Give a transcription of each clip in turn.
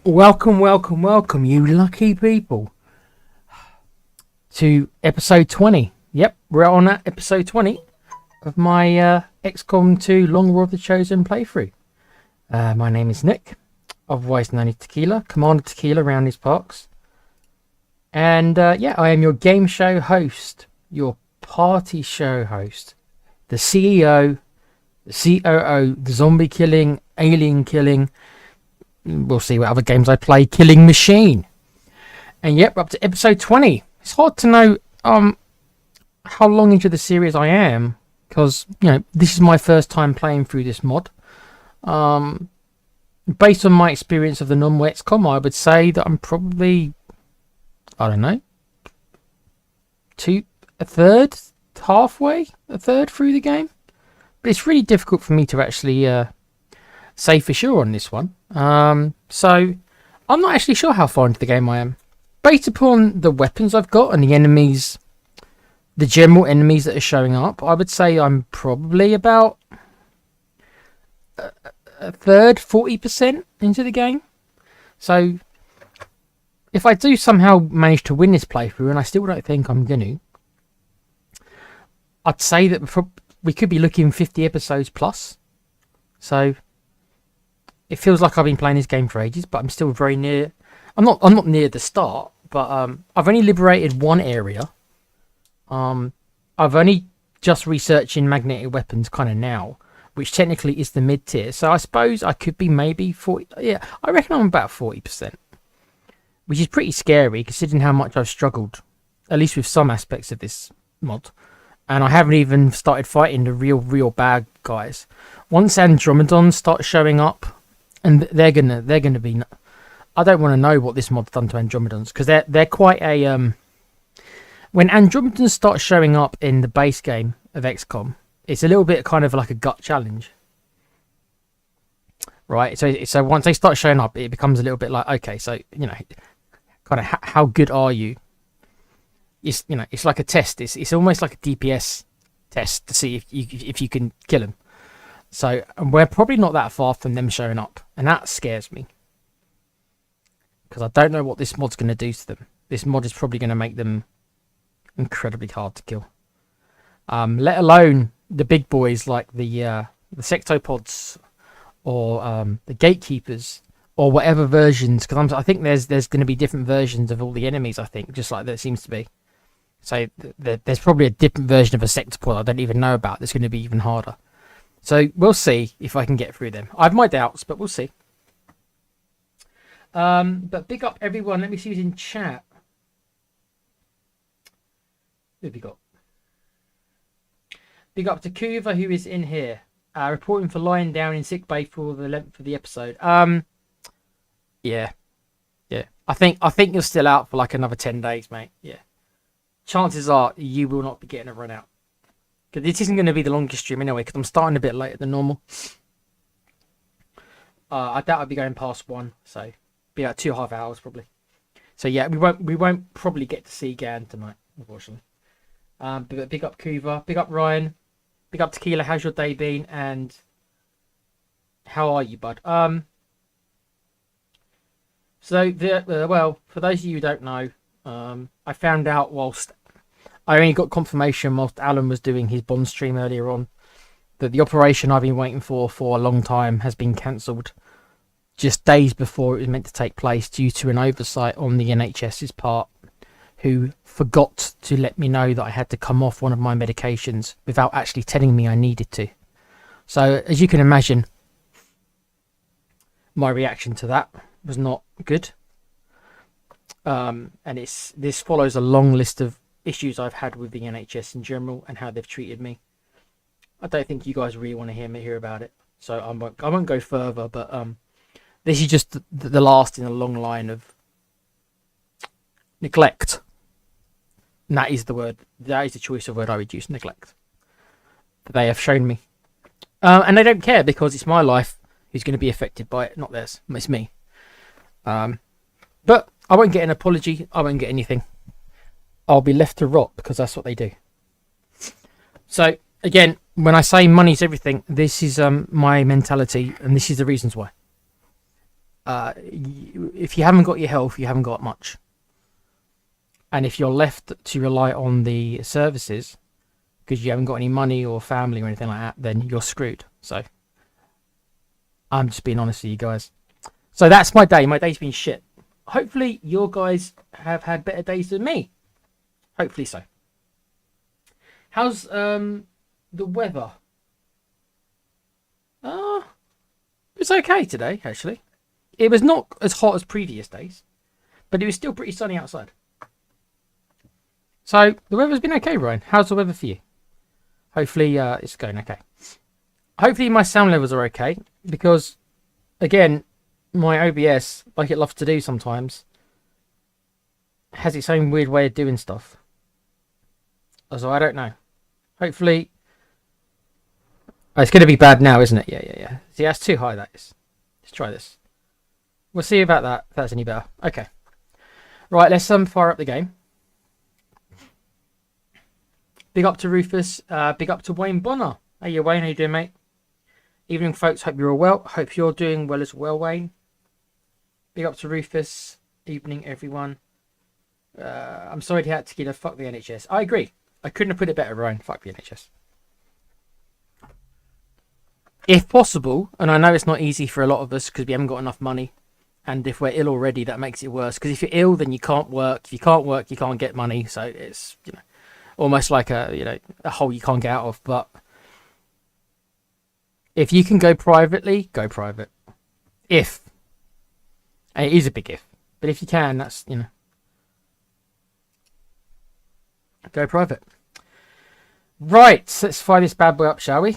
Welcome, you lucky people, to episode 20. Yep, we're on that episode 20 of my XCOM2 Long War of the Chosen playthrough. My name is Nick, otherwise known as Tequila, Commander Tequila around these parts. And I am your game show host, your party show host, the CEO, the COO, the zombie killing, alien killing, we'll see what other games I play, killing machine. And yep, we're up to episode 20. It's hard to know how long into the series I am, because this is my first time playing through this mod. Based on my experience of the normal XCOM, I would say that I'm probably, I don't know, a third through the game. But it's really difficult for me to actually say for sure on this one. So I'm not actually sure how far into the game I am. Based upon the weapons I've got and the enemies, the general enemies that are showing up, I would say I'm probably about a third, 40% into the game. So if I do somehow manage to win this playthrough, and I still don't think I'm going to, I'd say that we could be looking 50 episodes plus. So it feels like I've been playing this game for ages, but I'm still very near. I'm not near the start, but I've only liberated one area. I've only just researching magnetic weapons kind of now, which technically is the mid tier. So I suppose I could be maybe 40. Yeah, I reckon I'm about 40%, which is pretty scary considering how much I've struggled, at least with some aspects of this mod. And I haven't even started fighting the real bad guys. Once Andromedons start showing up, and they're gonna be. I don't want to know what this mod's done to Andromedons, because they're quite a when Andromedons start showing up in the base game of XCOM, it's a little bit kind of like a gut challenge, right? So once they start showing up, it becomes a little bit like, okay, so kind of how good are you? It's like a test. It's almost like a DPS test to see if you can kill them. So we're probably not that far from them showing up, and that scares me, because I don't know what this mod's going to do to them. This mod is probably going to make them incredibly hard to kill. Let alone the big boys like the sectopods or the gatekeepers or whatever versions, because I think there's going to be different versions of all the enemies. I think just like there seems to be. So there's probably a different version of a sectopod I don't even know about that's going to be even harder. So we'll see if I can get through them. I have my doubts, but we'll see. But big up everyone. Let me see who's in chat. Who have we got? Big up to Kuva, who is in here. Reporting for lying down in sick bay for the length of the episode. Yeah. I think you're still out for like another 10 days, mate. Yeah. Chances are you will not be getting a run out. Because this isn't going to be the longest stream anyway, because I'm starting a bit later than normal. I doubt I'll be going past 1, so be about 2.5 hours probably. So yeah, we won't probably get to see Gan tonight, unfortunately. But big up Kuva, big up Ryan, big up Tequila. How's your day been? And how are you, bud? So for those of you who don't know, I found out whilst I only got confirmation whilst Alan was doing his Bond stream earlier on that the operation I've been waiting for a long time has been cancelled just days before it was meant to take place due to an oversight on the NHS's part, who forgot to let me know that I had to come off one of my medications without actually telling me I needed to. So as you can imagine, my reaction to that was not good. And this follows a long list of issues I've had with the NHS in general and how they've treated me. I don't think you guys really want to hear about it, so I won't go further. But this is just the last in a long line of neglect. And that is the word. That is the choice of word I would use. Neglect. That they have shown me, and they don't care because it's my life who's going to be affected by it, not theirs. It's me. But I won't get an apology. I won't get anything. I'll be left to rot because that's what they do. So again, when I say money's everything, this is my mentality, and this is the reasons why. if you haven't got your health, you haven't got much. And if you're left to rely on the services because you haven't got any money or family or anything like that, then you're screwed. So I'm just being honest with you guys. So that's my day. My day's been shit. Hopefully your guys have had better days than me. Hopefully so. How's the weather? It's okay today, actually. It was not as hot as previous days, but it was still pretty sunny outside. So the weather's been okay, Ryan. How's the weather for you? Hopefully it's going okay. Hopefully my sound levels are okay, because again, my OBS, like it loves to do sometimes, has its own weird way of doing stuff. So I don't know. Hopefully... Oh, it's going to be bad now, isn't it? Yeah. See, that's too high, that is. Let's try this. We'll see about that, if that's any better. Okay. Right, let's fire up the game. Big up to Rufus. Big up to Wayne Bonner. Hey, you Wayne, how you doing, mate? Evening, folks. Hope you're all well. Hope you're doing well as well, Wayne. Big up to Rufus. Evening, everyone. I'm sorry to have Tequila. Fuck the NHS. I agree. I couldn't have put it better, Ryan. Fuck the NHS. If possible, and I know it's not easy for a lot of us because we haven't got enough money, and if we're ill already, that makes it worse. Because if you're ill, then you can't work. If you can't work, you can't get money. So it's, you know, almost like a hole you can't get out of. But if you can go privately, go private. If, and it is a big if, but if you can, that's, you know, go private. Right, let's fire this bad boy up, shall we?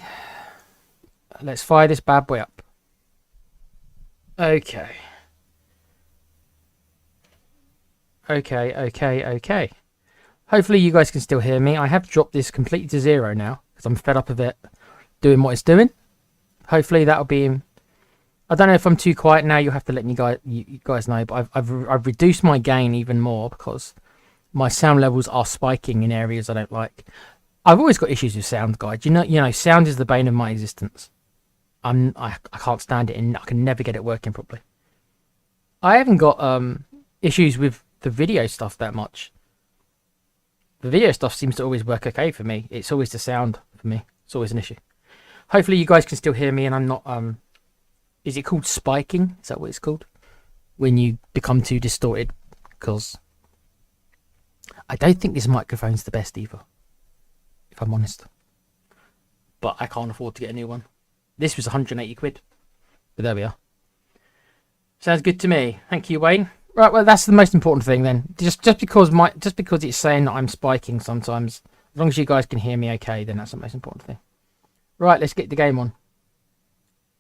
Let's fire this bad boy up. Okay. Hopefully you guys can still hear me. I have dropped this completely to 0 now because I'm fed up of it doing what it's doing. Hopefully that'll be... I don't know if I'm too quiet now. You'll have to let me you guys know. But I've reduced my gain even more because my sound levels are spiking in areas I don't like. I've always got issues with sound, guys. You know, sound is the bane of my existence. I can't stand it, and I can never get it working properly. I haven't got issues with the video stuff that much. The video stuff seems to always work okay for me. It's always the sound for me. It's always an issue. Hopefully you guys can still hear me, and I'm not... is it called spiking? Is that what it's called? When you become too distorted? Because I don't think this microphone's the best either, if I'm honest. But I can't afford to get a new one. This was 180 quid. But there we are. Sounds good to me. Thank you, Wayne. Right, well, that's the most important thing then. Just because it's saying that I'm spiking sometimes, as long as you guys can hear me okay, then that's the most important thing. Right, let's get the game on.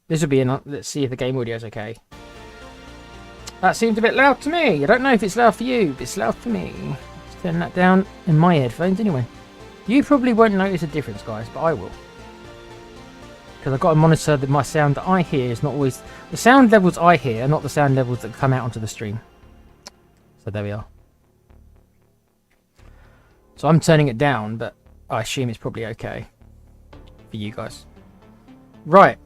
This will be enough. Let's see if the game audio is okay. That seems a bit loud to me. I don't know if it's loud for you, but it's loud for me. Let's turn that down in my headphones anyway. You probably won't notice a difference, guys, but I will. Because I've got to monitor that my sound that I hear is not always... The sound levels I hear are not the sound levels that come out onto the stream. So there we are. So I'm turning it down, but I assume it's probably okay for you guys. Right.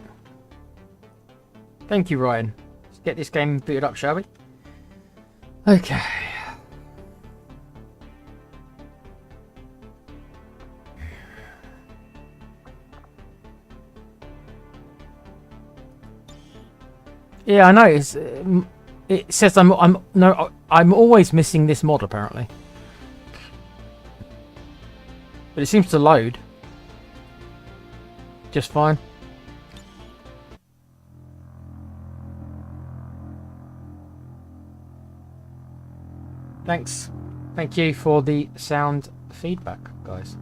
Thank you, Ryan. Let's get this game booted up, shall we? Okay. Yeah, I know. It says I'm always missing this mod apparently, but it seems to load just fine. Thanks. Thank you for the sound feedback, guys.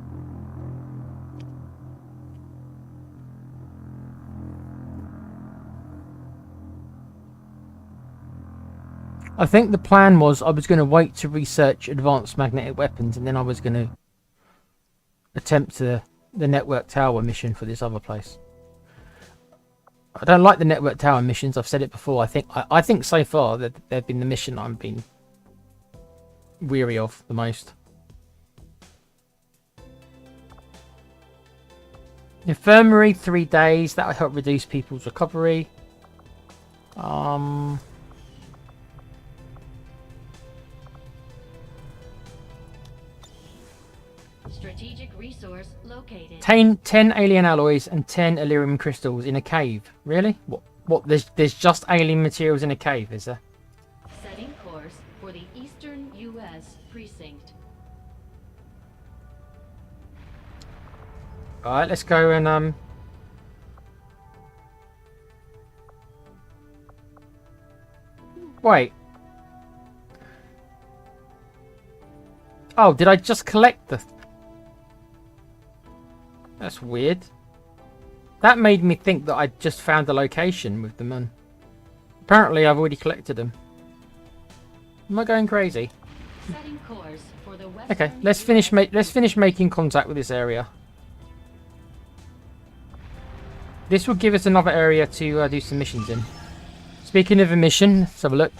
I think the plan was I was going to wait to research advanced magnetic weapons, and then I was going to attempt the network tower mission for this other place. I don't like the network tower missions. I've said it before. I think so far that they've been the mission I've been weary of the most. Infirmary 3 days. That'll help reduce people's recovery. Strategic resource located. 10 alien alloys and 10 Illyrium crystals in a cave. Really? What? There's just alien materials in a cave, is there? Setting course for the Eastern U.S. precinct. Alright, let's go and wait. Oh, did I just collect the... That's weird. That made me think that I just found the location with them, and apparently I've already collected them. Am I going crazy? Setting course for the Okay, let's finish making contact with this area. This will give us another area to do some missions in. Speaking of a mission, let's have a look.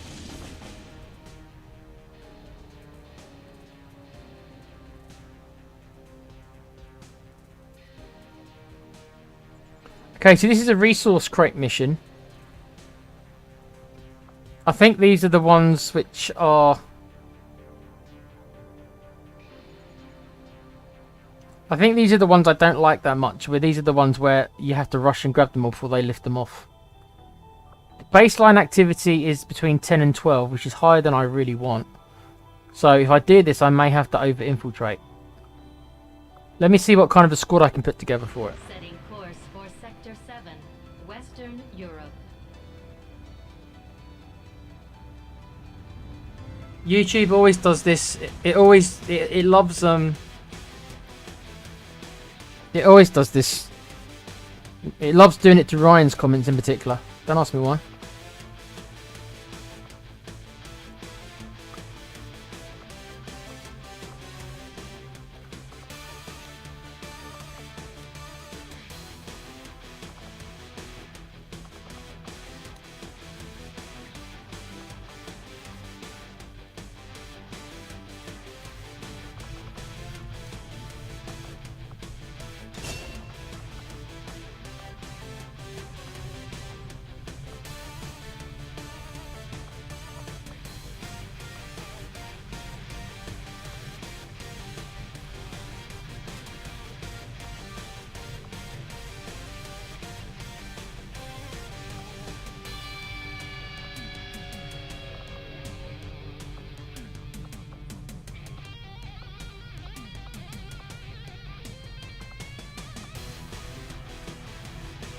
Okay, so this is a resource crate mission. I think these are the ones which are... I think these are the ones I don't like that much, where these are the ones where you have to rush and grab them all before they lift them off. Baseline activity is between 10 and 12, which is higher than I really want. So if I do this, I may have to over-infiltrate. Let me see what kind of a squad I can put together for it. Setting course for Sector 7, Western Europe. YouTube always does this. It always loves It always does this. It loves doing it to Ryan's comments in particular. Don't ask me why.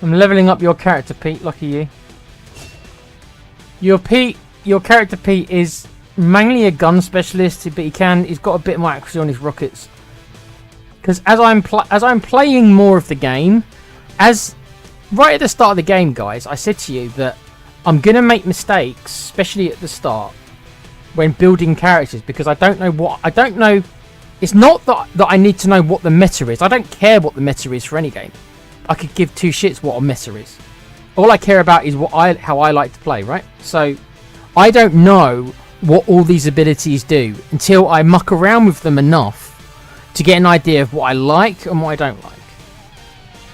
I'm leveling up your character, Pete. Lucky you. Your character, Pete, is mainly a gun specialist, but he's got a bit more accuracy on his rockets. Because as I'm playing more of the game, right at the start of the game, guys, I said to you that I'm gonna make mistakes, especially at the start when building characters, because I don't know. It's not that I need to know what the meta is. I don't care what the meta is for any game. I could give two shits what a meta is. All I care about is how I like to play, right? So I don't know what all these abilities do until I muck around with them enough to get an idea of what I like and what I don't like.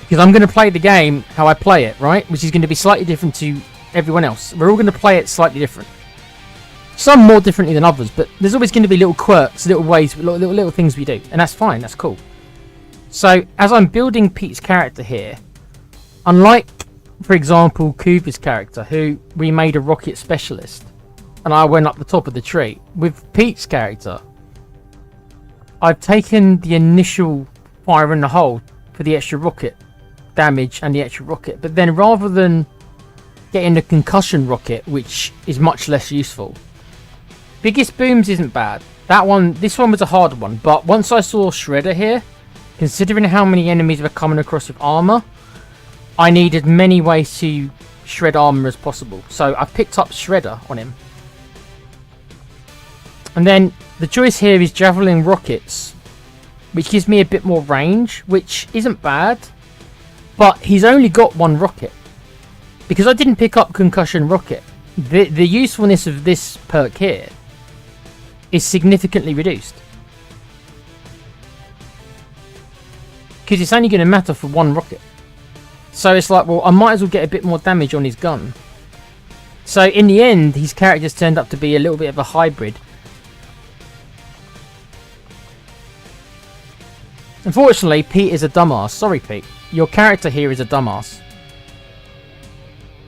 Because I'm going to play the game how I play it, right? Which is going to be slightly different to everyone else. We're all going to play it slightly different. Some more differently than others, but there's always going to be little quirks, little ways, little things we do. And that's fine, that's cool. So, as I'm building Pete's character here, unlike, for example, Kuba's character, who we made a rocket specialist, and I went up the top of the tree, with Pete's character, I've taken the initial fire in the hole for the extra rocket damage and the extra rocket, but then rather than getting the concussion rocket, which is much less useful, biggest booms isn't bad. This one was a hard one, but once I saw Shredder here, considering how many enemies were coming across with armor, I needed many ways to shred armor as possible. So I picked up Shredder on him. And then the choice here is javelin rockets, which gives me a bit more range, which isn't bad. But he's only got one rocket. Because I didn't pick up concussion rocket, the usefulness of this perk here is significantly reduced. Because it's only going to matter for one rocket. So it's like, well, I might as well get a bit more damage on his gun. So in the end, his character's turned up to be a little bit of a hybrid. Unfortunately, Pete is a dumbass. Sorry, Pete. Your character here is a dumbass.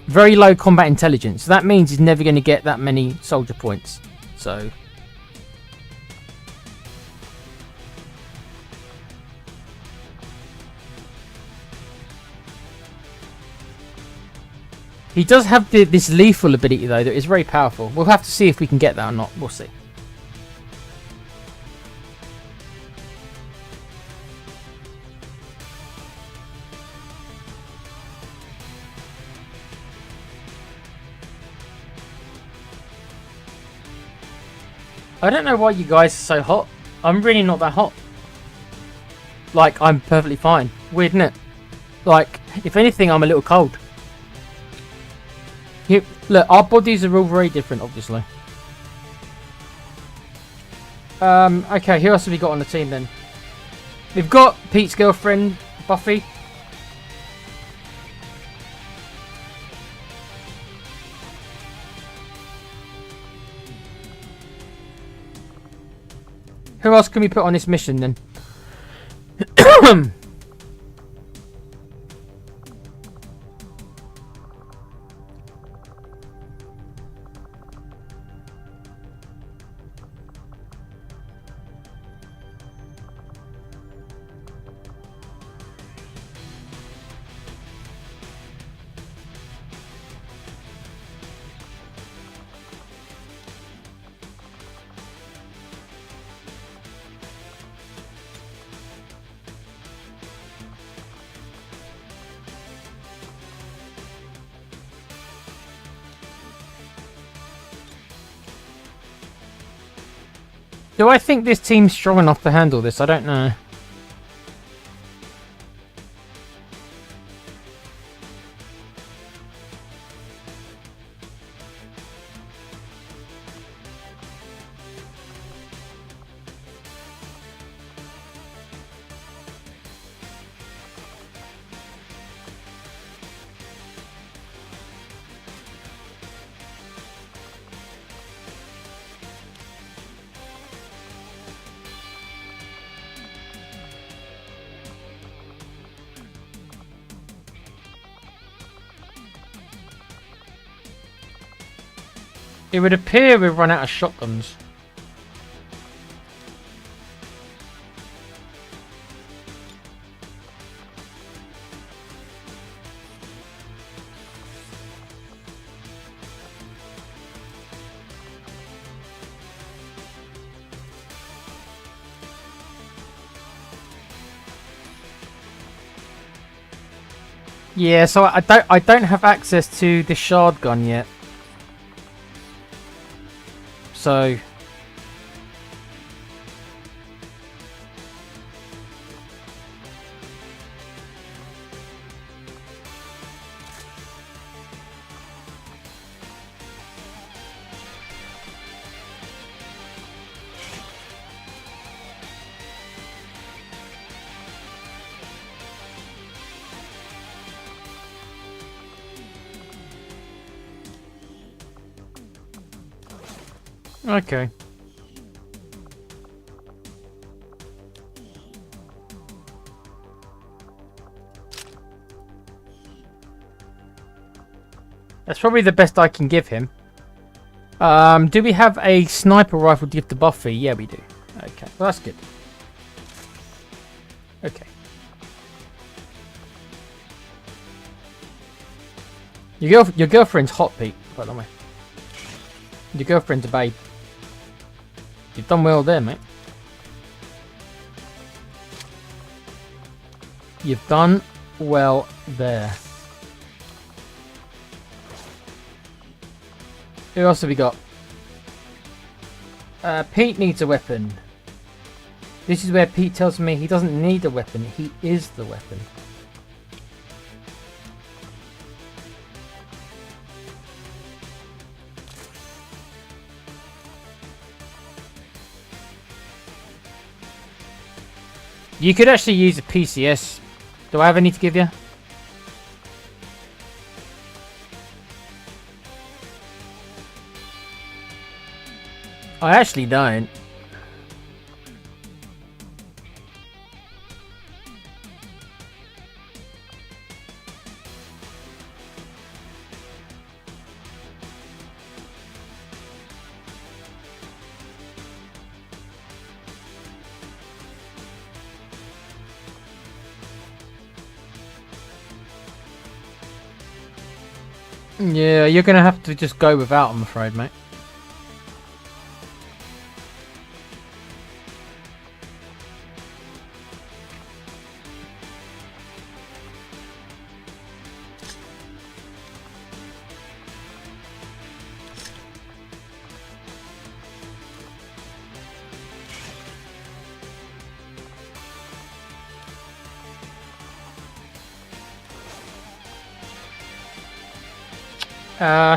Very low combat intelligence. That means he's never going to get that many soldier points. So... he does have this lethal ability, though, that is very powerful. We'll have to see if we can get that or not. We'll see. I don't know why you guys are so hot. I'm really not that hot. Like, I'm perfectly fine. Weird, isn't it? Like, if anything, I'm a little cold. Look, our bodies are all very different, obviously. Okay, who else have we got on the team then? We've got Pete's girlfriend, Buffy. Who else can we put on this mission then? Do I think this team's strong enough to handle this? I don't know. It would appear we've run out of shotguns. Yeah, so I don't have access to the shard gun yet. So okay. That's probably the best I can give him. Do we have a sniper rifle to give to Buffy? Yeah, we do. Okay, well, that's good. Okay. Your girlfriend's hot, Pete, by the way. Your girlfriend's a babe. You've done well there, mate. You've done well there. Who else have we got? Pete needs a weapon. This is where Pete tells me he doesn't need a weapon. He is the weapon. You could actually use a PCS. Do I have any to give you? I actually don't. Yeah, you're gonna have to just go without, I'm afraid, mate.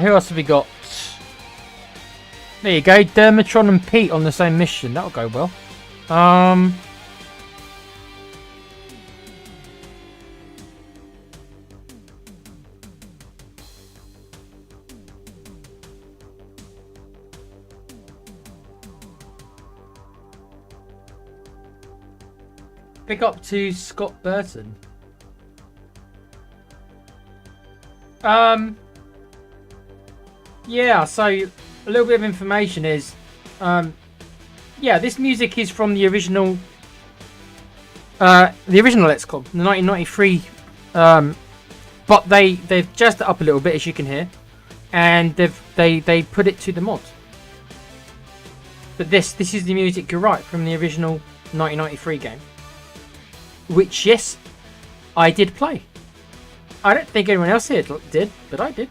Who else have we got? There you go, Dermatron and Pete on the same mission. That'll go well. Pick up to Scott Burton. Yeah, so a little bit of information is, yeah, this music is from the original XCOM, the 1993, but they've jazzed it up a little bit, as you can hear, and they put it to the mod. But this is the music you're right from the original 1993 game, which yes, I did play. I don't think anyone else here did, but I did.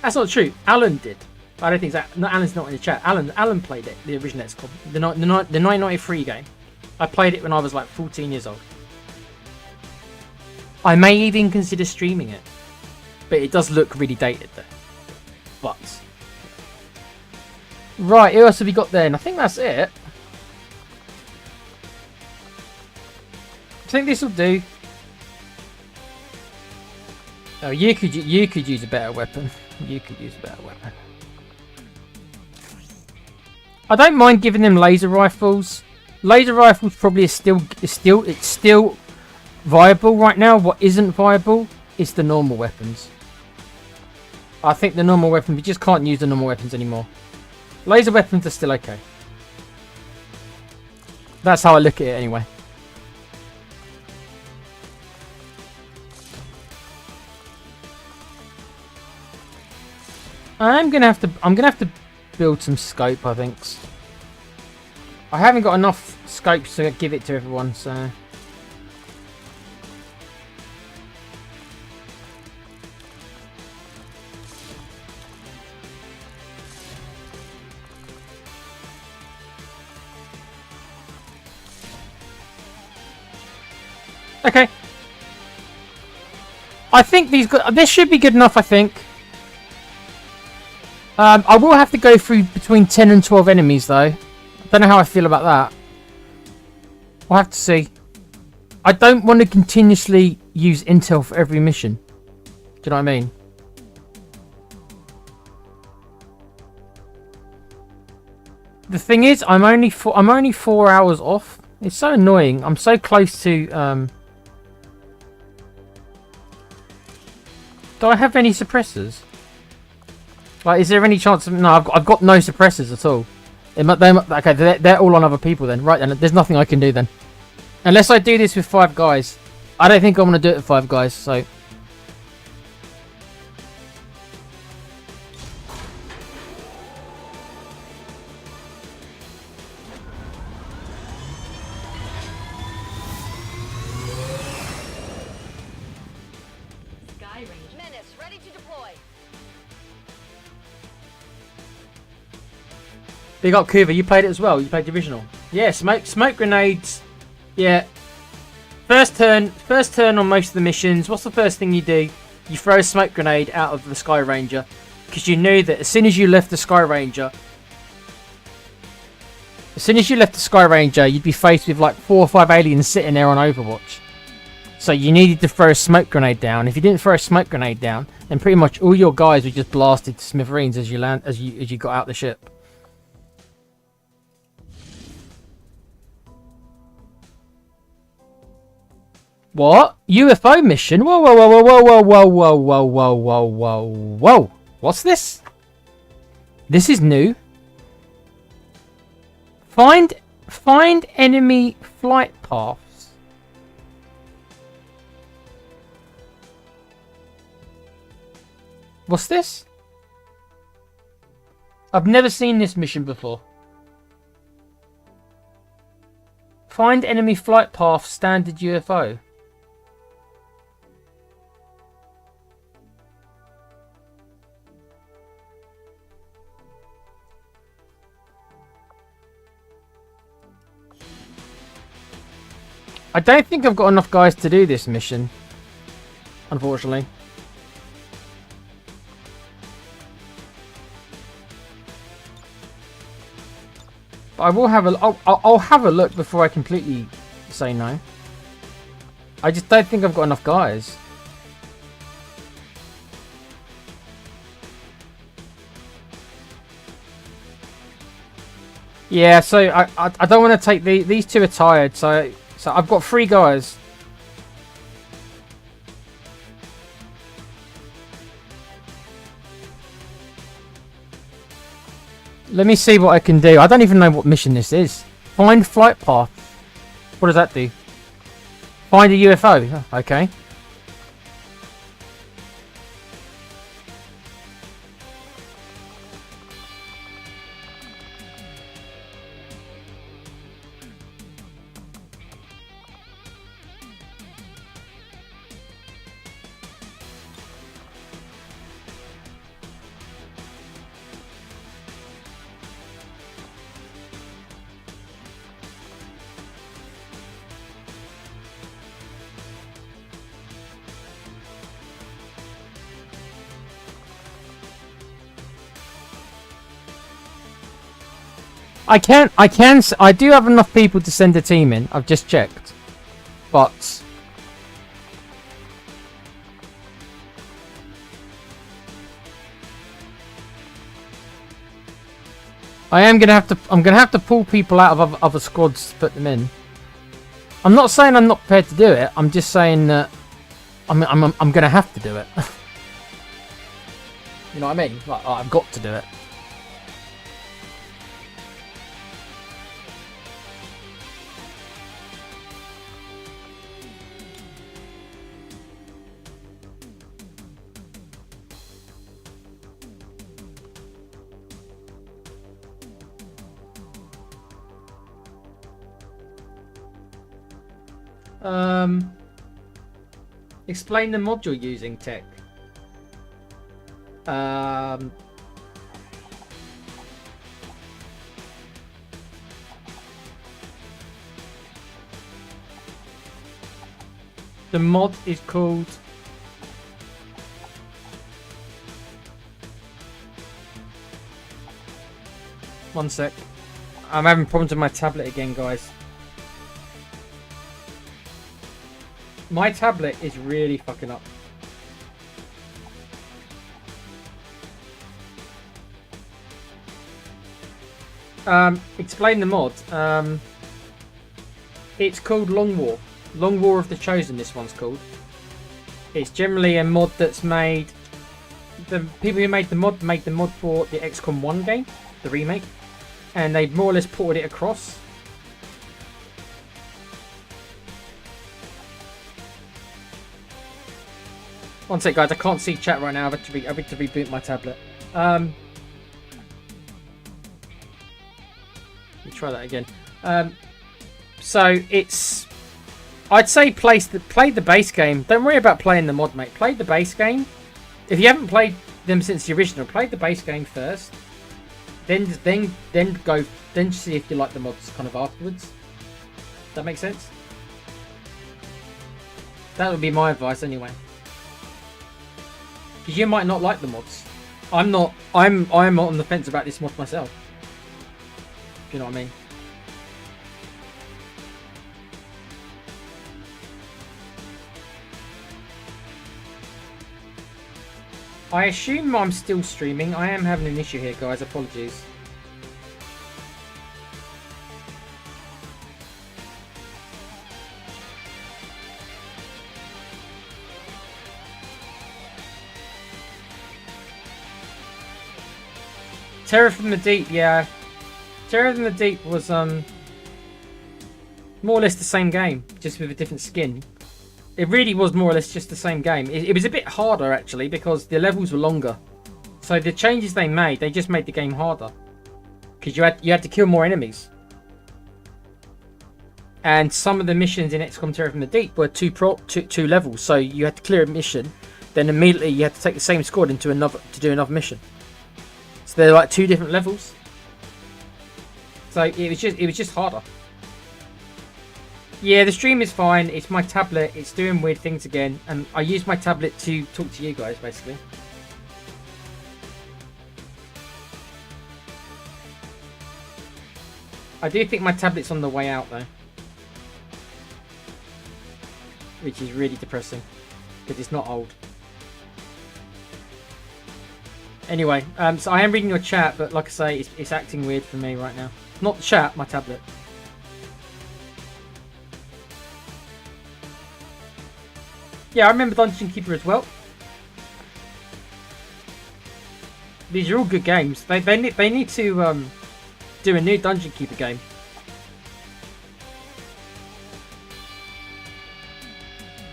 That's not true. Alan did. I don't think that. No, Alan's not in the chat. Alan played it, the original XCOM, the 1993 game. I played it when I was like 14 years old. I may even consider streaming it, but it does look really dated though. But right, who else have we got then? I think that's it. I think this will do. Oh, you could use a better weapon. You could use a better weapon. I don't mind giving them laser rifles. Laser rifles probably is still viable right now. What isn't viable is the normal weapons. I think the normal weapons, we just can't use the normal weapons anymore. Laser weapons are still okay. That's how I look at it anyway. I'm gonna have to build some scope, I think. I haven't got enough scopes to give it to everyone, so. Okay. I think this should be good enough, I think. I will have to go through between 10 and 12 enemies, though. I don't know how I feel about that. We'll have to see. I don't want to continuously use intel for every mission. Do you know what I mean? The thing is, I'm only 4 hours off. It's so annoying. I'm so close to. Do I have any suppressors? Like, is there any chance of... No, I've got no suppressors at all. Okay, they're all on other people then. Right then, there's nothing I can do then. Unless I do this with 5 guys. I don't think I'm going to do it with 5 guys, so... Big up Kuva, you played it as well. You played the original. Yeah, smoke grenades. Yeah. First turn on most of the missions. What's the first thing you do? You throw a smoke grenade out of the Sky Ranger, because you knew that as soon as you left the Sky Ranger, you'd be faced with like 4 or 5 aliens sitting there on Overwatch. So you needed to throw a smoke grenade down. If you didn't throw a smoke grenade down, then pretty much all your guys were just blasted to smithereens as you got out the ship. What? UFO mission? Whoa, whoa, whoa, whoa, whoa, whoa, whoa, whoa, whoa, whoa, whoa, whoa. What's this? This is new. Find enemy flight paths. What's this? I've never seen this mission before. Find enemy flight path standard UFO. I don't think I've got enough guys to do this mission, unfortunately. But I will have a. I'll have a look before I completely say no. I just don't think I've got enough guys. Yeah, so I don't want to take these two are tired, so I've got 3 guys. Let me see what I can do. I don't even know what mission this is. Find flight path. What does that do? Find a UFO. Okay. I do have enough people to send a team in. I've just checked. But I'm gonna have to pull people out of other squads to put them in. I'm not saying I'm not prepared to do it. I'm just saying that I'm gonna have to do it. You know what I mean? Like, I've got to do it. Explain the mod you're using, Tech. The mod is called one sec. I'm having problems with my tablet again, guys. My tablet is really fucking up. Explain the mod. It's called Long War. Long War of the Chosen, this one's called. It's generally a mod that's made... The people who made the mod for the XCOM 1 game, the remake. And they've more or less ported it across. One sec, guys. I can't see chat right now. I've had to reboot my tablet. Let me try that again. So it's, I'd say play the base game. Don't worry about playing the mod, mate. Play the base game. If you haven't played them since the original, play the base game first. Then see if you like the mods kind of afterwards. Does that make sense? That would be my advice anyway. Because you might not like the mods. I'm on the fence about this mod myself. Do you know what I mean? I assume I'm still streaming. I am having an issue here, guys. Apologies. Terror from the Deep, yeah. Terror from the Deep was more or less the same game, just with a different skin. It really was more or less just the same game. It was a bit harder actually because the levels were longer. So the changes they made, they just made the game harder because you had to kill more enemies. And some of the missions in XCOM Terror from the Deep were two levels, so you had to clear a mission, then immediately you had to take the same squad into another to do another mission. So they're like 2 different levels. So it was just harder. Yeah, the stream is fine. It's my tablet. It's doing weird things again, and I use my tablet to talk to you guys basically. I do think my tablet's on the way out though. Which is really depressing because it's not old. Anyway, so I am reading your chat, but like I say, it's acting weird for me right now. Not the chat, my tablet. Yeah, I remember Dungeon Keeper as well. These are all good games. They need to do a new Dungeon Keeper game.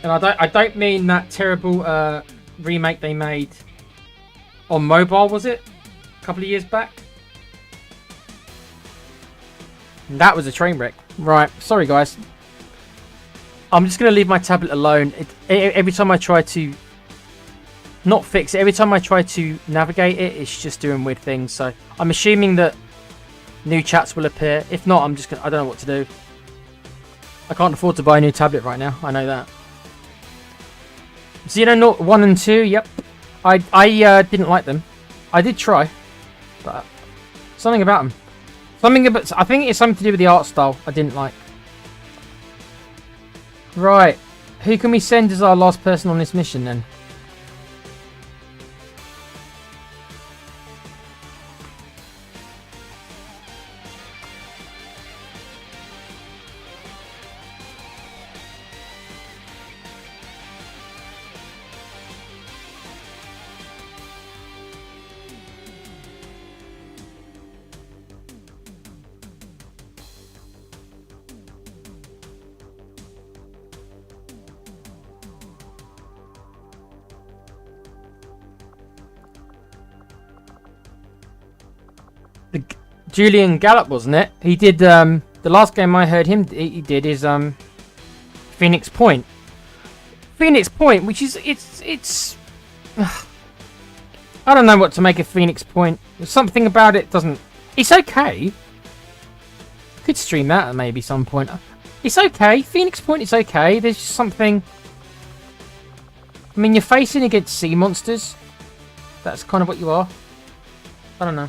And I don't mean that terrible remake they made on mobile, was it? A couple of years back? And that was a train wreck. Right, sorry guys. I'm just going to leave my tablet alone. Every time I try to... Not fix it. Every time I try to navigate it, it's just doing weird things. So I'm assuming that new chats will appear. If not, I'm just going to... I don't know what to do. I can't afford to buy a new tablet right now. I know that. Xenon 1 and 2, yep. I didn't like them. I did try, but something about them. I think it's something to do with the art style I didn't like. Right, who can we send as our last person on this mission then? Julian Gallup, wasn't it? He did the last game I heard him he did is Phoenix Point. Phoenix Point, which is it's I don't know what to make of Phoenix Point. There's something about it doesn't. It's okay. Could stream that at maybe some point. It's okay. Phoenix Point is okay. There's just something. I mean, you're facing against sea monsters. That's kind of what you are. I don't know.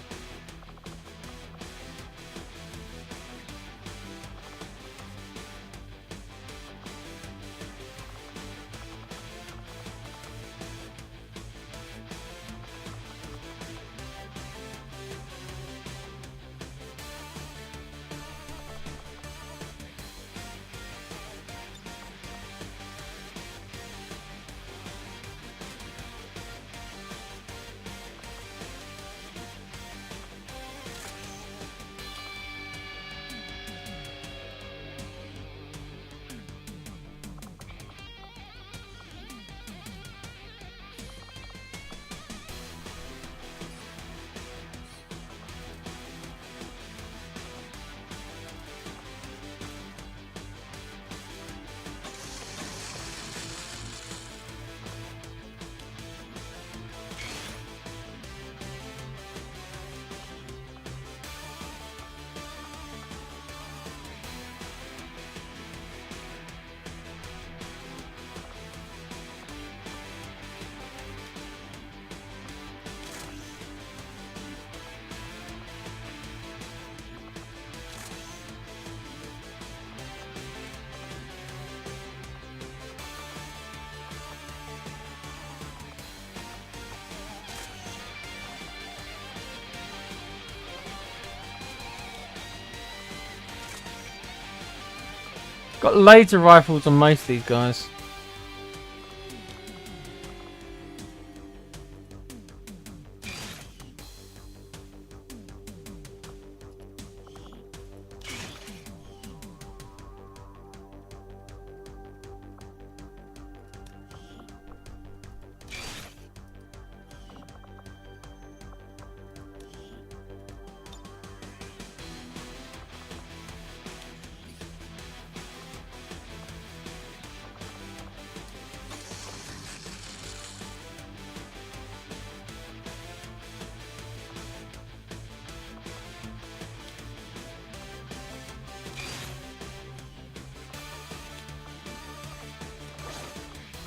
Got loads of rifles on most of these guys.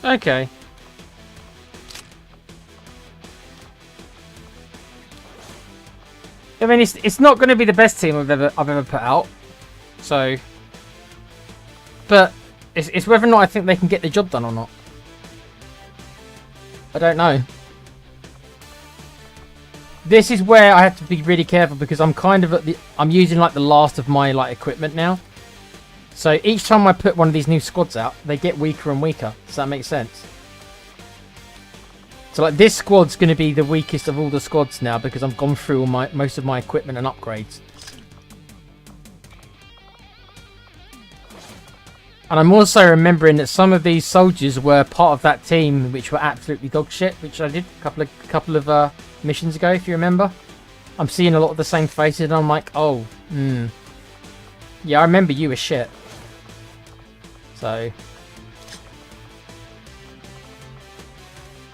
Okay. I mean, it's not going to be the best team I've ever put out. So, but it's whether or not I think they can get the job done or not. I don't know. This is where I have to be really careful because I'm kind of I'm using like the last of my like equipment now. So each time I put one of these new squads out, they get weaker and weaker. Does that make sense? So like this squad's going to be the weakest of all the squads now because I've gone through all most of my equipment and upgrades. And I'm also remembering that some of these soldiers were part of that team which were absolutely dog shit, which I did a couple of missions ago, if you remember. I'm seeing a lot of the same faces and I'm like, oh, yeah, I remember you were shit. So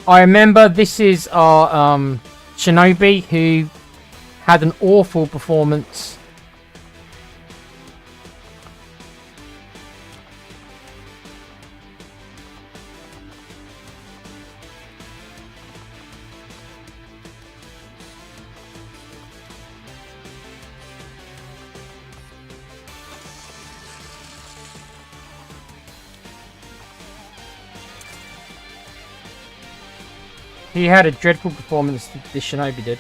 I remember this is our Shinobi who had an awful performance. He had a dreadful performance, this Shinobi did.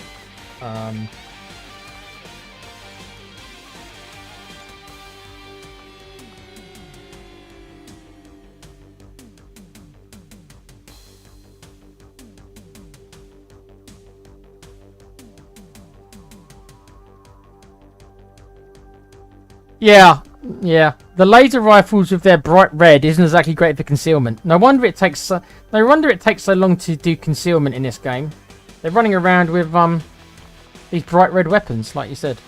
Yeah. The laser rifles with their bright red isn't exactly great for concealment. No wonder it takes so long to do concealment in this game. They're running around with these bright red weapons, like you said.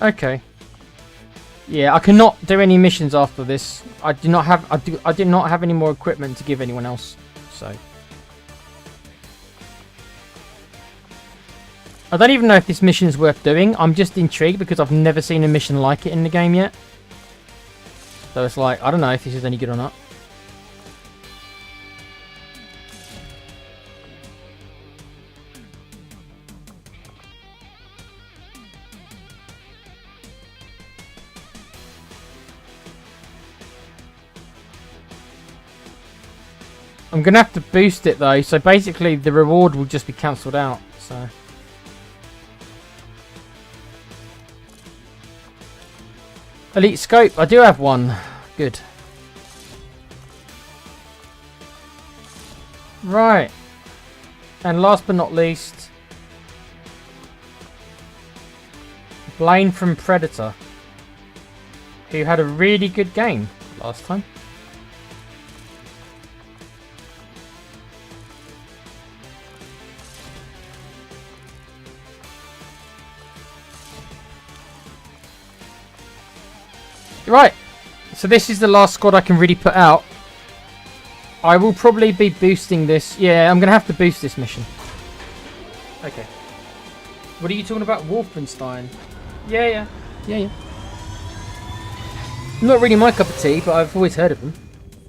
Okay. Yeah, I cannot do any missions after this. I did not have any more equipment to give anyone else. So I don't even know if this mission is worth doing. I'm just intrigued because I've never seen a mission like it in the game yet. So it's like, I don't know if this is any good or not. I'm going to have to boost it though, so basically the reward will just be cancelled out. So Elite Scope, I do have one. Good. Right. And last but not least, Blaine from Predator, who had a really good game last time. Right, so this is the last squad I can really put out. I will probably be boosting this. Yeah, I'm going to have to boost this mission. Okay. What are you talking about? Wolfenstein? Yeah. Not really my cup of tea, but I've always heard of them.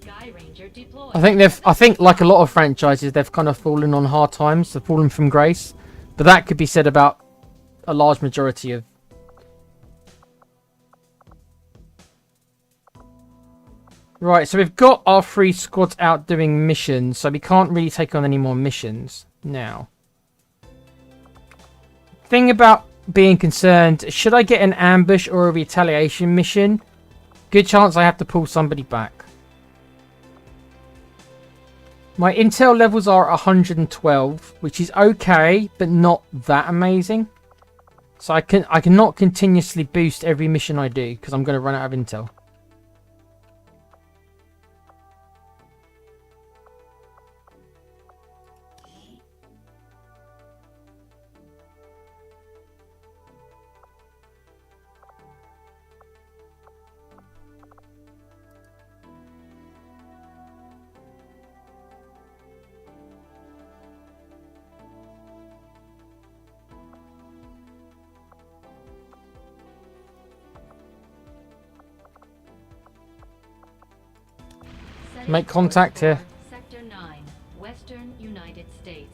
Sky Ranger deployed. I think like a lot of franchises, they've kind of fallen on hard times. They've fallen from grace. But that could be said about a large majority of... Right, so we've got our 3 squads out doing missions, so we can't really take on any more missions now. Thing about being concerned, should I get an ambush or a retaliation mission? Good chance I have to pull somebody back. My intel levels are 112, which is okay, but not that amazing. So I cannot continuously boost every mission I do, because I'm going to run out of intel. Make contact here. Sector 9, Western United States.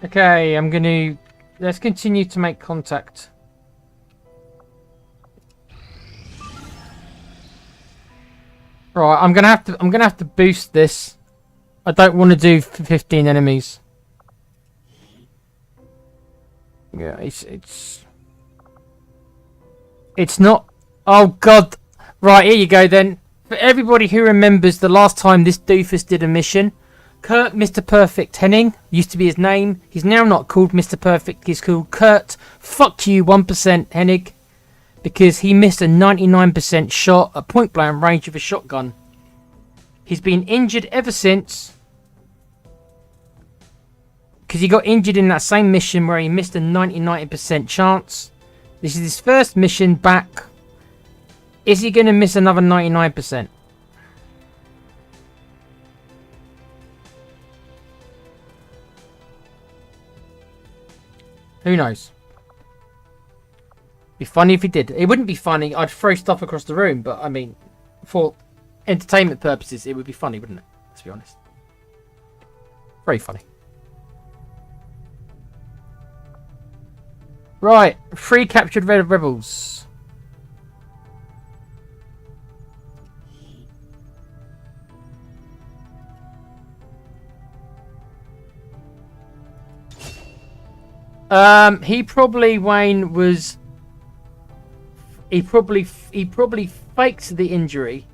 Okay, I'm gonna... Let's continue to make contact. Right, I'm gonna have to boost this. I don't want to do 15 enemies. Yeah, it's not... Oh god. Right, here you go then. For everybody who remembers the last time this doofus did a mission, Kurt Mr. Perfect Henning used to be his name. He's now not called Mr. Perfect, he's called Kurt. Fuck you 1% Hennig. Because he missed a 99% shot at point blank range with a shotgun. He's been injured ever since. Because he got injured in that same mission where he missed a 99% chance. This is his first mission back. Is he going to miss another 99%? Who knows? Be funny if he did. It wouldn't be funny. I'd throw stuff across the room, but I mean, for entertainment purposes, it would be funny, wouldn't it? Let's be honest. Very funny. Right, 3 captured red rebels. He probably Wayne was. He probably faked the injury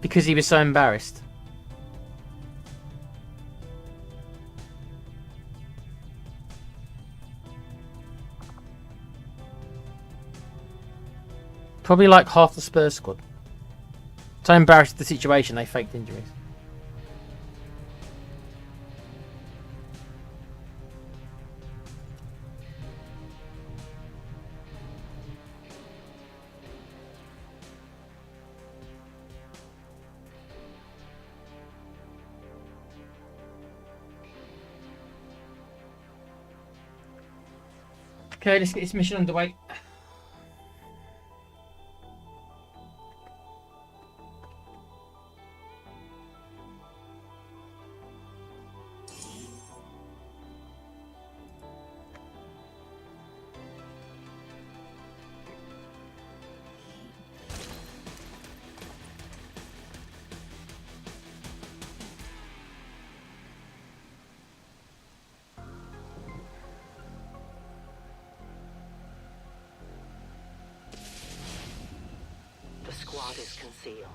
because he was so embarrassed. Probably like half the Spurs squad. So embarrassed at the situation, they faked injuries. Okay, let's get this mission underway. The squad is concealed.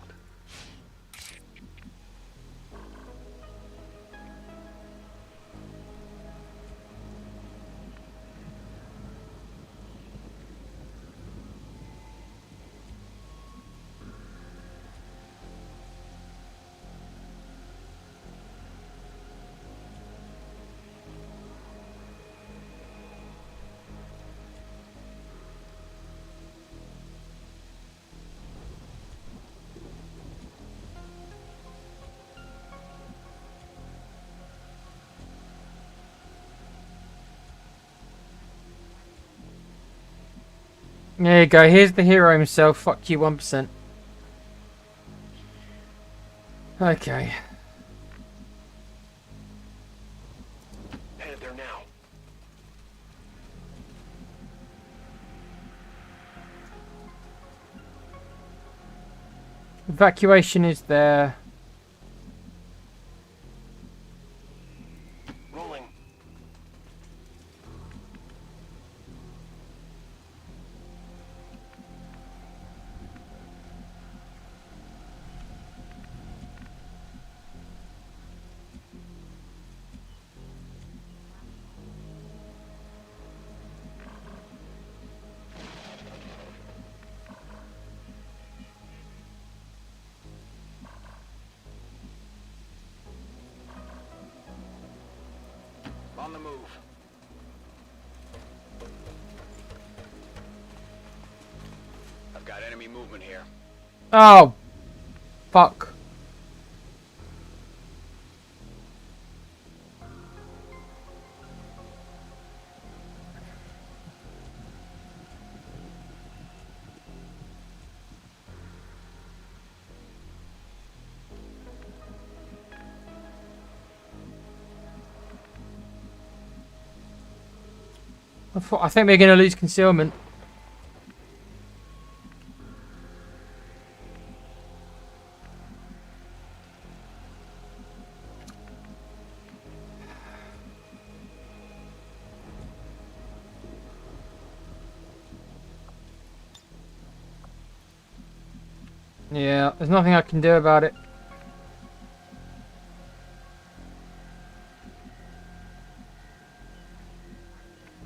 There you go, here's the hero himself. Fuck you 1%. Okay. Headed there now. Evacuation is there. Rolling. On the move. I've got enemy movement here. Oh, fuck. I think we're going to lose concealment. Yeah, there's nothing I can do about it.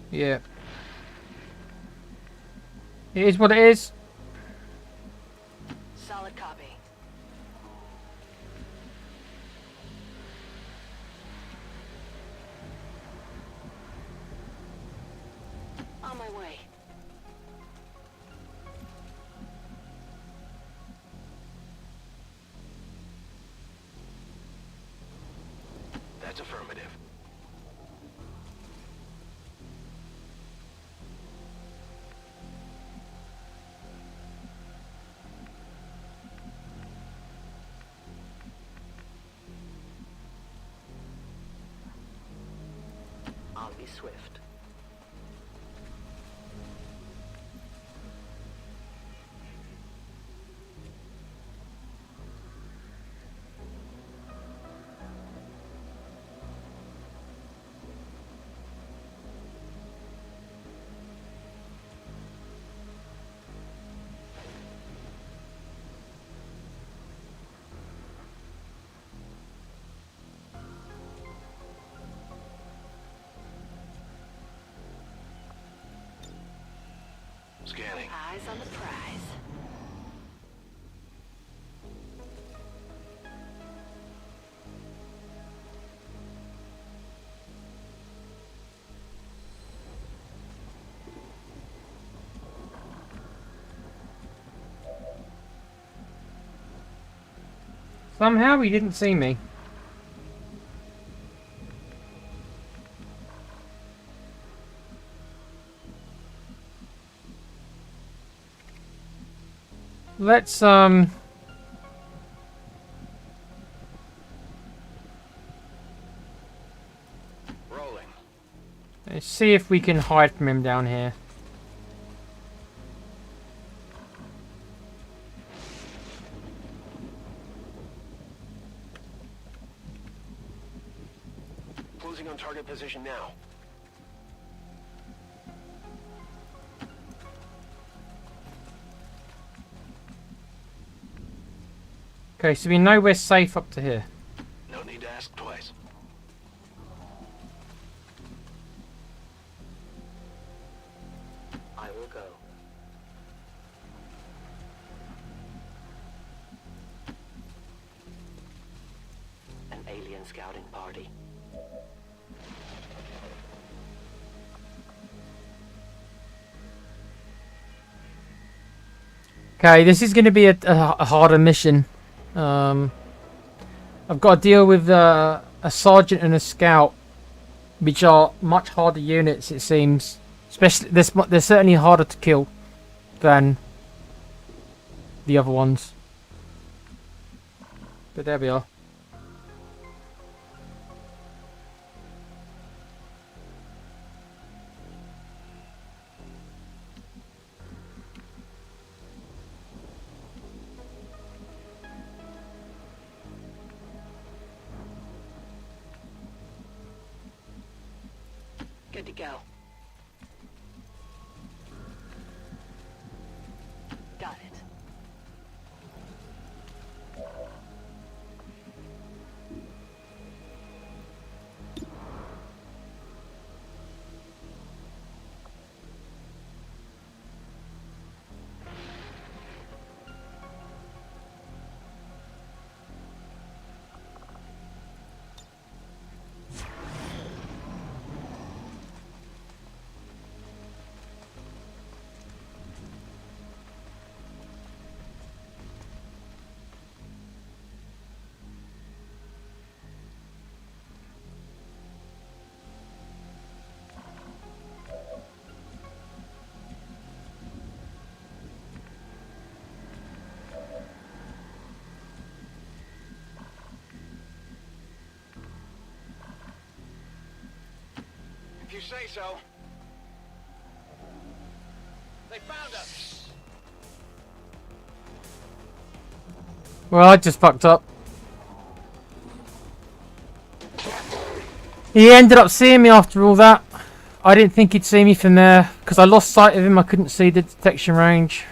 Yeah. It is what it is. Solid copy. On my way. That's affirmative. I'll be swift. Scanning. Eyes on the prize. Somehow he didn't see me. Let's Rolling. let's see if we can hide from him down here. Closing on target position now. Okay, so we know we're safe up to here. No need to ask twice. I will go. An alien scouting party. Okay, this is going to be a harder mission. I've got to deal with a sergeant and a scout, which are much harder units, it seems. Especially, they're certainly harder to kill than the other ones. But there we are. to go. Got it. If you say so. They found us. Well, I just fucked up. He ended up seeing me after all that. I didn't think he'd see me from there because I lost sight of him. I couldn't see the detection range.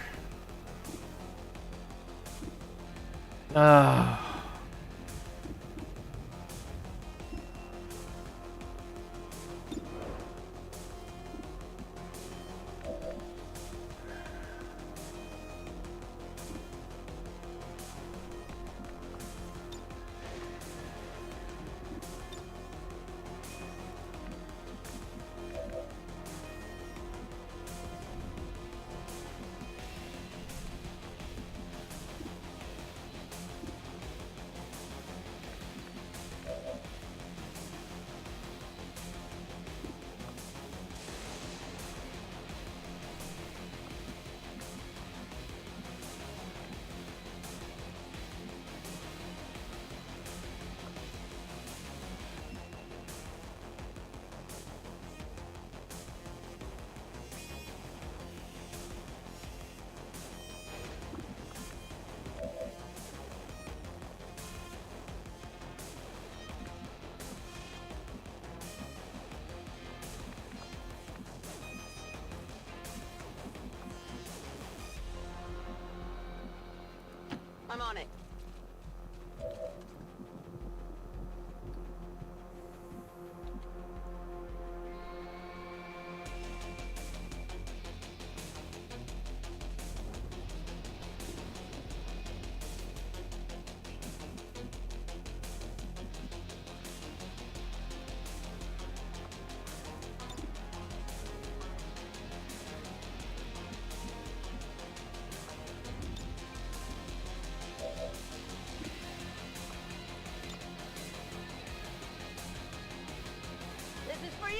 I'm on it. This is for you!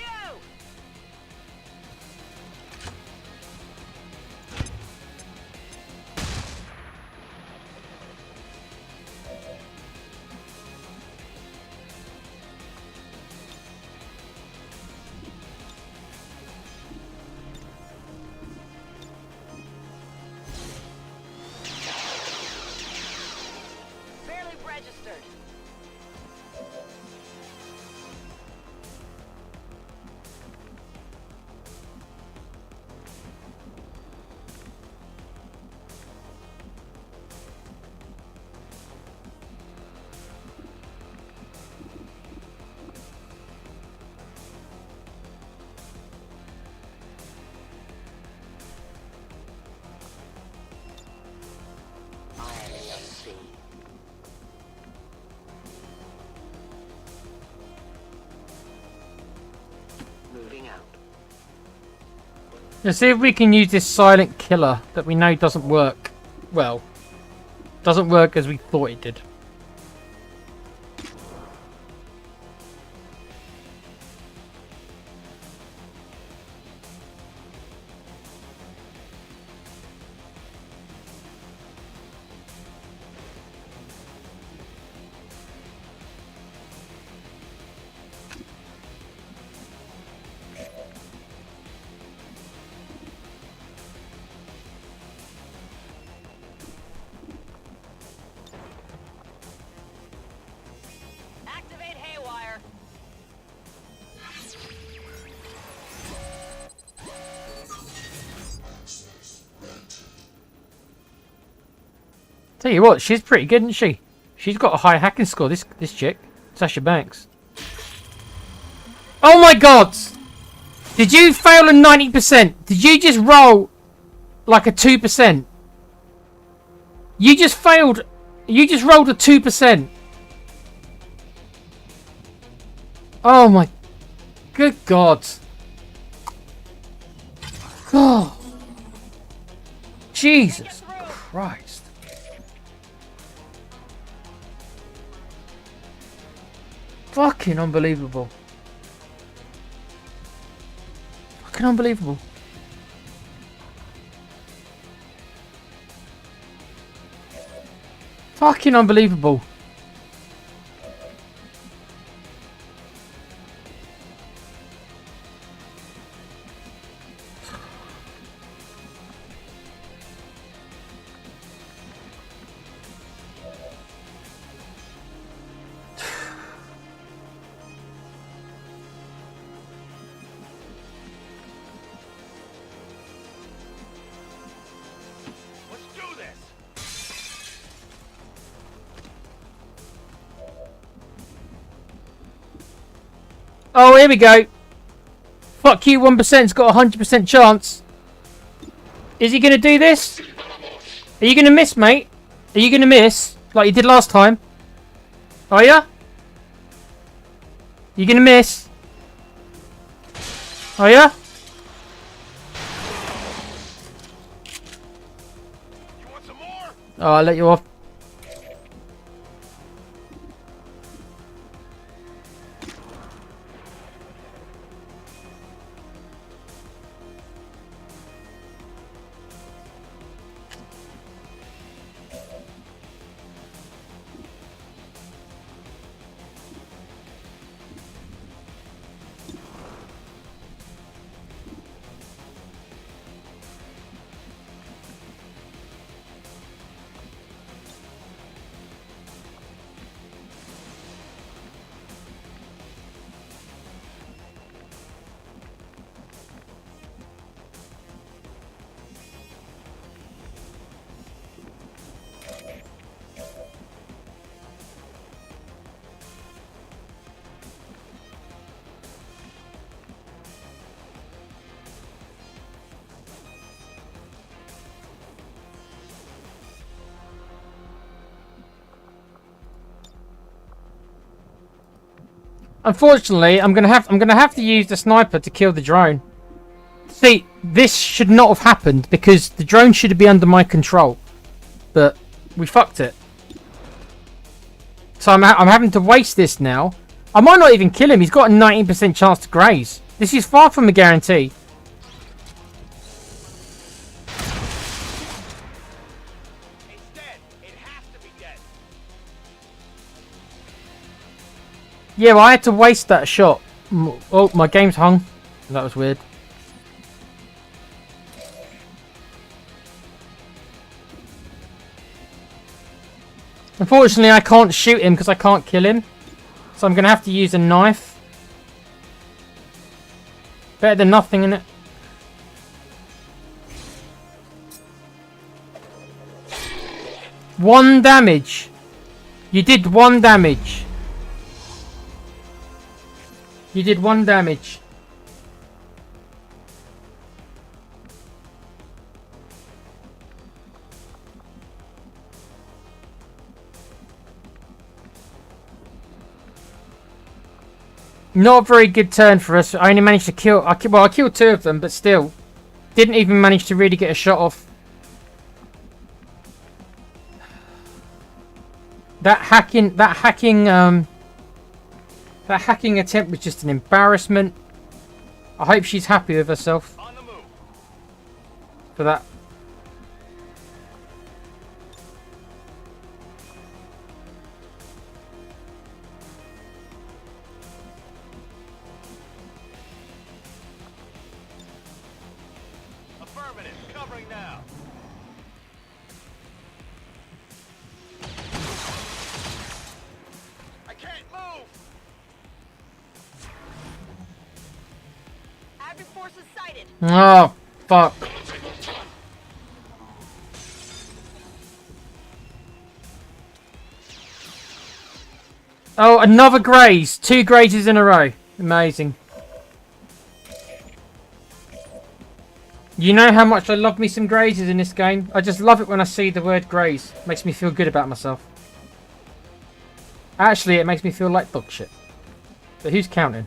Barely registered. IMC. Moving out. Let's see if we can use this silent killer that we know doesn't work. Well, doesn't work as we thought it did. Tell you what, she's pretty good, isn't she? She's got a high hacking score, this chick. Sasha Banks. Oh my god! Did you fail a 90%? Did you just roll like a 2%? You just failed. You just rolled a 2%. Oh my good god. Oh. Jesus Christ. Fucking unbelievable. Fucking unbelievable. Fucking unbelievable. Let's do this. Oh, here we go. Fuck you, 1%'s got a 100% chance. Is he gonna do this? Are you gonna miss, mate? Are you gonna miss? Like you did last time? Are ya? You gonna miss? Are ya? You want some more? Oh, I'll let you off. Unfortunately, I'm gonna have to use the sniper to kill the drone. See, this should not have happened because the drone should be under my control, but we fucked it. So I'm having to waste this now. I might not even kill him. He's got a 19% chance to graze. This is far from a guarantee. It's dead. It has to be dead. Yeah, well, I had to waste that shot. Oh, my game's hung. That was weird. Unfortunately, I can't shoot him because I can't kill him. So I'm going to have to use a knife. Better than nothing, innit? One damage. You did 1 damage. You did 1 damage. Not a very good turn for us. I only managed to kill... I killed 2 of them, but still. Didn't even manage to really get a shot off. That hacking attempt was just an embarrassment. I hope she's happy with herself On the move. for that. Affirmative. Covering now. I can't move. Active forces sighted. Oh, fuck. Oh, another graze. 2 grazes in a row. Amazing. You know how much I love me some grazes in this game? I just love it when I see the word graze. Makes me feel good about myself. Actually, it makes me feel like dog shit. But who's counting?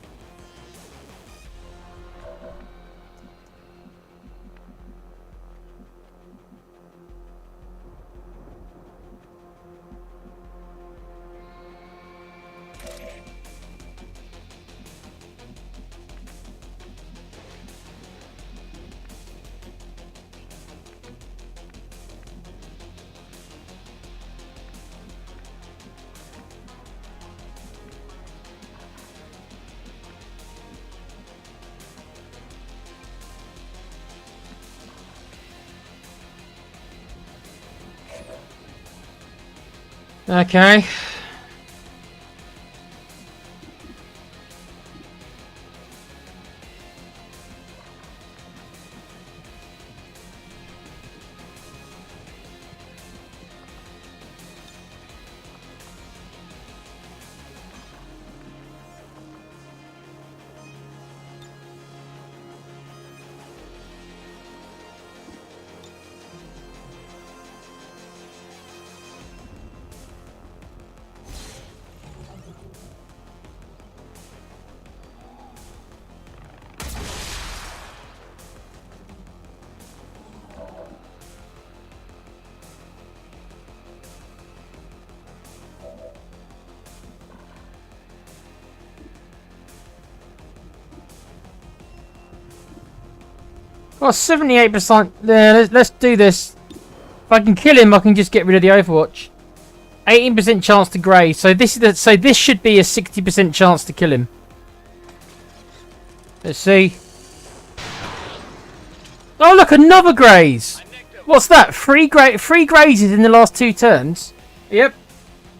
Okay. Well, 78%. Yeah, let's do this. If I can kill him, I can just get rid of the Overwatch. 18% chance to graze. So this should be a 60% chance to kill him. Let's see. Oh look, another graze. What's that? 3 grazes in the last 2 turns. Yep.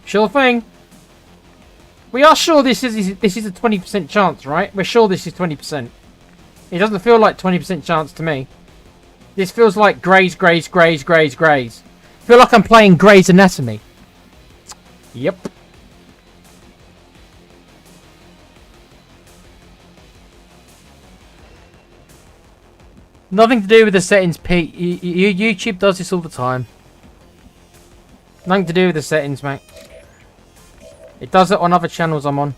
Sure thing. We are sure this is a 20% chance, right? We're sure this is 20%. It doesn't feel like 20% chance to me. This feels like graze, graze, graze, graze, graze. I feel like I'm playing Grey's Anatomy. Yep. Nothing to do with the settings, Pete. YouTube does this all the time. Nothing to do with the settings, mate. It does it on other channels I'm on.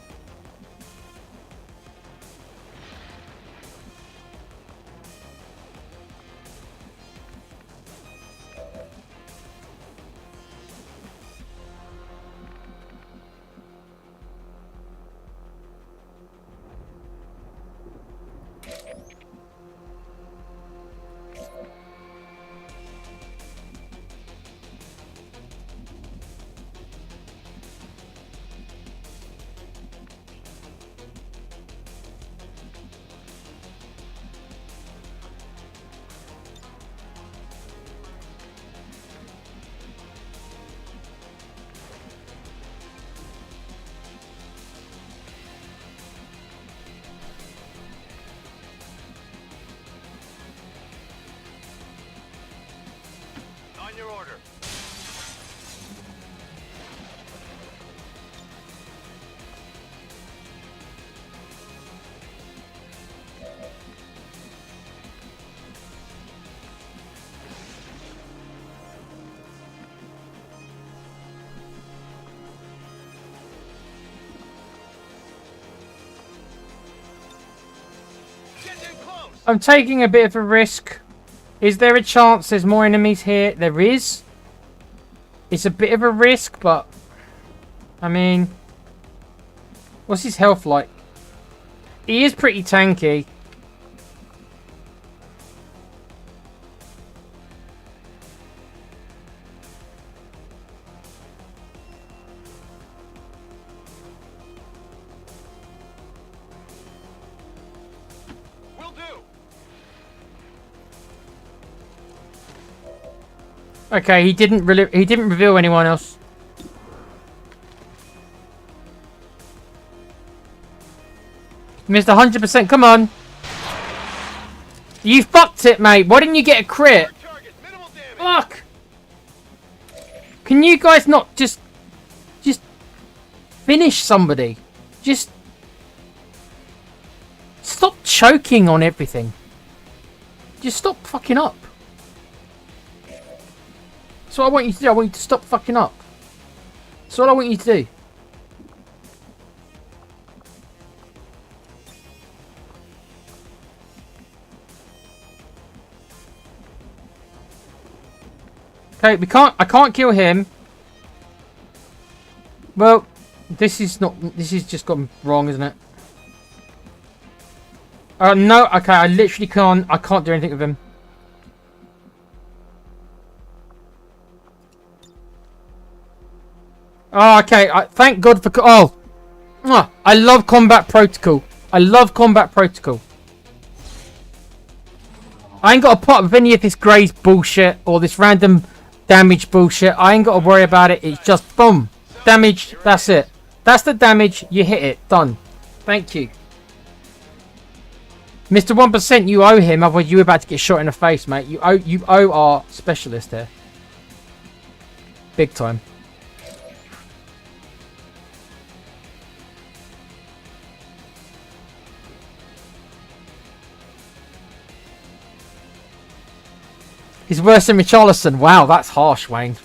On your order. Getting close. I'm taking a bit of a risk. Is there a chance there's more enemies here? There is. It's a bit of a risk, but... I mean... What's his health like? He is pretty tanky. Will do. Okay, he didn't reveal anyone else. Missed 100%. Come on. You fucked it, mate. Why didn't you get a crit? Target, minimal damage. Fuck. Can you guys not just... finish somebody. Just stop choking on everything. Just stop fucking up. That's what I want you to do. I want you to stop fucking up. That's all I want you to do. Okay, I can't kill him. Well, this is just gone wrong, isn't it? No, okay, I literally can't do anything with him. Oh, okay, thank God for, I love combat protocol. I love combat protocol. I ain't got to put up with any of this graze bullshit or this random damage bullshit. I ain't got to worry about it. It's just boom. Damage. That's it. That's the damage. You hit it. Done. Thank you. Mr. 1%, you owe him. Otherwise, you're about to get shot in the face, mate. You owe our specialist here. Big time. He's worse than Richarlison. Wow, that's harsh, Wayne.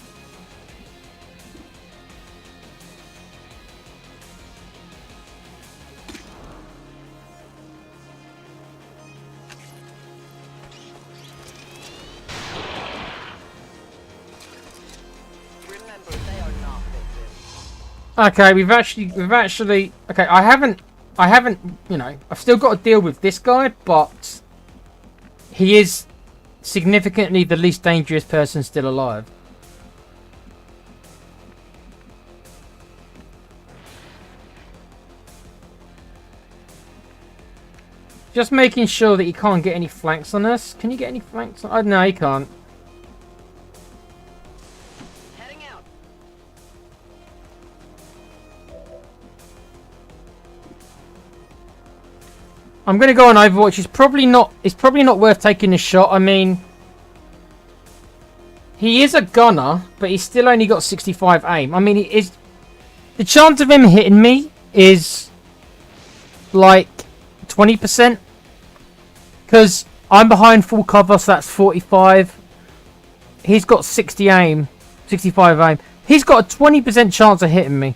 Remember, they are not victims. Okay, we've actually okay, I haven't, you know, I've still got to deal with this guy, but he is significantly the least dangerous person still alive. Just making sure that he can't get any flanks on us. Can you get any flanks on? Oh, no, he can't. Heading out. I'm gonna go on Overwatch. It's probably not worth taking a shot. I mean, he is a gunner, but he's still only got 65 aim. I mean, the chance of him hitting me is like 20%, because I'm behind full cover, so that's 45. He's got 60 aim, 65 aim. He's got a 20% chance of hitting me.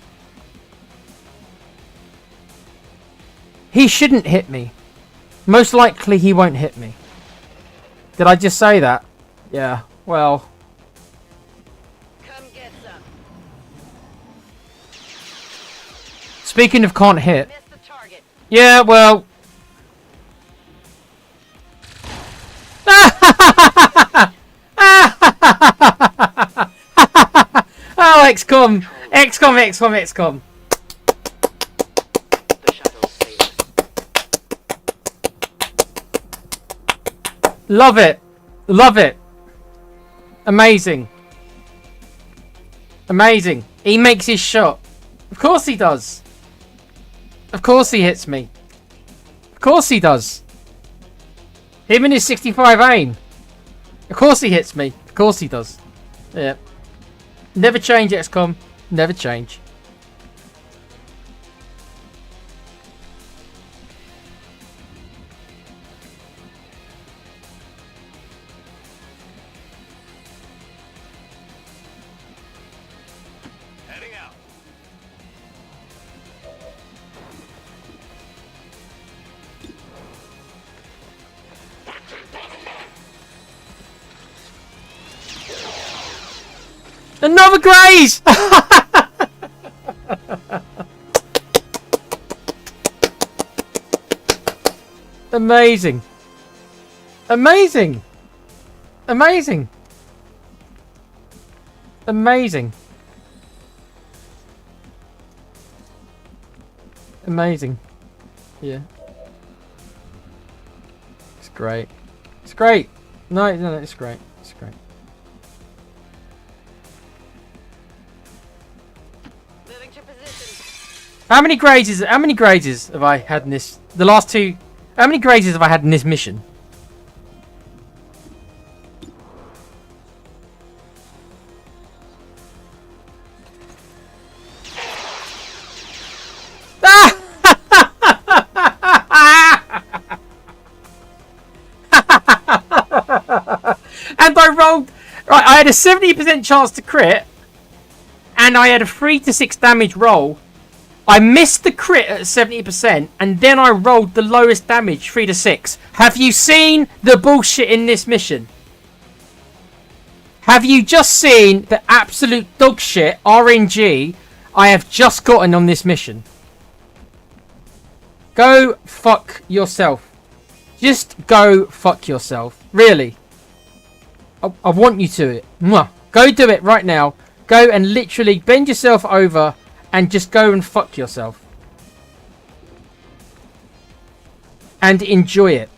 He shouldn't hit me. Most likely he won't hit me. Did I just say that? Yeah, well. Come get some. Speaking of can't hit. Miss the target. Yeah, well. Oh, XCOM. XCOM. The shadows fade. Love it. Love it. Amazing. Amazing. He makes his shot. Of course he does. Of course he hits me. Of course he does. Him and his 65 aim. Of course he hits me. Of course he does. Yeah. Never change, XCOM. Never change. Heading out. Another graze! Amazing. Amazing. Amazing. Amazing. Amazing. Yeah. It's great. It's great. No, it's great. It's great. Moving to position. How many grazes have I had in this? The last two. How many grazes have I had in this mission? Right, I had a 70% chance to crit, and I had a 3 to 6 damage roll. I missed the crit at 70%, and then I rolled the lowest damage, 3 to 6. Have you seen the bullshit in this mission? Have you just seen the absolute dog shit RNG I have just gotten on this mission? Go fuck yourself. Just go fuck yourself. Really. I want you to it. Mwah. Go do it right now. Go and literally bend yourself over and just go and fuck yourself. And enjoy it.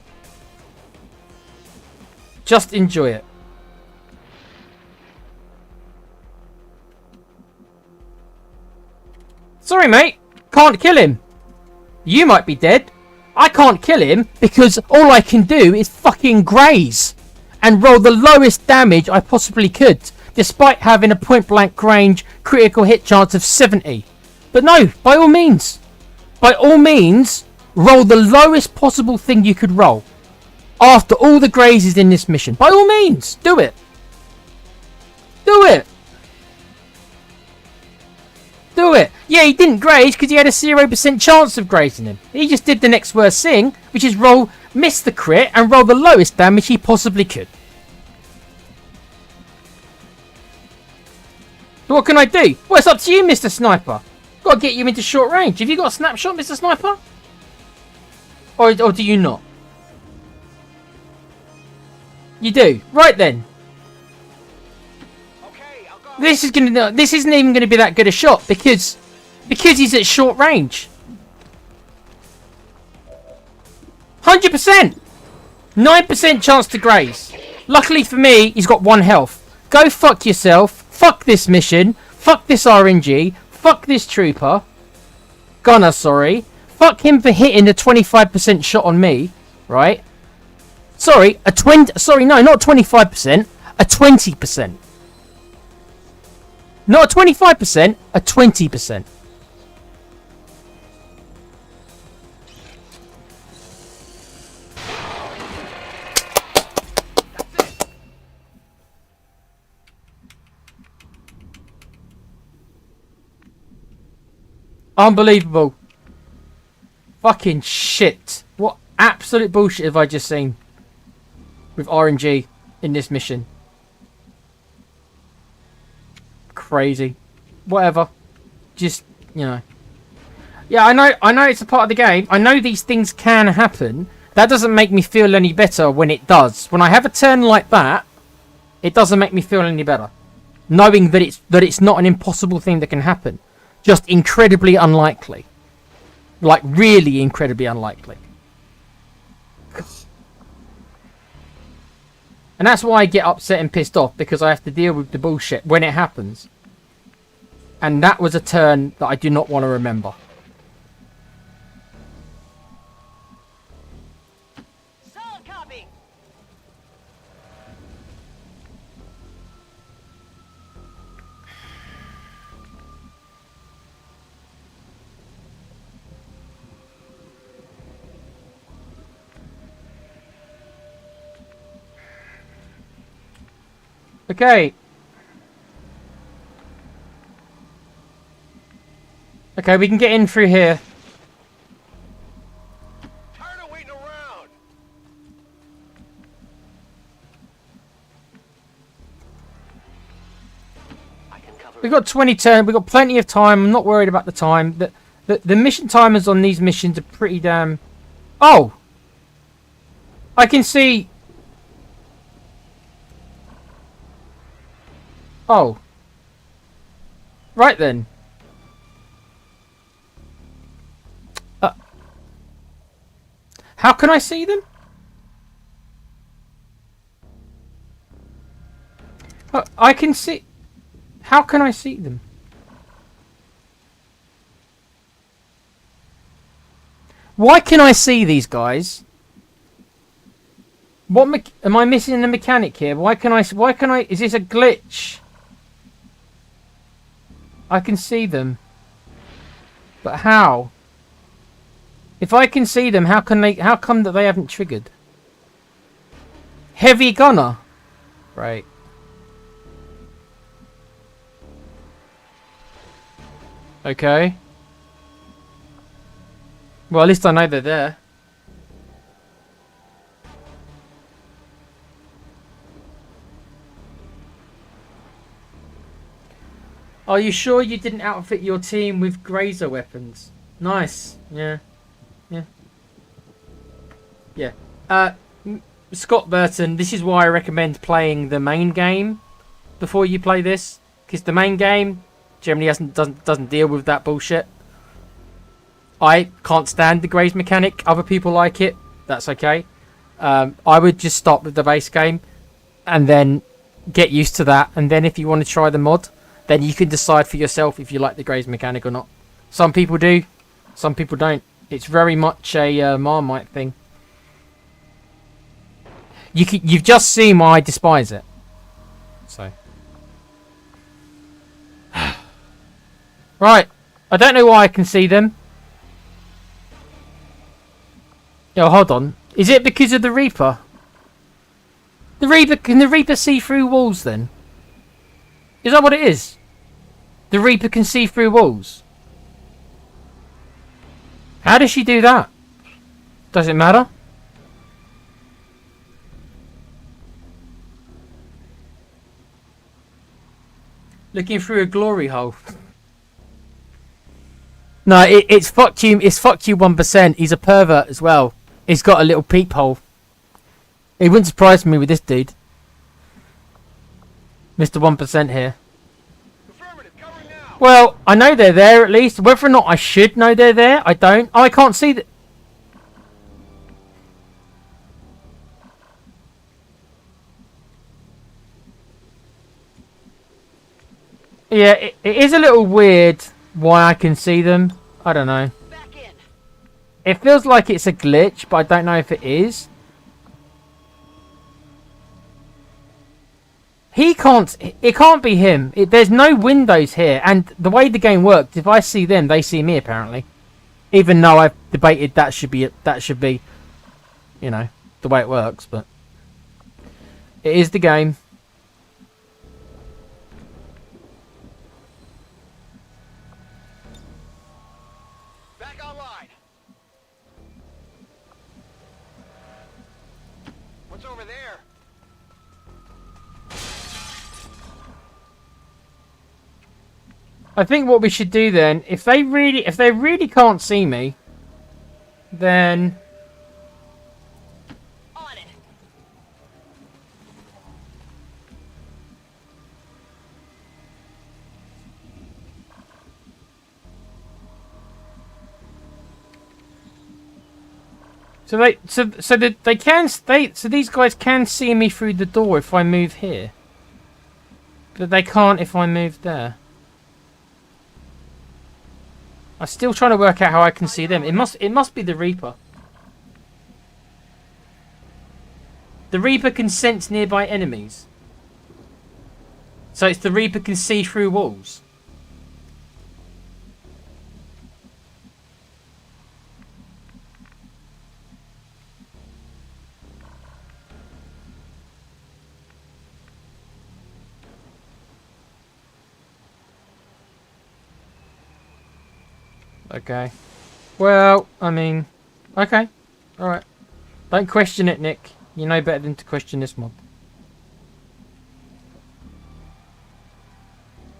Just enjoy it. Sorry, mate. Can't kill him. You might be dead. I can't kill him because all I can do is fucking graze and roll the lowest damage I possibly could, despite having a point blank range critical hit chance of 70. But no, by all means, roll the lowest possible thing you could roll after all the grazes in this mission. By all means, do it. Do it. Do it. Yeah, he didn't graze because he had a 0% chance of grazing him. He just did the next worst thing, which is miss the crit and roll the lowest damage he possibly could. So what can I do? Well, it's up to you, Mr. Sniper. Got to get you into short range. Have you got a snapshot, Mr. Sniper? Or do you not? You do. Right then. This isn't even going to be that good a shot because he's at short range. 100%. 9% chance to graze. Luckily for me, he's got 1 health. Go fuck yourself. Fuck this mission. Fuck this RNG. Fuck this trooper. Gunner, sorry. Fuck him for hitting a 25% shot on me. Right? Sorry, Sorry, no, not 25%. A 20%. Not a 25%, a 20%. Unbelievable. Fucking shit. What absolute bullshit have I just seen with RNG in this mission? Crazy. Whatever. Just, you know. Yeah, I know it's a part of the game. I know these things can happen. That doesn't make me feel any better when it does. When I have a turn like that, it doesn't make me feel any better. Knowing that it's not an impossible thing that can happen. Just incredibly unlikely. Like, really incredibly unlikely. And that's why I get upset and pissed off, because I have to deal with the bullshit when it happens. And that was a turn that I do not want to remember. Solid copy. Okay. Okay, we can get in through here. Tired of waiting around. We've got 20 turns. We've got plenty of time. I'm not worried about the time. The mission timers on these missions are pretty damn... Oh! I can see... Oh. Right then. How can I see them? I can see... How can I see them? Why can I see these guys? What am I missing the mechanic here? Why can I... Is this a glitch? I can see them. But how? If I can see them, how come that they haven't triggered? Heavy gunner. Right. Okay. Well, at least I know they're there. Are you sure you didn't outfit your team with grazer weapons? Nice. Yeah. Yeah. Yeah. Scott Burton, this is why I recommend playing the main game before you play this, because the main game generally doesn't deal with that bullshit. I can't stand the graze mechanic. Other people like it. That's okay. I would just stop with the base game and then get used to that. And then if you want to try the mod, then you can decide for yourself if you like the graze mechanic or not. Some people do, some people don't. It's very much a Marmite thing. You've just seen why I despise it. So. Right. I don't know why I can see them. Yo, hold on. Is it because of the Reaper? Can the Reaper see through walls then? Is that what it is? The Reaper can see through walls. How does she do that? Does it matter? Looking through a glory hole. No, it's fuck you. It's fuck you 1%. He's a pervert as well. He's got a little peephole. It wouldn't surprise me with this dude. Mr. 1% here. Well, I know they're there at least. Whether or not I should know they're there, I don't. Oh, I can't see that. Yeah, it is a little weird why I can see them. I don't know. It feels like it's a glitch, but I don't know if it is. He can't. It can't be him. There's no windows here, and the way the game works, if I see them, they see me apparently. Even though I've debated that should be, you know, the way it works, but it is the game. Back online. What's over there? I think what we should do then, if they really can't see me, then On it. so these guys can see me through the door if I move here, but they can't if I move there. I'm still trying to work out how I can see them. It must be the Reaper. The Reaper can sense nearby enemies. So it's the Reaper can see through walls. Okay. Well, I mean, okay. Alright. Don't question it, Nick. You know better than to question this mod.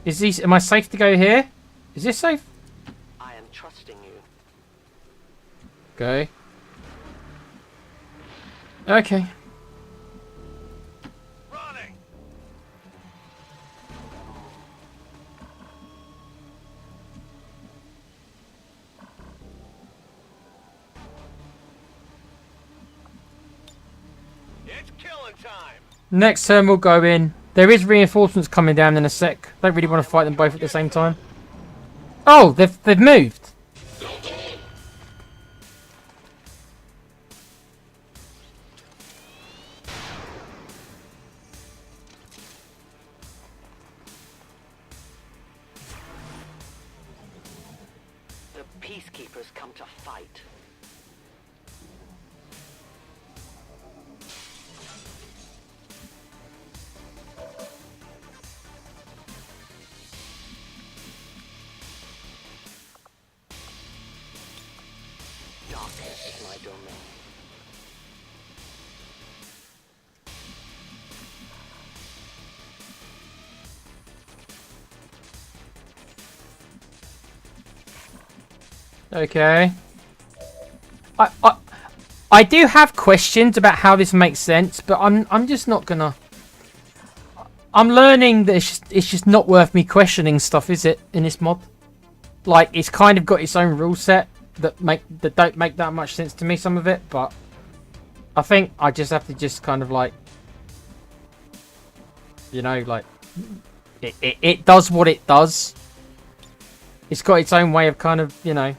Am I safe to go here? Is this safe? I am trusting you. Okay. Okay. Running. It's killing time. Next turn we'll go in. There is reinforcements coming down in a sec. Don't really want to fight them both at the same time. Oh, they've moved. The peacekeepers come to fight. is my domain. Okay. I do have questions about how this makes sense, but I'm just not gonna. I'm learning that it's just not worth me questioning stuff, is it? In this mod, like it's kind of got its own rule set that don't make that much sense to me. Some of it, but I think I just have to just kind of like, you know, like it does what it does. It's got its own way of kind of, you know,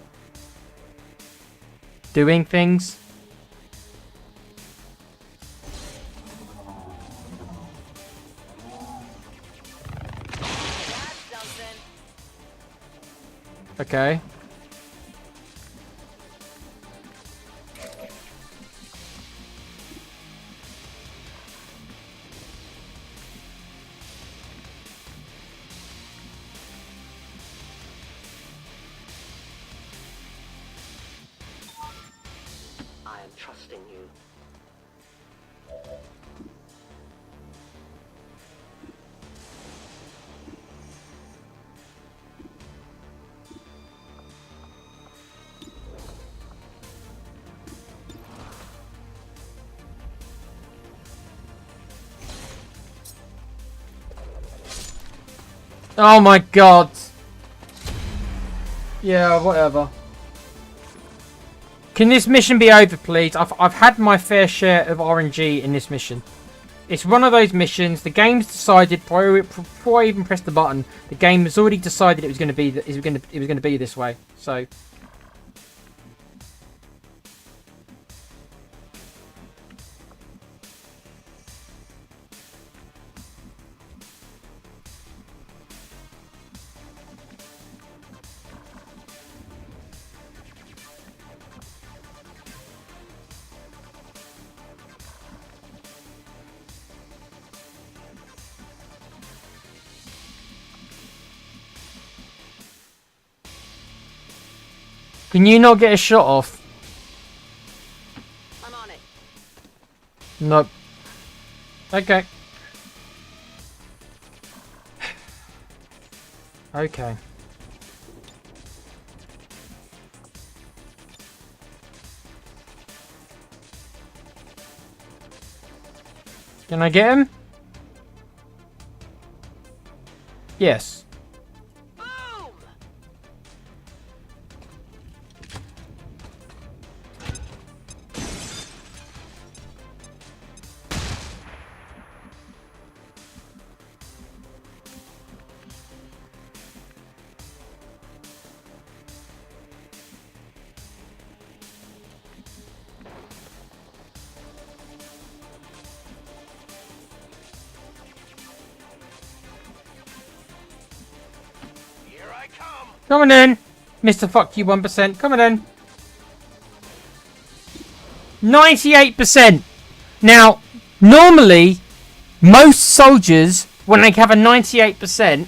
doing things. Okay. I am trusting you. Oh my god. Yeah, whatever. Can this mission be over, please? I've had my fair share of RNG in this mission. It's one of those missions. The game's decided before I even pressed the button. The game has already decided it was going to be this way. So. Can you not get a shot off? I'm on it. Nope. Okay. Okay. Can I get him? Yes. Coming in, Mr. Fuck You 1%. Coming in. 98%. Now, normally, most soldiers, when they have a 98%,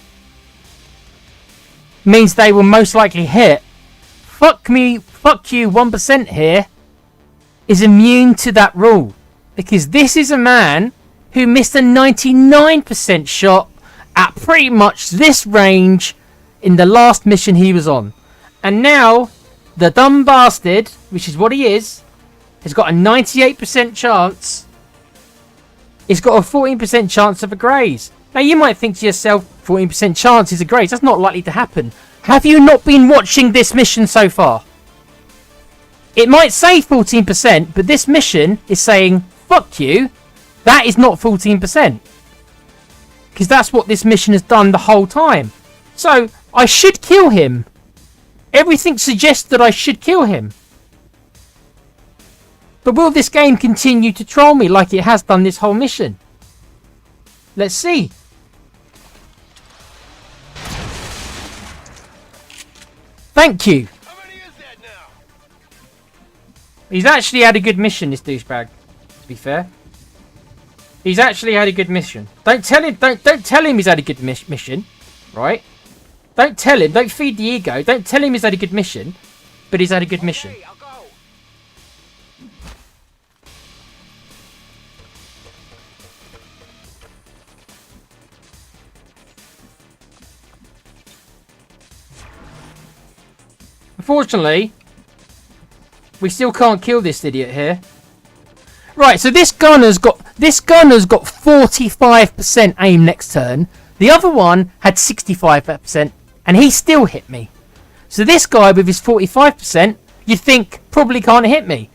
means they will most likely hit. Fuck You 1% here is immune to that rule. Because this is a man who missed a 99% shot at pretty much this range in the last mission he was on. And now, the dumb bastard, which is what he is, has got a 98% chance. He's got a 14% chance of a graze. Now, you might think to yourself, 14% chance is a graze. That's not likely to happen. Have you not been watching this mission so far? It might say 14%, but this mission is saying, fuck you. That is not 14%. Because that's what this mission has done the whole time. So, I should kill him. Everything suggests that I should kill him. But will this game continue to troll me like it has done this whole mission? Let's see. Thank you. How many is that now? He's actually had a good mission, this douchebag. To be fair, he's actually had a good mission. Don't tell him. Don't tell him he's had a good mission, right? Don't tell him. Don't feed the ego. Don't tell him he's had a good mission, but he's had a good mission. Okay, I'll go. Unfortunately, we still can't kill this idiot here. Right, so this gunner's got 45% aim next turn. The other one had 65%, and he still hit me. So this guy with his 45%, you'd think probably can't hit me.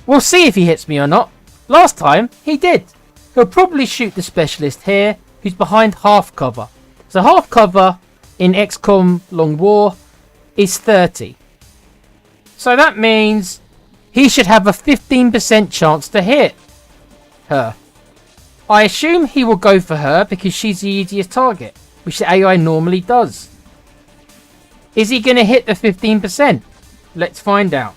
We'll see if he hits me or not. Last time he did. He'll probably shoot the specialist here, who's behind half cover. So half cover in XCOM Long War is 30. So that means he should have a 15% chance to hit her. I assume he will go for her because she's the easiest target, which the AI normally does. Is he going to hit the 15%? Let's find out.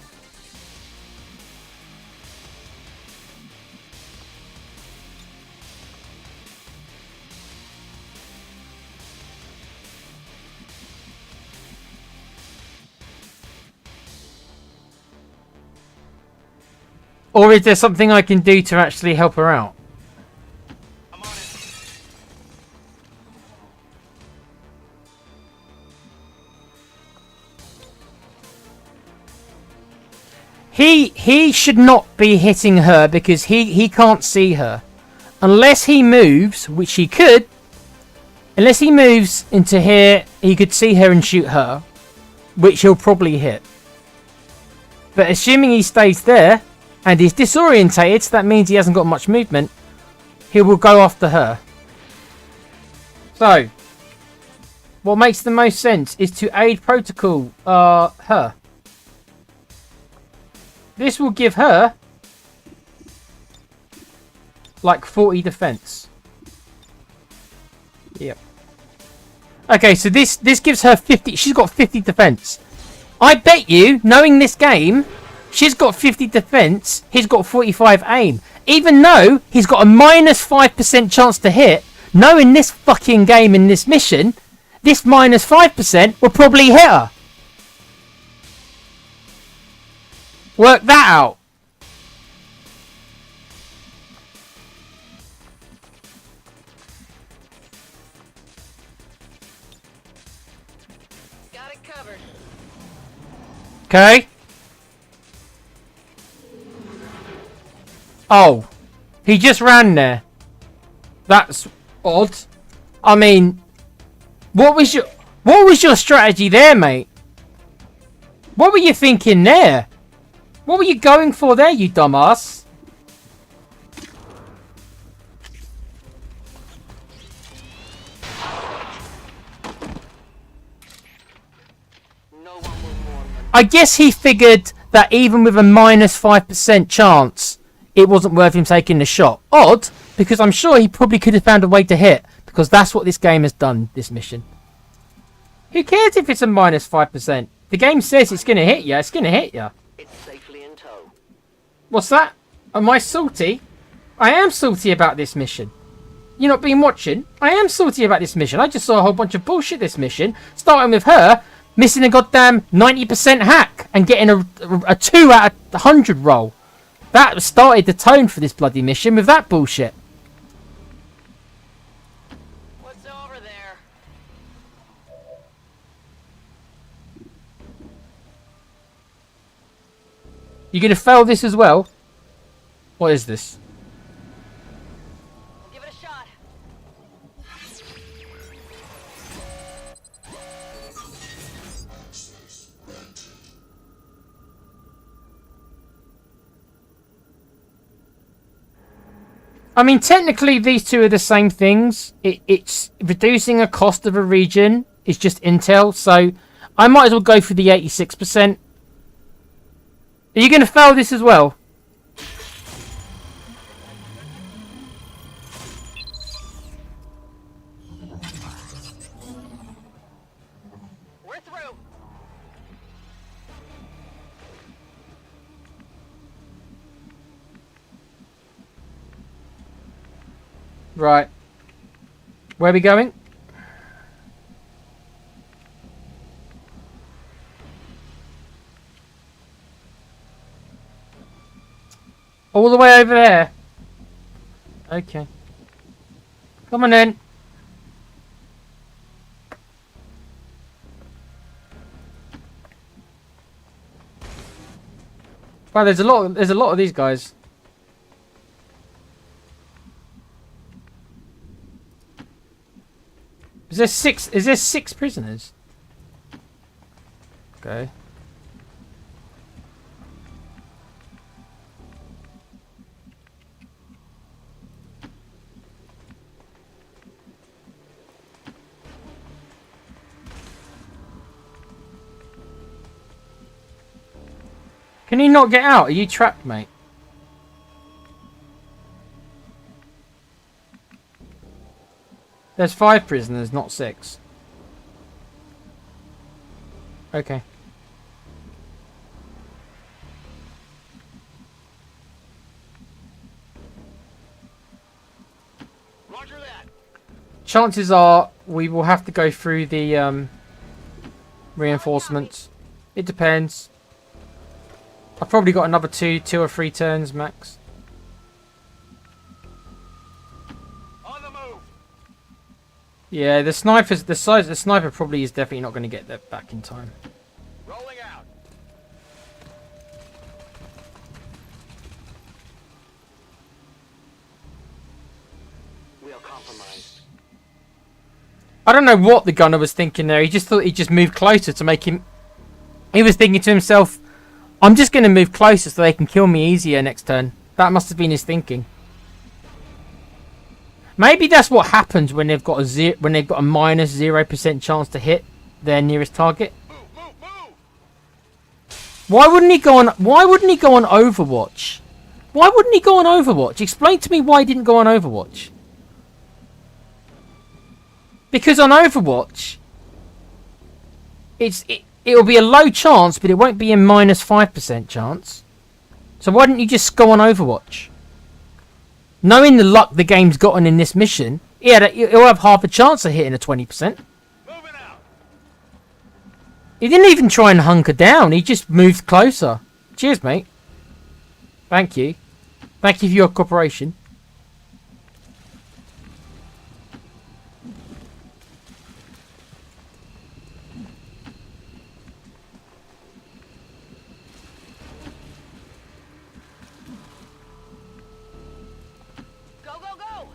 Or is there something I can do to actually help her out? I'm on it. He should not be hitting her because he can't see her. Unless he moves, which he could. Unless he moves into here, he could see her and shoot her. Which he'll probably hit. But assuming he stays there, and he's disorientated, so that means he hasn't got much movement, he will go after her. So, what makes the most sense is to aid protocol her. This will give her like 40 defense. Yep. Okay, so this gives her 50. She's got 50 defense. I bet you, knowing this game, she's got 50 defense, he's got 45 aim. Even though he's got a minus 5% chance to hit, knowing this fucking game in this mission, this minus 5% will probably hit her. Work that out. Got it covered. Okay. Oh, he just ran there. That's odd. I mean, what was your strategy there, mate? What were you thinking there? What were you going for there, you dumbass? No one will mourn them. I guess he figured that even with a minus 5% chance, it wasn't worth him taking the shot. Odd, because I'm sure he probably could have found a way to hit, because that's what this game has done, this mission. Who cares if it's a minus 5%? The game says it's going to hit you, it's going to hit you. It's safely in tow. What's that? Am I salty? I am salty about this mission. You not been watching? I am salty about this mission. I just saw a whole bunch of bullshit this mission, starting with her missing a goddamn 90% hack and getting a 2 out of 100 roll. That started the tone for this bloody mission with that bullshit. What's over there? You gonna fail this as well? What is this? I'll give it a shot. I mean, technically these two are the same things. It's reducing a cost of a region. It's just intel, so I might as well go for the 86%. Are you going to fail this as well? We're through. Right. Where are we going? All the way over there. Okay. Come on then. Wow, there's a lot of these guys. Is there six prisoners? Okay. Can you not get out? Are you trapped, mate? There's 5 prisoners, not 6. Okay. Roger that. Chances are we will have to go through the reinforcements. It depends. I've probably got another two or 3 turns max. On the move. Yeah, the sniper probably is definitely not going to get that back in time. Rolling out. We are compromised. I don't know what the gunner was thinking there. He just thought he'd just move closer to make him... He was thinking to himself, I'm just going to move closer so they can kill me easier next turn. That must have been his thinking. Maybe that's what happens when they've got a minus 0% chance to hit their nearest target. Move, move, move. Why wouldn't he go on Overwatch? Why wouldn't he go on Overwatch? Explain to me why he didn't go on Overwatch. Because on Overwatch, it'll be a low chance, but it won't be a minus 5% chance. So why didn't you just go on Overwatch? Knowing the luck the game's gotten in this mission, he'll have half a chance of hitting a 20%. Moving out. He didn't even try and hunker down. He just moved closer. Cheers, mate. Thank you. Thank you for your cooperation. Go, go, go!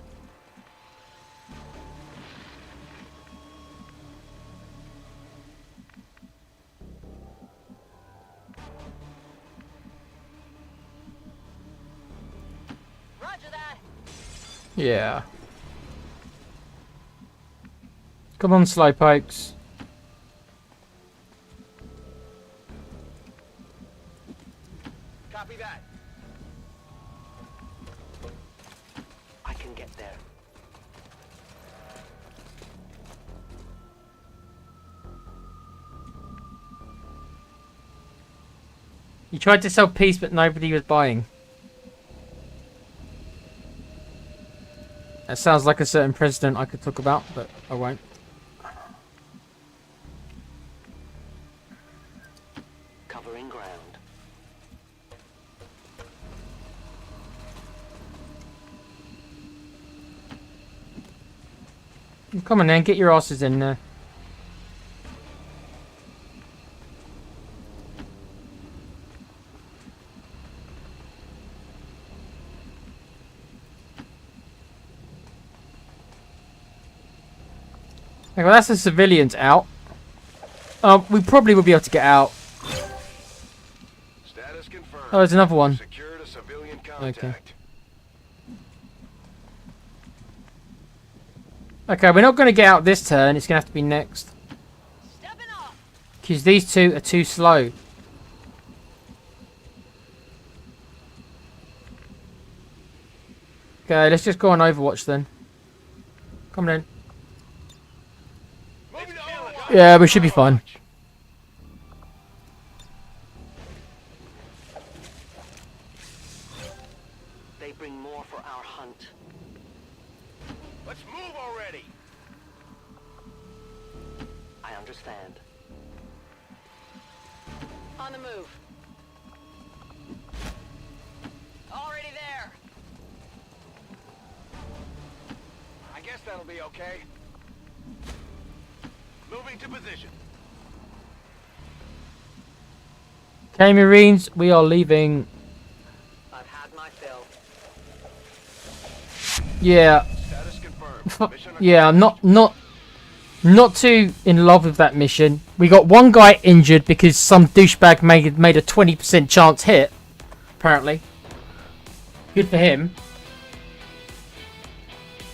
Roger that. Yeah. Come on, slowpokes. Copy that. I can get there. You tried to sell peace, but nobody was buying. That sounds like a certain president I could talk about, but I won't. Covering ground. Come on then, get your asses in there. Okay, well that's the civilians out. We probably will be able to get out. Status confirmed. Oh, there's another one. Secured a civilian contact. Okay, we're not going to get out this turn. It's going to have to be next. Stepping off. Because these two are too slow. Okay, let's just go on Overwatch then. Come on in. Moving to Overwatch. Yeah, we should be fine. They bring more for our hunt. Let's move already. I understand. On the move. Already that'll be okay. Moving to position. Okay, Marines, we are leaving. I've had my fill. Yeah, Status confirmed. Mission yeah, I'm not too in love with that mission. We got one guy injured because some douchebag made a 20% chance hit. Apparently, good for him.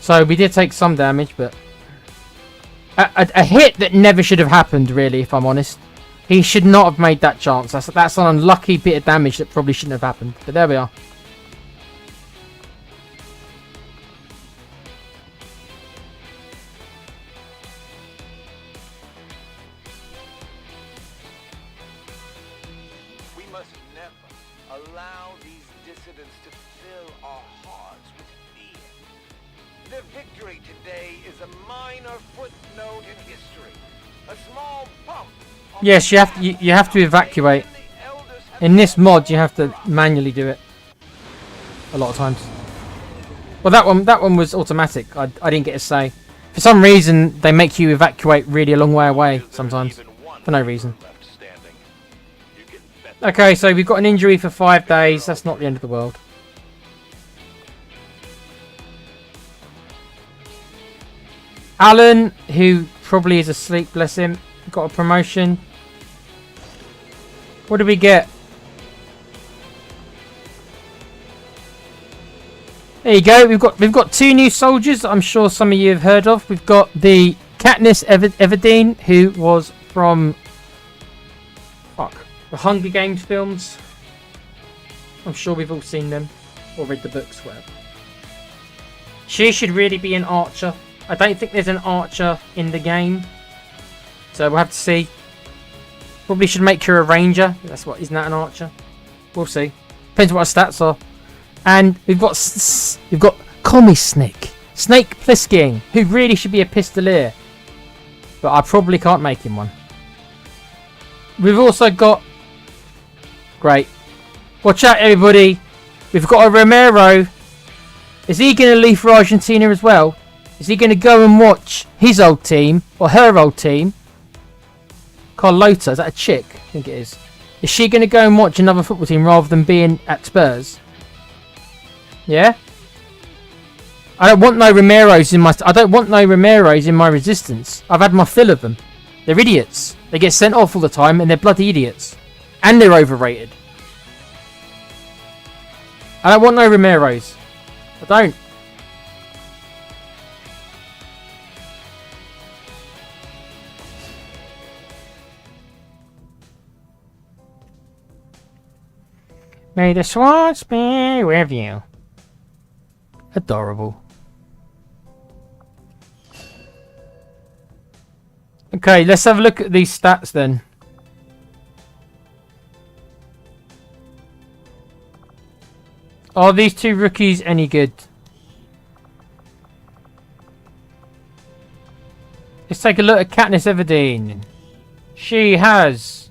So we did take some damage, but a hit that never should have happened. Really, if I'm honest, he should not have made that chance. That's an unlucky bit of damage that probably shouldn't have happened. But there we are. We must never allow these dissidents to fill our hearts with fear. Their victory today is a minor footnote in history. A small bump. on Yes, the you have to evacuate. path the elders have In this mod, you have to manually do it a lot of times. Well, that one was automatic. I didn't get a say. For some reason, they make you evacuate really a long way away sometimes, even one for no reason. left standing. You can bet Okay, so we've got an injury for 5 days. That's not the end of the world. Alan, who probably is asleep, bless him, got a promotion. What did we get? There you go. We've got 2 new soldiers that I'm sure some of you have heard of. We've got the Katniss Everdeen, who was from the Hunger Games films. I'm sure we've all seen them or read the books, whatever. She should really be an archer. I don't think there's an archer in the game, so we'll have to see. Probably should make her a ranger. Isn't that an archer? We'll see. Depends what her stats are. And we've got Commie Snake Plissken, who really should be a pistolier, but I probably can't make him one. We've also got great. Watch out, everybody! We've got a Romero. Is he going to leave for Argentina as well? Is he going to go and watch his old team or her old team? Carlota, is that a chick? I think it is. Is she going to go and watch another football team rather than being at Spurs? Yeah. I don't want no Romeros in my resistance. I've had my fill of them. They're idiots. They get sent off all the time and they're bloody idiots. And they're overrated. I don't want no Romeros. I don't. May the swords be with you. Adorable. Okay, let's have a look at these stats then. Are these 2 rookies any good? Let's take a look at Katniss Everdeen. She has...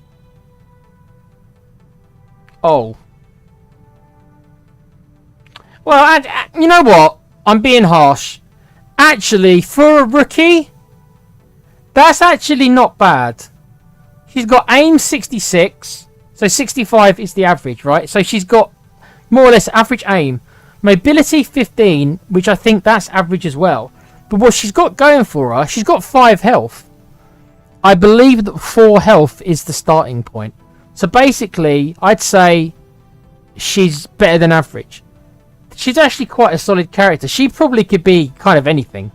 Oh. Well, you know what? I'm being harsh. Actually, for a rookie, that's actually not bad. She's got aim 66, so 65 is the average, right? So she's got more or less average aim. Mobility 15, which I think that's average as well. But what she's got going for her, she's got 5 health. I believe that 4 health is the starting point. So basically, I'd say she's better than average. She's actually quite a solid character. She probably could be kind of anything.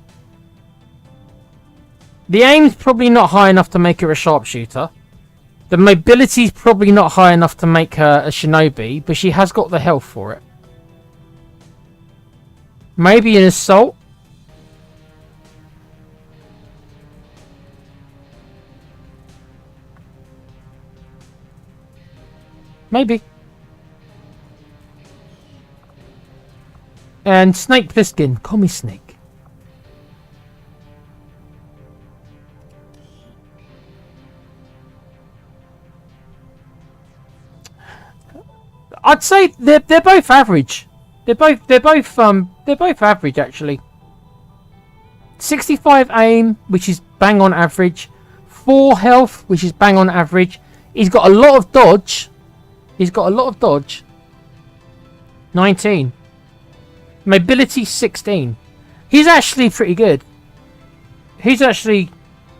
The aim's probably not high enough to make her a sharpshooter. The mobility's probably not high enough to make her a shinobi, but she has got the health for it. Maybe an assault? Maybe. And Snake Plissken, call me Snake. I'd say they're both average. They're both average actually. 65 aim, which is bang on average. 4 health, which is bang on average. He's got a lot of dodge. 19. Mobility 16. He's actually pretty good. He's actually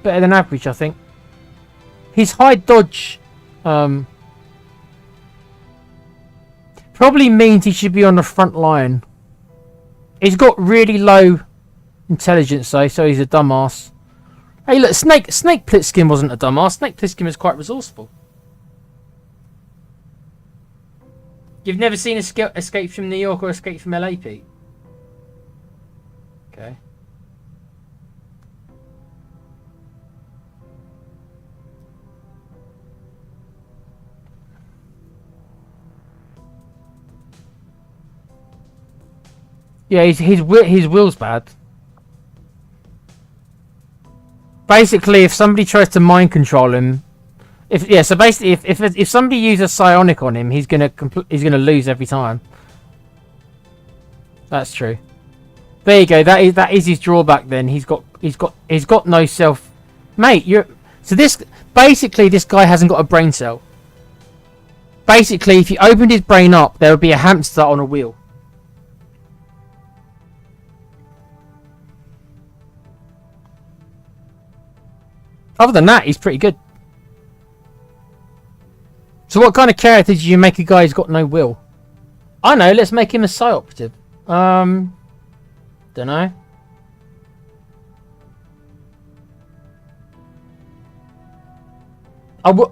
better than average, I think. His high dodge probably means he should be on the front line. He's got really low intelligence though, so he's a dumbass. Hey look, Snake Plissken wasn't a dumbass. Snake Plissken was quite resourceful. You've never seen Escape from New York or Escape from LA, Pete? Okay. Yeah, his will's bad. Basically, if somebody tries to mind control him, so basically, if somebody uses psionic on him, he's gonna lose every time. That's true. There you go. That is his drawback. Then he's got no self, mate. This guy hasn't got a brain cell. Basically, if you opened his brain up, there would be a hamster on a wheel. Other than that, he's pretty good. So what kind of character did you make a guy who's got no will? I know, let's make him a psi operative. Don't know.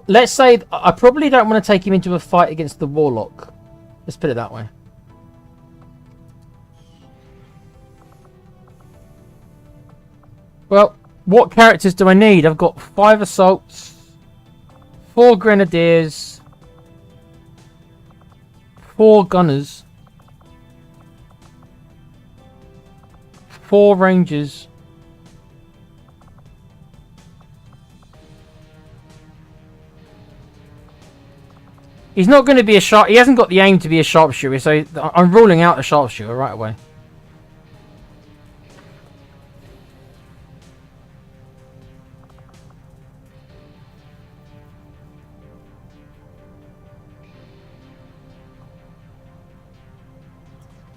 Let's say I probably don't want to take him into a fight against the Warlock. Let's put it that way. Well, what characters do I need? I've got 5 assaults, 4 grenadiers, 4 gunners, 4 rangers. He's not going to be a sharp. He hasn't got the aim to be a sharpshooter, so I'm ruling out a sharpshooter right away.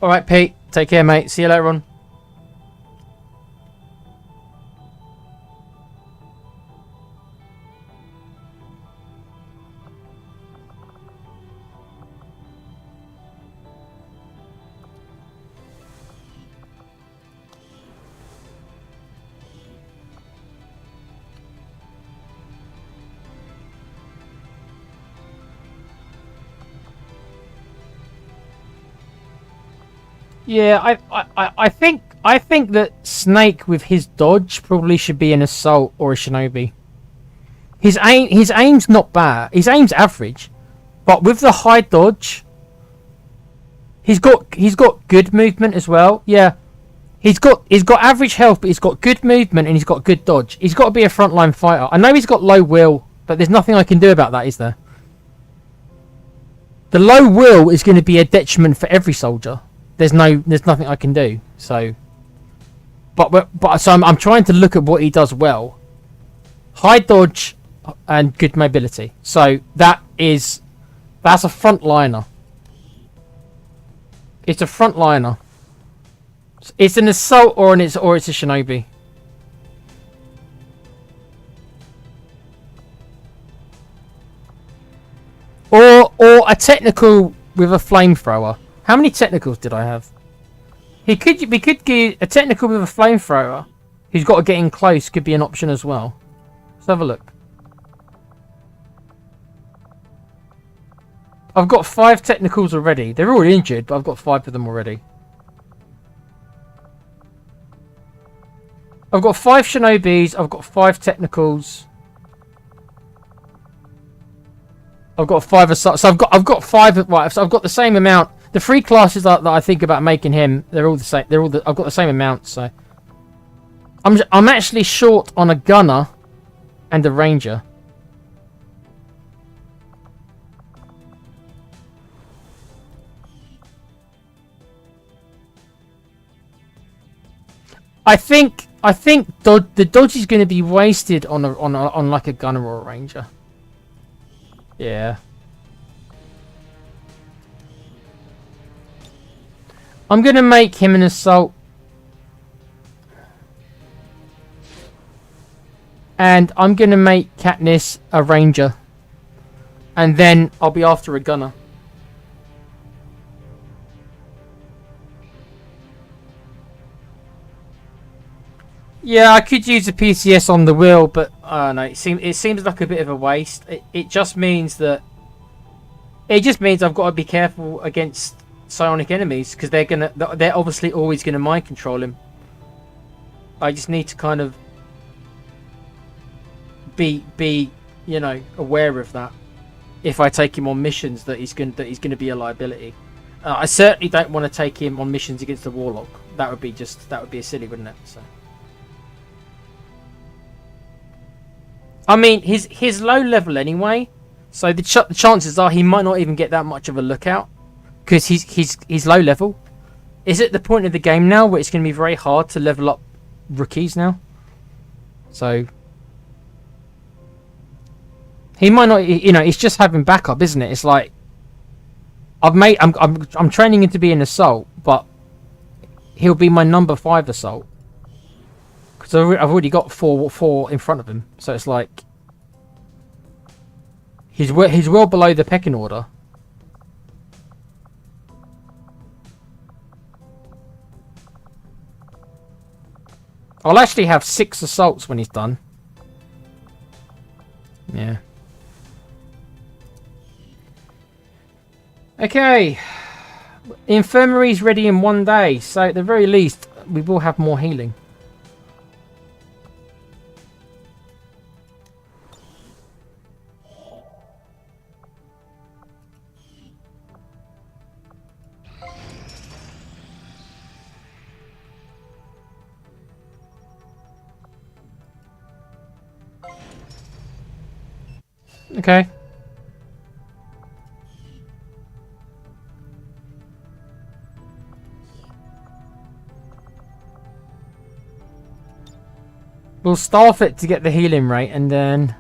Alright, Pete. Take care, mate. See you later on. Yeah, I think that Snake with his dodge probably should be an assault or a shinobi. His aim's not bad. His aim's average, but with the high dodge, he's got good movement as well. Yeah, he's got average health, but he's got good movement and he's got good dodge. He's got to be a frontline fighter. I know he's got low will, but there's nothing I can do about that, is there? The low will is going to be a detriment for every soldier. There's nothing I can do. So, but so I'm trying to look at what he does well. High dodge and good mobility. So that's a frontliner. It's a frontliner. It's an assault or it's a shinobi. Or a technical with a flamethrower. How many technicals did I have? We could get a technical with a flamethrower who's got to get in close, could be an option as well. Let's have a look. I've got 5 technicals already. They're all injured, but I've got 5 of them already. I've got 5 shinobis, I've got 5 technicals. I've got 5 assaults. So I've got 5, right, so I've got the same amount. The 3 classes that I think about making him, they're all the same. I've got the same amount, so I'm actually short on a gunner and a ranger. I think I think the dodge is going to be wasted on like a gunner or a ranger. Yeah. I'm going to make him an assault. And I'm going to make Katniss a ranger. And then I'll be after a gunner. Yeah, I could use a PCS on the wheel, but I don't know. It seems like a bit of a waste. It just means that I've got to be careful against psionic enemies because they're obviously always gonna mind control him. I just need to kind of be aware of that. If I take him on missions, that he's gonna be a liability. I certainly don't want to take him on missions against the warlock. That would be silly, wouldn't it? So. I mean, he's low level anyway, so the chances are he might not even get that much of a lookout, because he's low level. Is it the point of the game now where it's going to be very hard to level up rookies now? So he might not. It's just having backup, isn't it? It's like I'm training him to be an assault, but he'll be my number 5 assault. So I've already got four in front of him, so it's like he's well below the pecking order. I'll actually have 6 assaults when he's done. Yeah. Okay. Infirmary's ready in 1 day, so at the very least we will have more healing. Okay. We'll staff it to get the healing rate, and then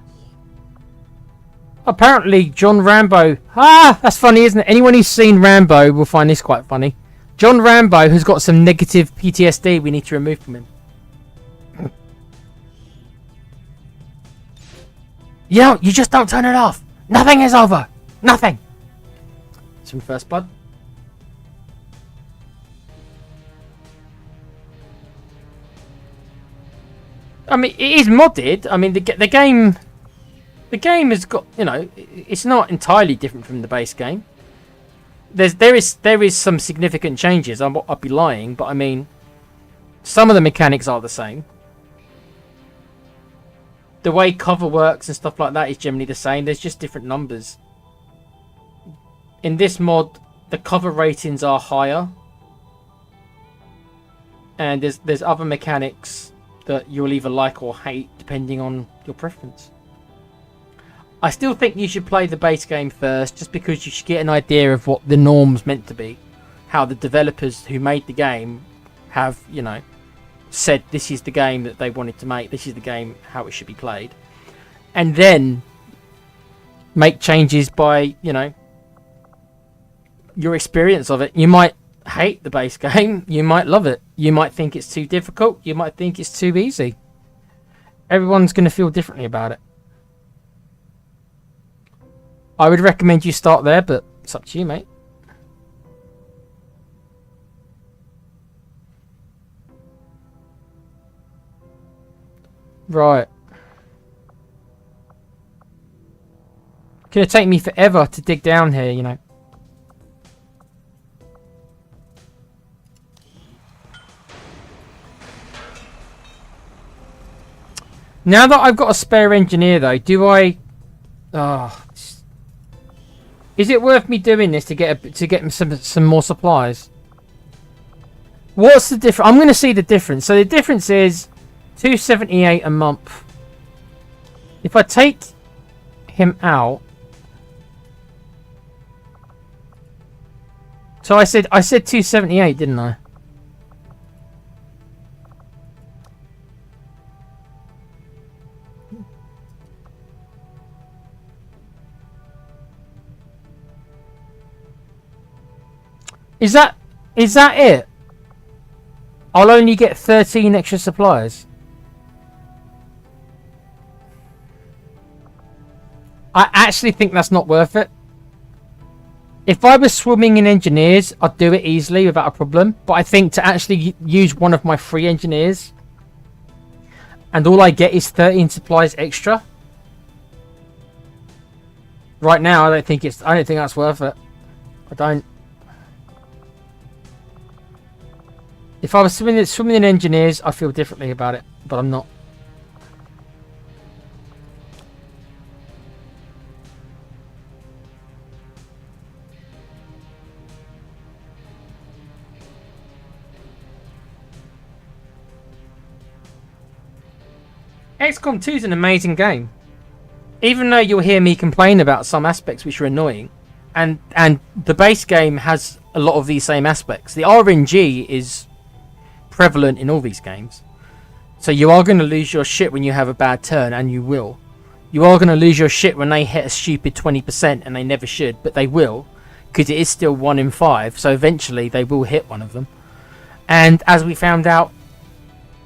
apparently John Rambo. That's funny, isn't it? Anyone who's seen Rambo will find this quite funny. John Rambo has got some negative PTSD we need to remove from him. You just don't turn it off. Nothing is over. Nothing. Some first blood. I mean, it is modded. I mean, the game has got, it's not entirely different from the base game. There is some significant changes. I'd be lying, but I mean, some of the mechanics are the same. The way cover works and stuff like that is generally the same. There's just different numbers. In this mod, the cover ratings are higher. And there's other mechanics that you'll either like or hate depending on your preference. I still think you should play the base game first, just because you should get an idea of what the norm's meant to be. How the developers who made the game have, said this is the game that they wanted to make, this is the game how it should be played, and then make changes by your experience of it. You might hate the base game, you might love it, you might think it's too difficult, you might think it's too easy. Everyone's going to feel differently about it. I would recommend you start there, but it's up to you, mate. Right. It's going to take me forever to dig down here, Now that I've got a spare engineer, though, do I... is it worth me doing this to get some more supplies? What's the difference? I'm going to see the difference. So the difference is $278 a month. If I take him out, so I said $278, didn't I? Is that it? I'll only get 13 extra supplies. I actually think that's not worth it. If I was swimming in engineers, I'd do it easily without a problem. But I think to actually use one of my 3 engineers, and all I get is 13 supplies extra. Right now, I don't think that's worth it. I don't. If I was swimming in engineers, I'd feel differently about it, but I'm not. XCOM 2 is an amazing game. Even though you'll hear me complain about some aspects which are annoying, and the base game has a lot of these same aspects. The RNG is prevalent in all these games. So you are going to lose your shit when you have a bad turn, and you will. You are going to lose your shit when they hit a stupid 20%, and they never should, but they will, because it is still 1 in 5, so eventually they will hit one of them. And as we found out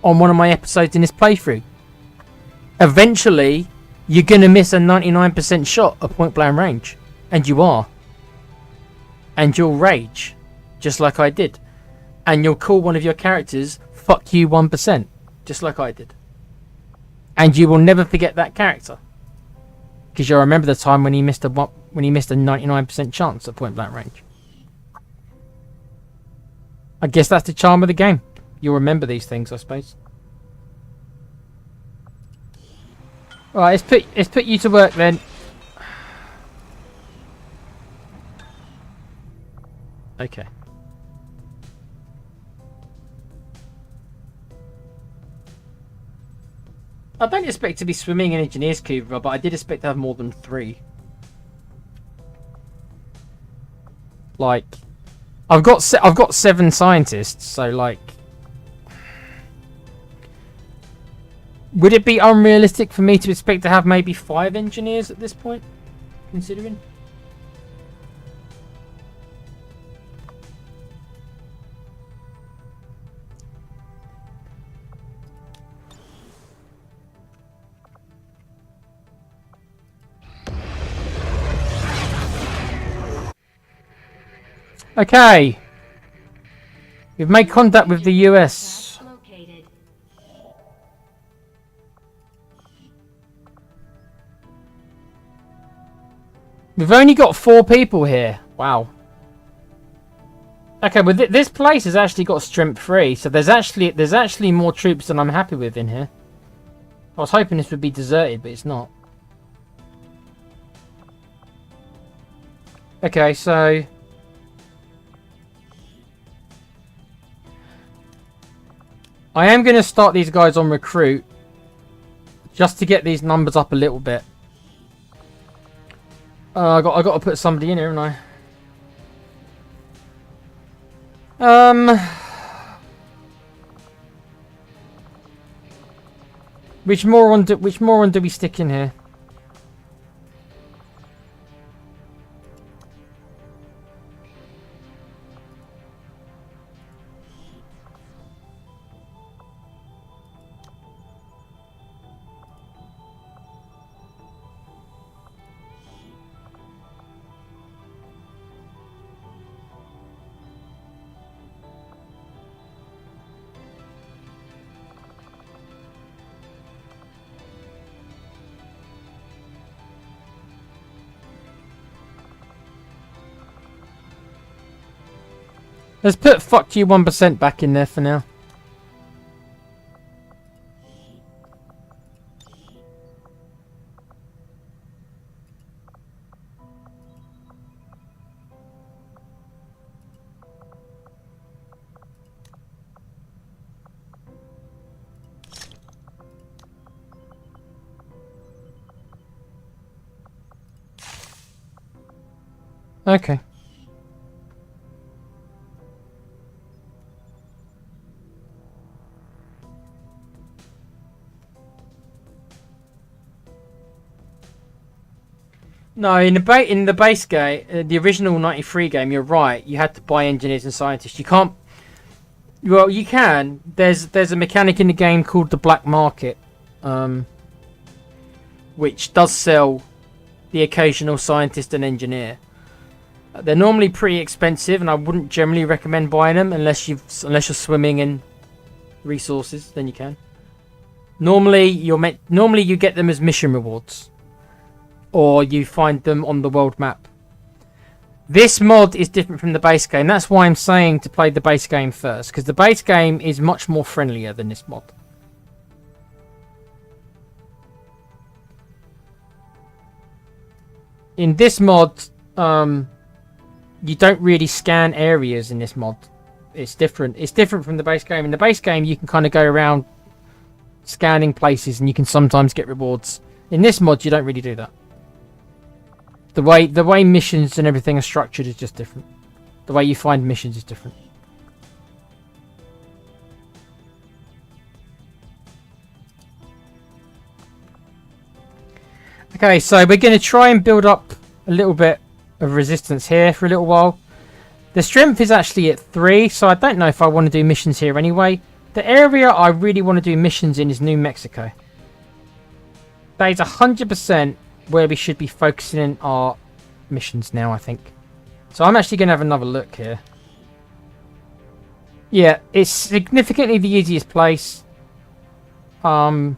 on one of my episodes in this playthrough, eventually you're going to miss a 99% shot at point blank range. And you are. And you'll rage, just like I did. And you'll call one of your characters, fuck you 1%, just like I did. And you will never forget that character. Because you'll remember the time when he missed a 99% chance at point blank range. I guess that's the charm of the game. You'll remember these things, I suppose. Alright, let's put you to work then. Okay. I don't expect to be swimming in Engineer's Cube, but I did expect to have more than 3. Like, I've got 7 scientists, so like, would it be unrealistic for me to expect to have maybe 5 engineers at this point, considering? Okay. We've made contact with the US. Located. We've only got 4 people here. Wow. Okay, but this place has actually got strength 3, so there's actually more troops than I'm happy with in here. I was hoping this would be deserted, but it's not. Okay, so I am going to start these guys on recruit just to get these numbers up a little bit. I got to put somebody in here, haven't I? Which moron do we stick in here? Let's put fuck you 1% back in there for now. Okay. No, in the base game, the original '93 game, you're right. You had to buy engineers and scientists. You can't. Well, you can. There's a mechanic in the game called the black market, which does sell the occasional scientist and engineer. They're normally pretty expensive, and I wouldn't generally recommend buying them unless you're swimming in resources. Then you can. Normally you get them as mission rewards, or you find them on the world map. This mod is different from the base game. That's why I'm saying to play the base game first, because the base game is much more friendlier than this mod. In this mod, you don't really scan areas in this mod. It's different. It's different from the base game. In the base game, you can kind of go around scanning places, and you can sometimes get rewards. In this mod, you don't really do that. The way missions and everything are structured is just different. The way you find missions is different. Okay, so we're going to try and build up a little bit of resistance here for a little while. The strength is actually at 3, so I don't know if I want to do missions here anyway. The area I really want to do missions in is New Mexico. That is 100% where we should be focusing in our missions now, I think. So I'm actually going to have another look here. Yeah, it's significantly the easiest place. We've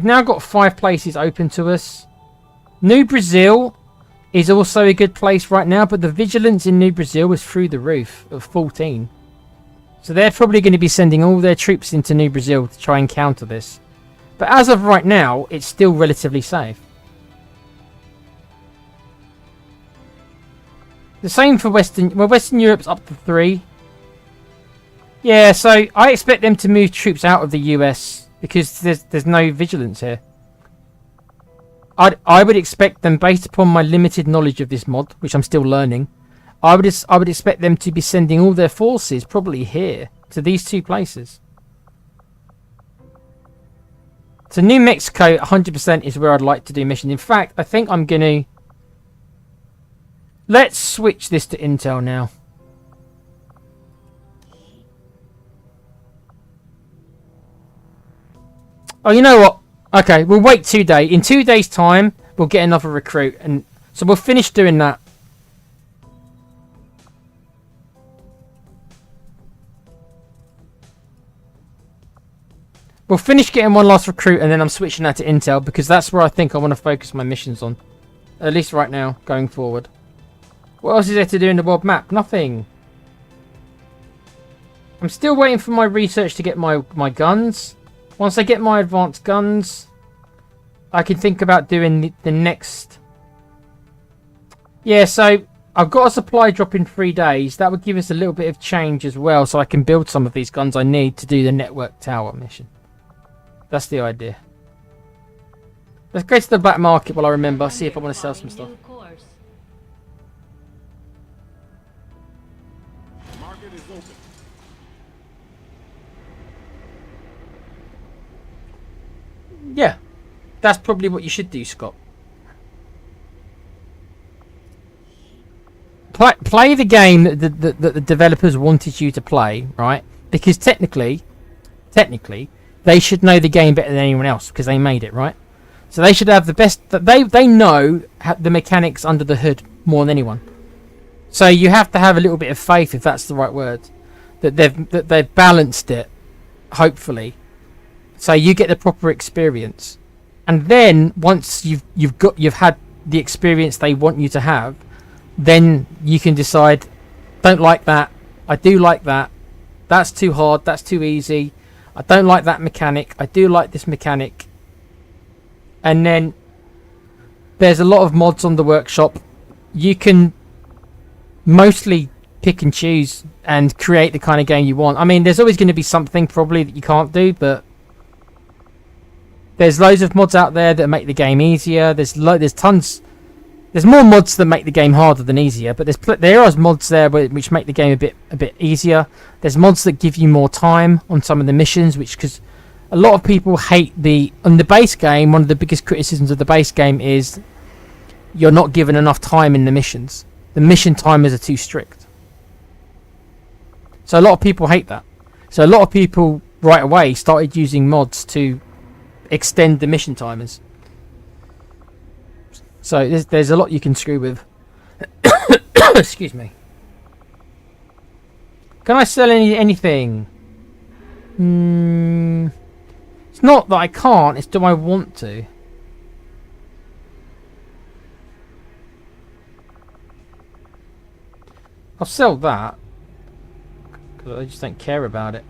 now got 5 places open to us. New Brazil is also a good place right now, but the vigilance in New Brazil is through the roof of 14. So they're probably going to be sending all their troops into New Brazil to try and counter this. But as of right now, it's still relatively safe. The same for Western Europe's up to 3. Yeah, so I expect them to move troops out of the US because there's no vigilance here. I would expect them, based upon my limited knowledge of this mod, which I'm still learning, I would expect them to be sending all their forces probably here to these 2 places. So New Mexico 100% is where I'd like to do missions. In fact, I think I'm going to... Let's switch this to Intel now. Oh, you know what? Okay, we'll wait 2 days. In 2 days' time, we'll get another recruit. And so we'll finish doing that. We'll finish getting one last recruit, and then I'm switching that to Intel, because that's where I think I want to focus my missions on. At least right now, going forward. What else is there to do in the world map? Nothing. I'm still waiting for my research to get my guns. Once I get my advanced guns, I can think about doing the next... Yeah, so I've got a supply drop in 3 days. That would give us a little bit of change as well, so I can build some of these guns I need to do the network tower mission. That's the idea. Let's go to the black market while I remember. See if I want to sell some stuff. Market is open. Yeah, that's probably what you should do, Scott. Play the game that the developers wanted you to play, right? Because technically, they should know the game better than anyone else because they made it, right? So they should have the best. They know the mechanics under the hood more than anyone. So you have to have a little bit of faith, if that's the right word, that they've balanced it, hopefully, so you get the proper experience. And then once you've had the experience they want you to have, then you can decide, don't like that, I do like that, that's too hard, that's too easy, I don't like that mechanic, I do like this mechanic. And then there's a lot of mods on the workshop. You can mostly pick and choose and create the kind of game you want. I mean, there's always going to be something probably that you can't do, but there's loads of mods out there that make the game easier. There's tons. There's more mods that make the game harder than easier, but there are mods there which make the game a bit easier. There's mods that give you more time on some of the missions, which because a lot of people hate on the base game. One of the biggest criticisms of the base game is you're not given enough time in the missions. The mission timers are too strict. So a lot of people hate that. So a lot of people right away started using mods to extend the mission timers. So there's a lot you can screw with. Excuse me. Can I sell anything? It's not that I can't, it's do I want to? I'll sell that. Because I just don't care about it.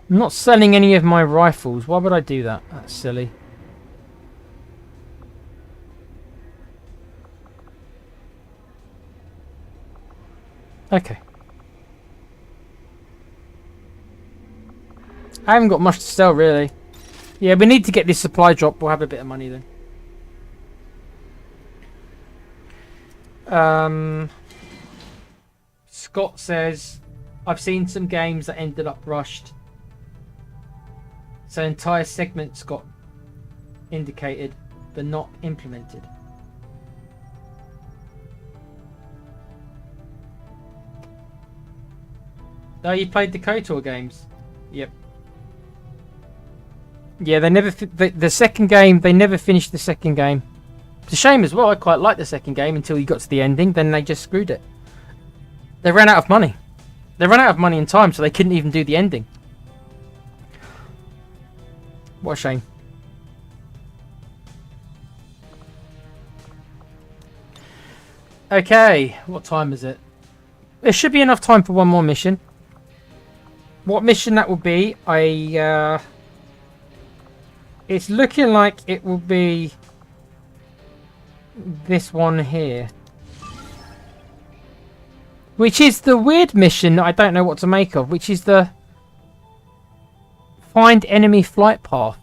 I'm not selling any of my rifles. Why would I do that? That's silly. Okay. I haven't got much to sell, really. Yeah, we need to get this supply drop. We'll have a bit of money then. Scott says, I've seen some games that ended up rushed. So entire segments got indicated, but not implemented. Oh, you played the KOTOR games? Yep. Yeah, they never the second game. They never finished the second game. It's a shame as well. I quite liked the second game until you got to the ending. Then they just screwed it. They ran out of money. They ran out of money and time, so they couldn't even do the ending. What a shame. Okay, what time is it? There should be enough time for one more mission. What mission that will be? It's looking like it will be this one here. Which is the weird mission that I don't know what to make of, which is the find enemy flight path.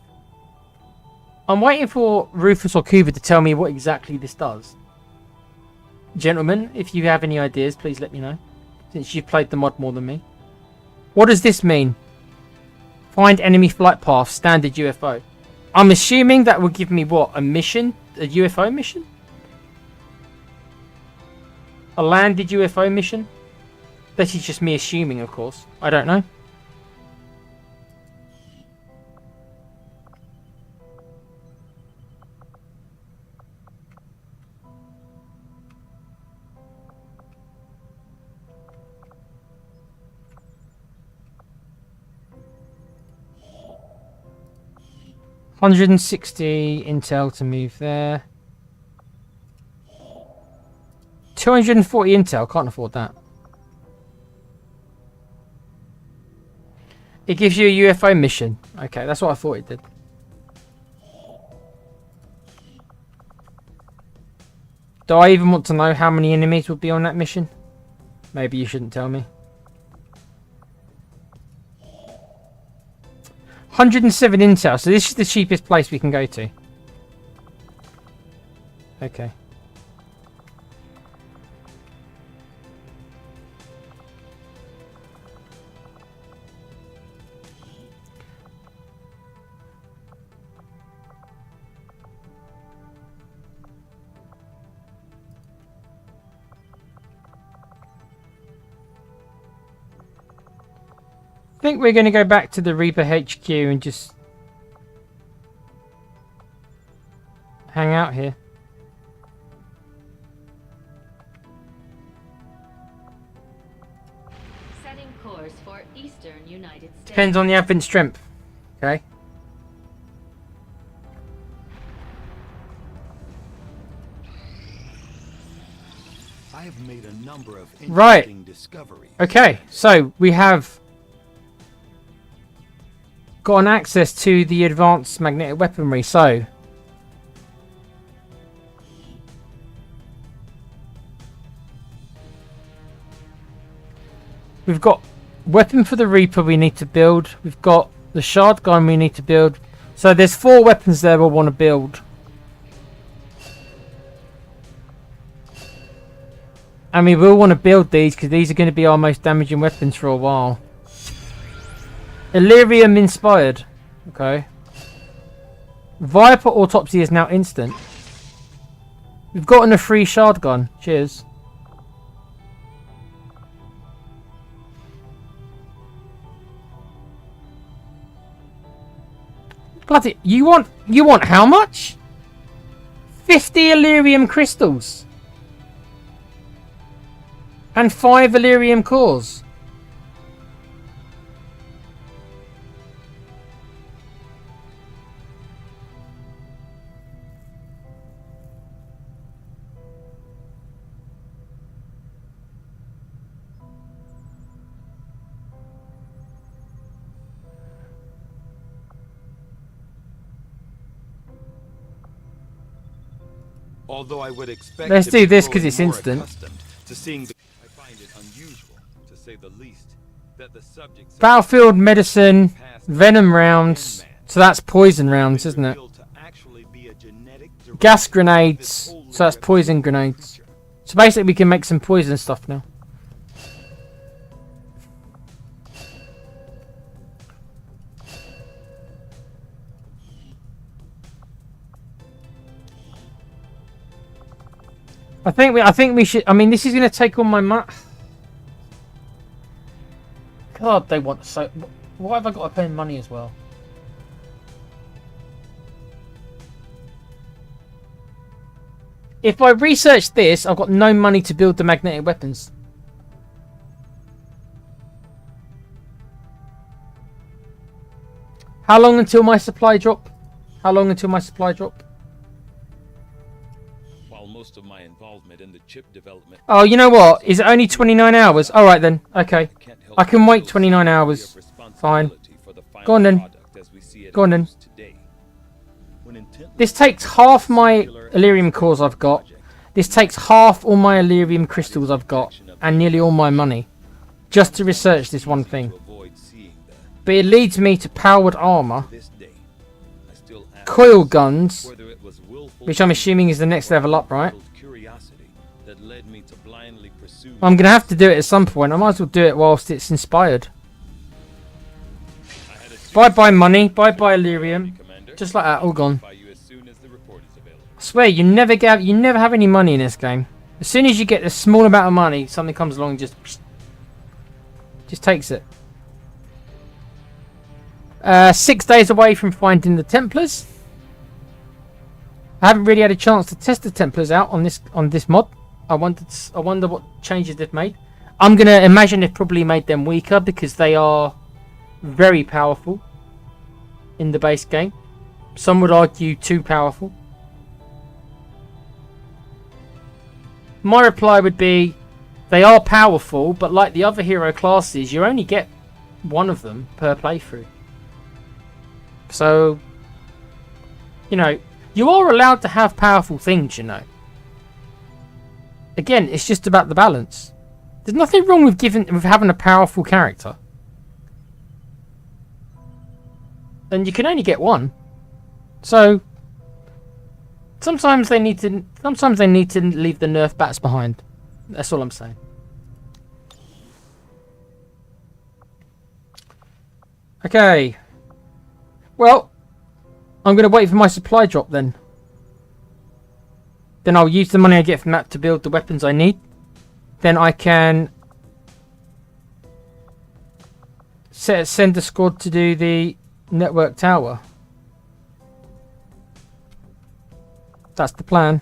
I'm waiting for Rufus or Kuba to tell me what exactly this does. Gentlemen, if you have any ideas, please let me know. Since you've played the mod more than me. What does this mean? Find enemy flight path, standard UFO. I'm assuming that will give me what? A mission? A UFO mission? A landed UFO mission? This is just me assuming, of course. I don't know. $160 intel to move there. 240 intel, can't afford that. It gives you a UFO mission. Okay, that's what I thought it did. Do I even want to know how many enemies will be on that mission? Maybe you shouldn't tell me. 107 intel, so this is the cheapest place we can go to. Okay. I think we're going to go back to the Reaper HQ and just hang out here. Setting course for Eastern United States. Depends on the advent strength. Okay. I have made a number of Right. interesting discoveries. Okay, so we have gotten access to the advanced magnetic weaponry, so we've got weapon for the Reaper we need to build, we've got the shard gun we need to build, so there's 4 weapons there we'll want to build. And we will want to build these because these are going to be our most damaging weapons for a while. Illyrium inspired. Okay. Viper autopsy is now instant. We've gotten a free shard gun. Cheers. Bloody, you want how much? 50 Illyrium crystals. And 5 Illyrium cores. Although I would expect Let's to do be this 'cause growing it's more instant. accustomed to seeing the, I find it unusual, to say the least, that the subjects of Battlefield medicine, past venom rounds. So that's poison rounds, isn't it? revealed to actually be a genetic Gas derivative of grenades. this wholly So that's poison reptilian grenades. creature. So basically we can make some poison stuff now. I think we should. I mean, this is going to take all my money. God, they want so. Why have I got to pay money as well? If I research this, I've got no money to build the magnetic weapons. How long until my supply drop? How long until my supply drop? While most of my involvement in the chip development, Oh, you know what? Is it only 29 hours? Alright then. Okay. can't help I can but wait feel 29 some hours. degree of Fine. responsibility for the final Go on then. product as we see it Go on in then. use today. When intently This takes half my Illyrium cores I've got. This takes half all my Illyrium crystals I've got. And nearly all my money. Just to research this one thing. to avoid seeing that, But it leads me to powered armor. this day, I still ask Coil guns. whether it was willful Which I'm assuming is the next level up, right? curiosity that led me to blindly pursue I'm going to have to do it at some point. I might as well do it whilst it's inspired. I had a Bye bye money. Bye bye Illyrium. commander. Just like that, all gone. By you as soon as the report is available. I swear, you never have any money in this game. As soon as you get a small amount of money, something comes along and just takes it. 6 days away from finding the Templars. I haven't really had a chance to test the Templars out on this mod. I wonder what changes they've made. I'm gonna imagine they've probably made them weaker because they are very powerful in the base game. Some would argue too powerful. My reply would be, they are powerful, but like the other hero classes, you only get one of them per playthrough. So, you know, you are allowed to have powerful things, you know. Again, it's just about the balance. There's nothing wrong with having a powerful character. And you can only get one. So sometimes they need to leave the nerf bats behind. That's all I'm saying. Okay. Well, I'm going to wait for my supply drop then. Then I'll use the money I get from that to build the weapons I need. Then I can send a squad to do the network tower. That's the plan.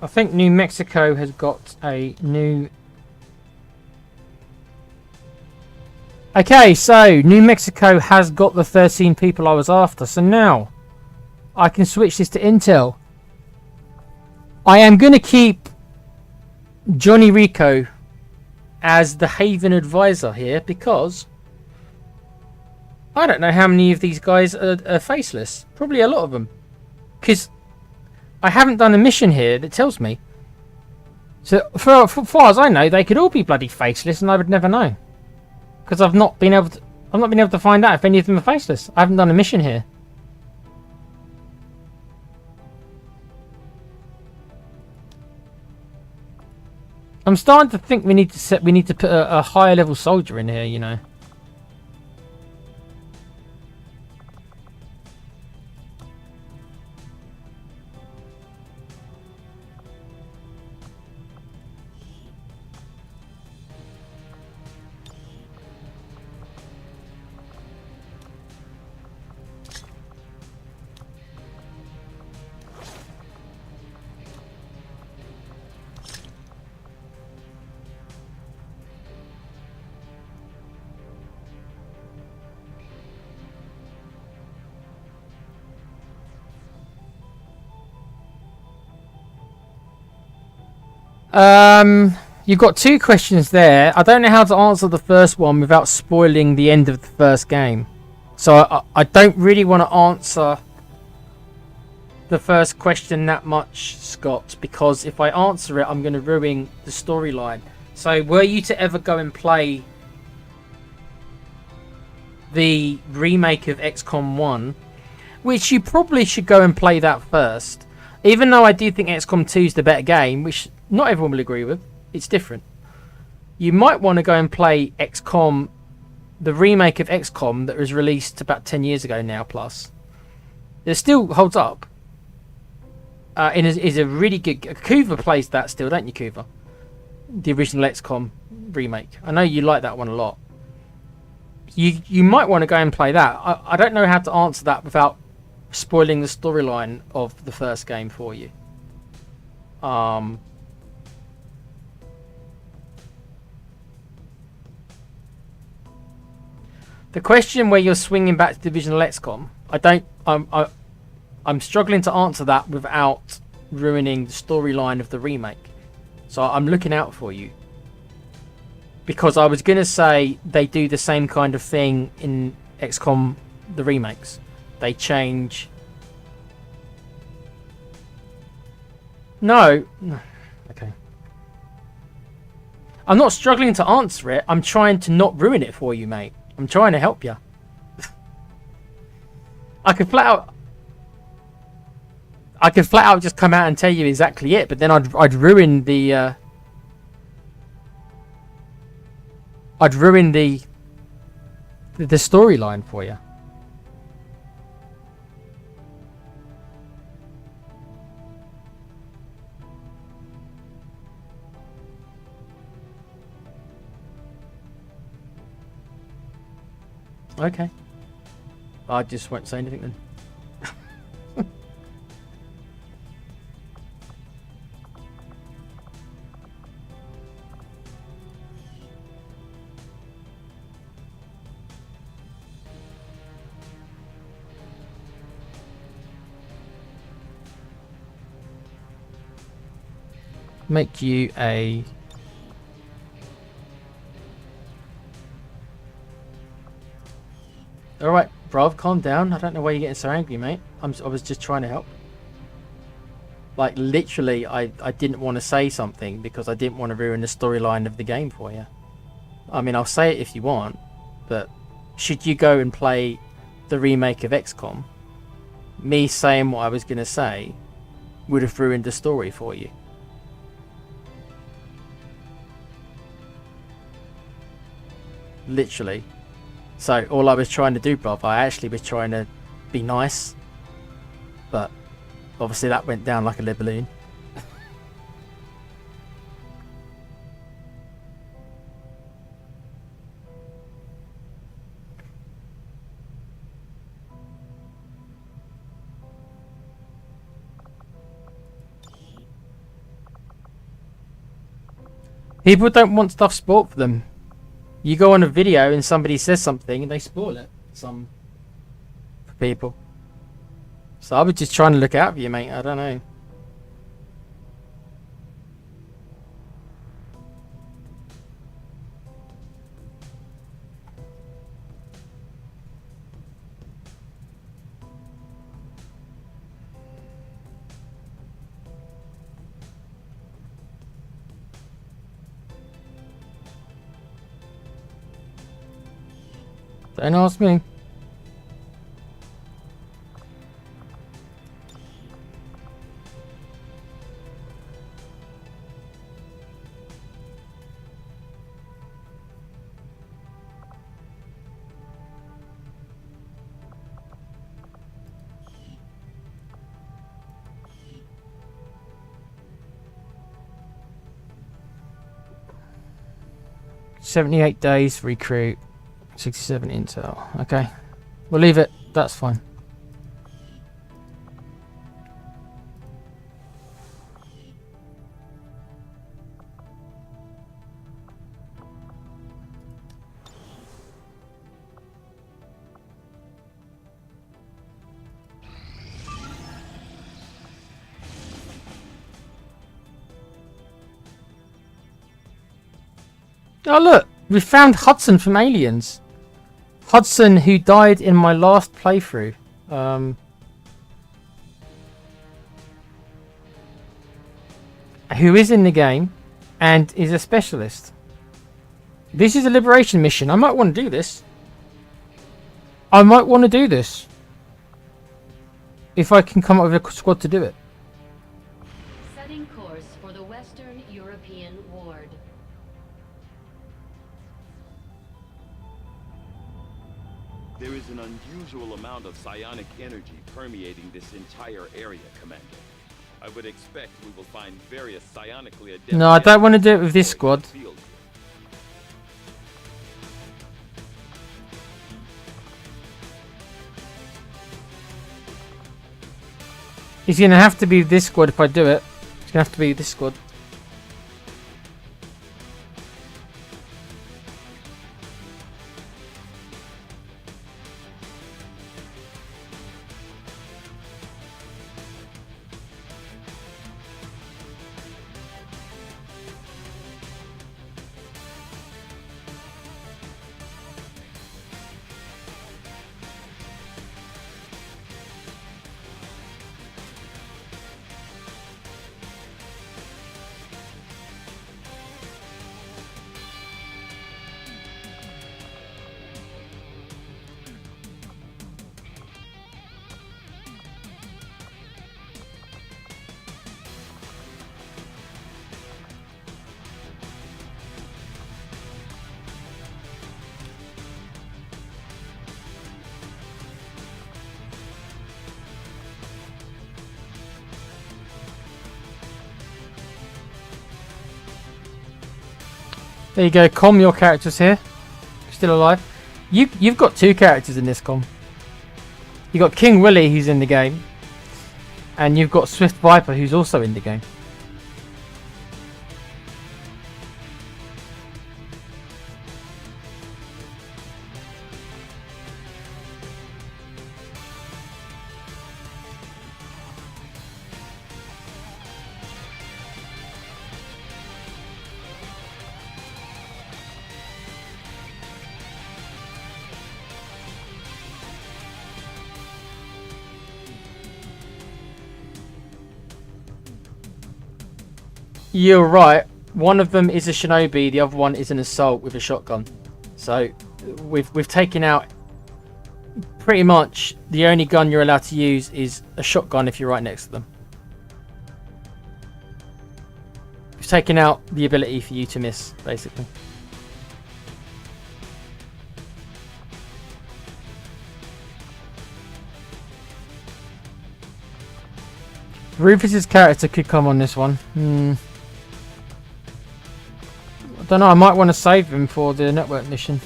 I think New Mexico has got a new... Okay, so New Mexico has got the 13 people I was after. So now I can switch this to Intel. I am going to keep Johnny Rico as the Haven advisor here because I don't know how many of these guys are faceless. Probably a lot of them. Because I haven't done a mission here that tells me. So for far as I know, they could all be bloody faceless and I would never know. Because I've not been able to find out if any of them are faceless. I haven't done a mission here. I'm starting to think we need to put a higher level soldier in here, you know. You've got two questions there. I don't know how to answer the first one without spoiling the end of the first game. So I don't really want to answer the first question that much, Scott, because if I answer it, I'm going to ruin the storyline. So were you to ever go and play the remake of XCOM 1, which you probably should go and play that first, even though I do think XCOM 2 is the better game, which not everyone will agree with. It's different. You might want to go and play XCOM, the remake of XCOM that was released about 10 years ago now, plus. It still holds up. And is a really good... Kuva plays that still, don't you, Kuva? The original XCOM remake. I know you like that one a lot. You might want to go and play that. I don't know how to answer that without spoiling the storyline of the first game for you. The question where you're swinging back to the original XCOM, I'm struggling to answer that without ruining the storyline of the remake. So I'm looking out for you. Because I was going to say they do the same kind of thing in XCOM, the remakes. They change... No. Okay. I'm not struggling to answer it. I'm trying to not ruin it for you, mate. I'm trying to help you. I could flat out just come out and tell you exactly it, but then I'd ruin the the storyline for you. Okay. I just won't say anything then. Make you a... Alright, bruv, calm down. I don't know why you're getting so angry, mate. I was just trying to help. Like, literally, I didn't want to say something because I didn't want to ruin the storyline of the game for you. I mean, I'll say it if you want, but should you go and play the remake of XCOM, me saying what I was going to say would have ruined the story for you. Literally. So all I was trying to do, bruv, I actually was trying to be nice, but obviously that went down like a lead balloon. People don't want stuff spoiled for them. You go on a video and somebody says something and they spoil it. For people. So I was just trying to look out for you, mate. I don't know. Don't ask me. 78 days recruit. 67 intel. Okay. We'll leave it. That's fine. Oh look, we found Hudson from Aliens. Hudson, who died in my last playthrough. Who is in the game and is a specialist. This is a liberation mission. I might want to do this. I might want to do this. If I can come up with a squad to do it. Setting course for the Western European Ward. There is an unusual amount of psionic energy permeating this entire area, Commander. I would expect we will find various psionically adept... No, I don't want to do it with this squad. He's going to have to be this squad if I do it. It's going to have to be this squad. There you go, Com, your character's here. Still alive. You've got two characters in this, Com. You've got King Willie, who's in the game. And you've got Swift Viper, who's also in the game. You're right. One of them is a shinobi, the other one is an assault with a shotgun. So we've taken out pretty much the only gun you're allowed to use is a shotgun if you're right next to them. We've taken out the ability for you to miss, basically. Rufus's character could come on this one. I don't know, I might want to save him for the network mission.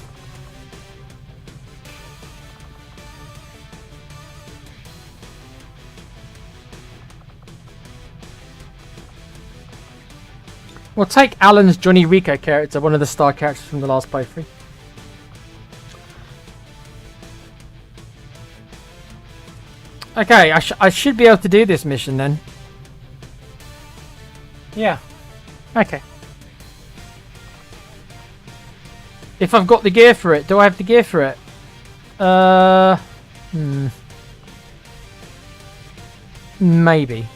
We'll take Alan's Johnny Rico character, one of the star characters from the last playthrough. Okay, I should be able to do this mission then. Yeah. Okay. If I've got the gear for it, do I have the gear for it? Maybe.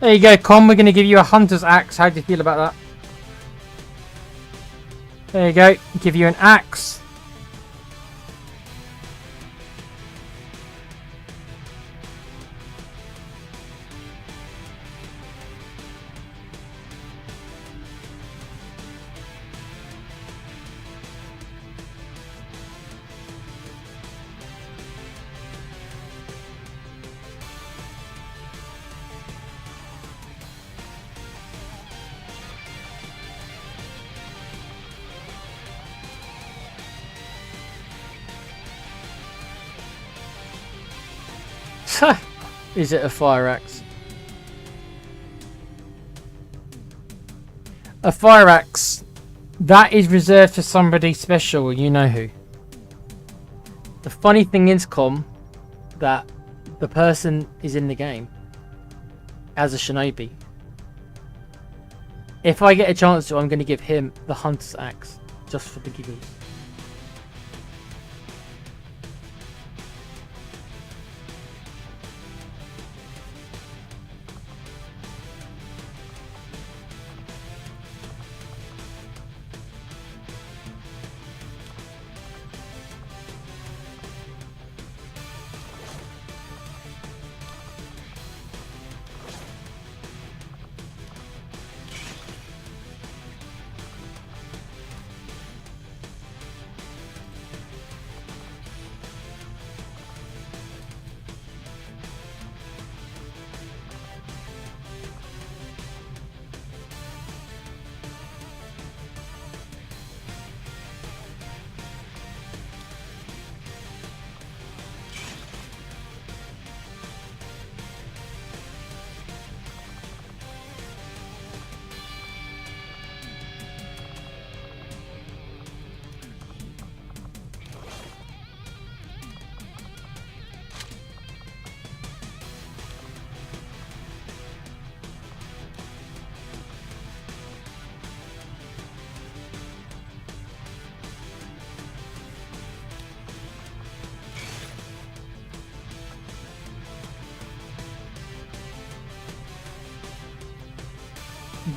There you go, Con. We're going to give you a hunter's axe. How do you feel about that? There you go. Give you an axe. Is it a fire axe? A fire axe, that is reserved for somebody special, you know who. The funny thing is, Com, that the person is in the game as a shinobi. If I get a chance to, I'm going to give him the hunter's axe, just for the giggles.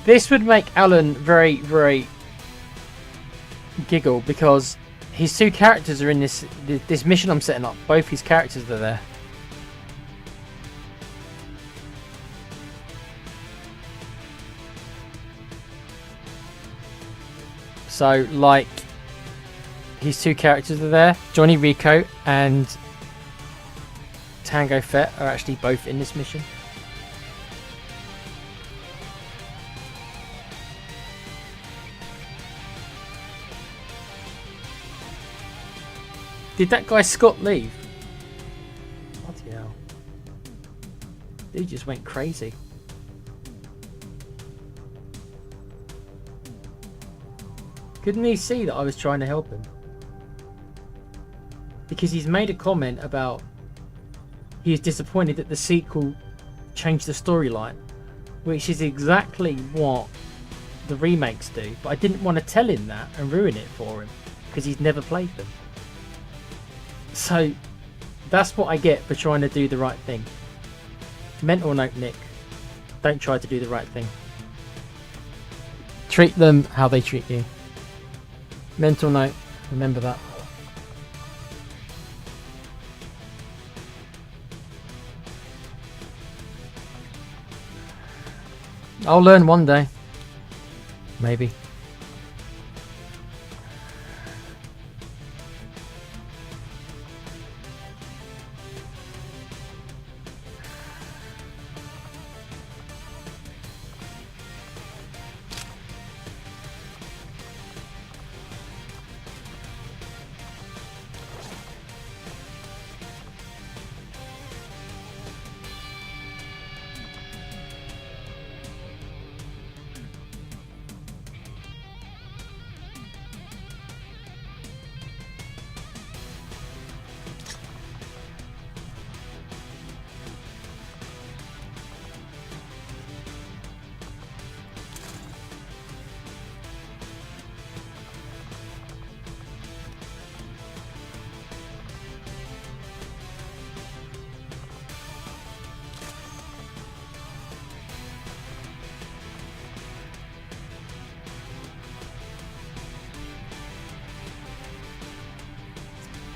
This would make Alan very, very giggle because his two characters are in this mission I'm setting up. Both his characters are there. So, like, his two characters are there. Johnny Rico and Tango Fett are actually both in this mission. Did that guy Scott leave? Bloody hell. Dude just went crazy. Couldn't he see that I was trying to help him? Because he's made a comment about he is disappointed that the sequel changed the storyline, which is exactly what the remakes do. But I didn't want to tell him that and ruin it for him because he's never played them. So that's what I get for trying to do the right thing. Mental note, Nick. Don't try to do the right thing. Treat them how they treat you. Mental note. Remember that. I'll learn one day. Maybe.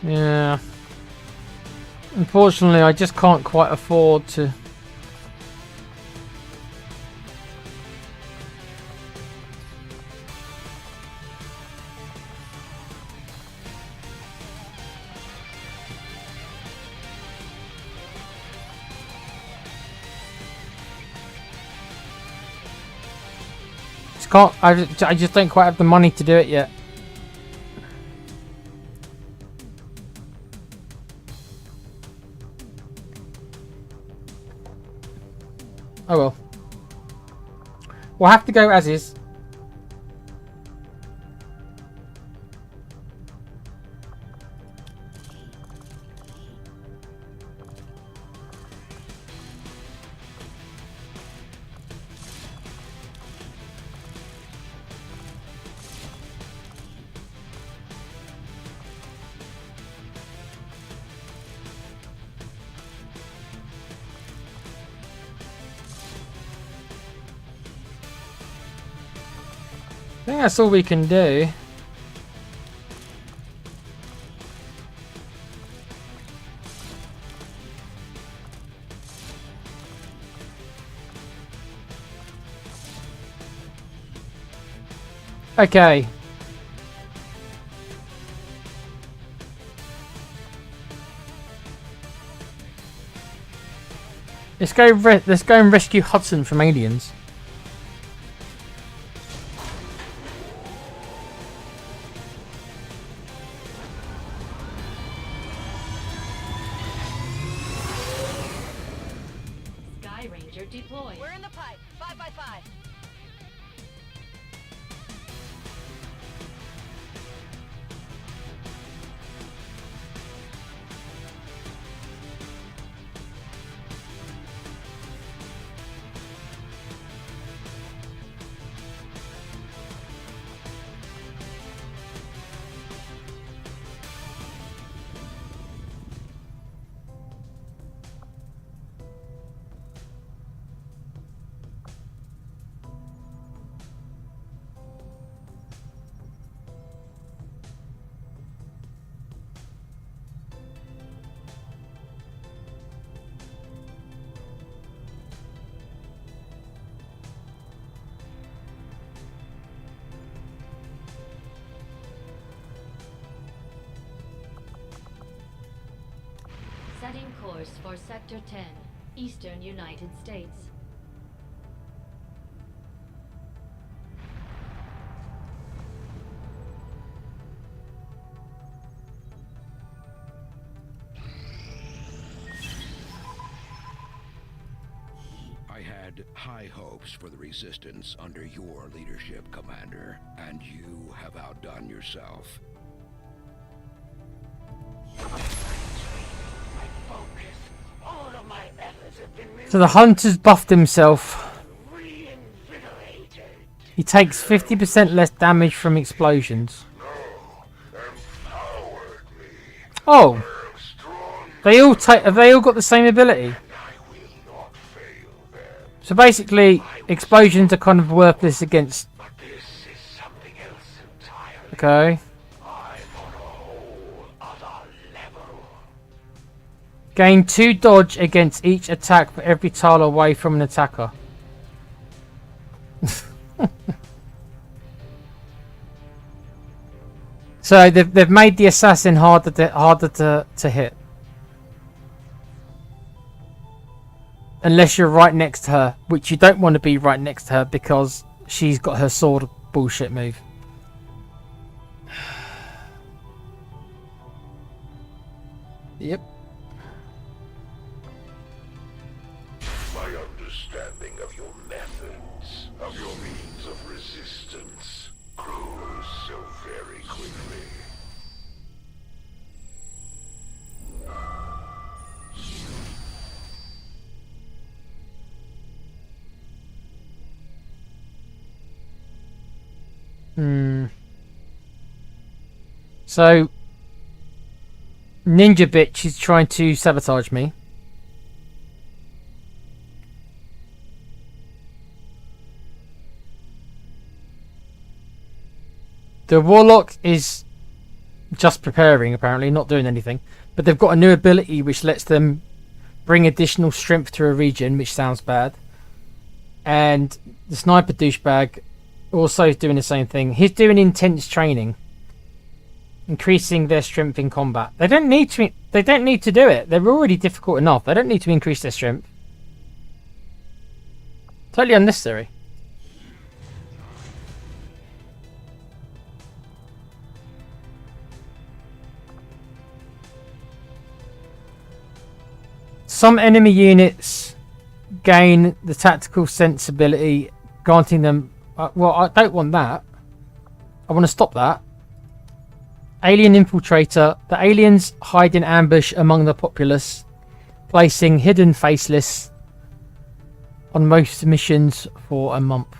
Yeah. Unfortunately, I just can't quite afford to. I just don't quite have the money to do it yet. Oh well. We'll have to go as is. I think that's all we can do. Okay. Let's go and rescue Hudson from aliens. Sky Ranger deployed. We're in the pipe. 5 by 5. Setting course for Sector 10, Eastern United States. I had high hopes for the Resistance under your leadership, Commander, and you have outdone yourself. All of my efforts have been So the hunter's buffed himself. reinvigorated. He takes 50% less damage from explosions. Empowered me. Oh, Strong, have they all got the same ability? I will not fail them. So basically, explosions are kind of worthless against. But this is something else entirely. Okay. I'm on a whole other level. Gain 2 dodge against each attack for every tile away from an attacker. So they've made the assassin harder to hit. Unless you're right next to her, which you don't want to be right next to her because she's got her sword bullshit move. Yep. My understanding of your methods, of your means of resistance, grows so very quickly. So, Ninja Bitch is trying to sabotage me. The Warlock is just preparing, apparently, not doing anything. But they've got a new ability which lets them bring additional strength to a region, which sounds bad. And the Sniper Douchebag also is doing the same thing. He's doing intense training, increasing their strength in combat. They don't need to. They don't need to do it. They're already difficult enough. They don't need to increase their strength. Totally unnecessary. Some enemy units gain the tactical sensibility, granting them... well, I don't want that. I want to stop that. Alien infiltrator. The aliens hide in ambush among the populace, placing hidden faceless on most missions for a month.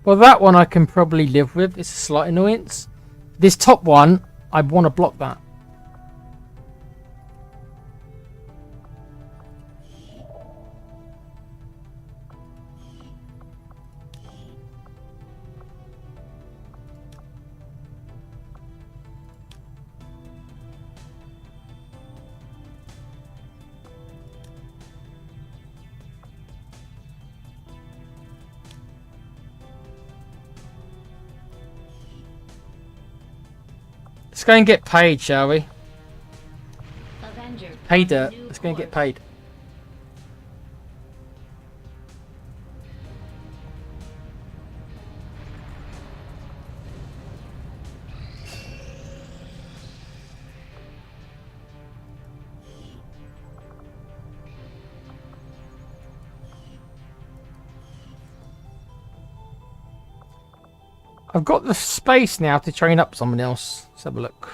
Well, that one I can probably live with. It's a slight annoyance. This top one, I want to block that. Let's go and get paid, shall we? Avenger. Pay dirt. New Let's go and get course. paid. I've got the space now to train up someone else. Let's have a look.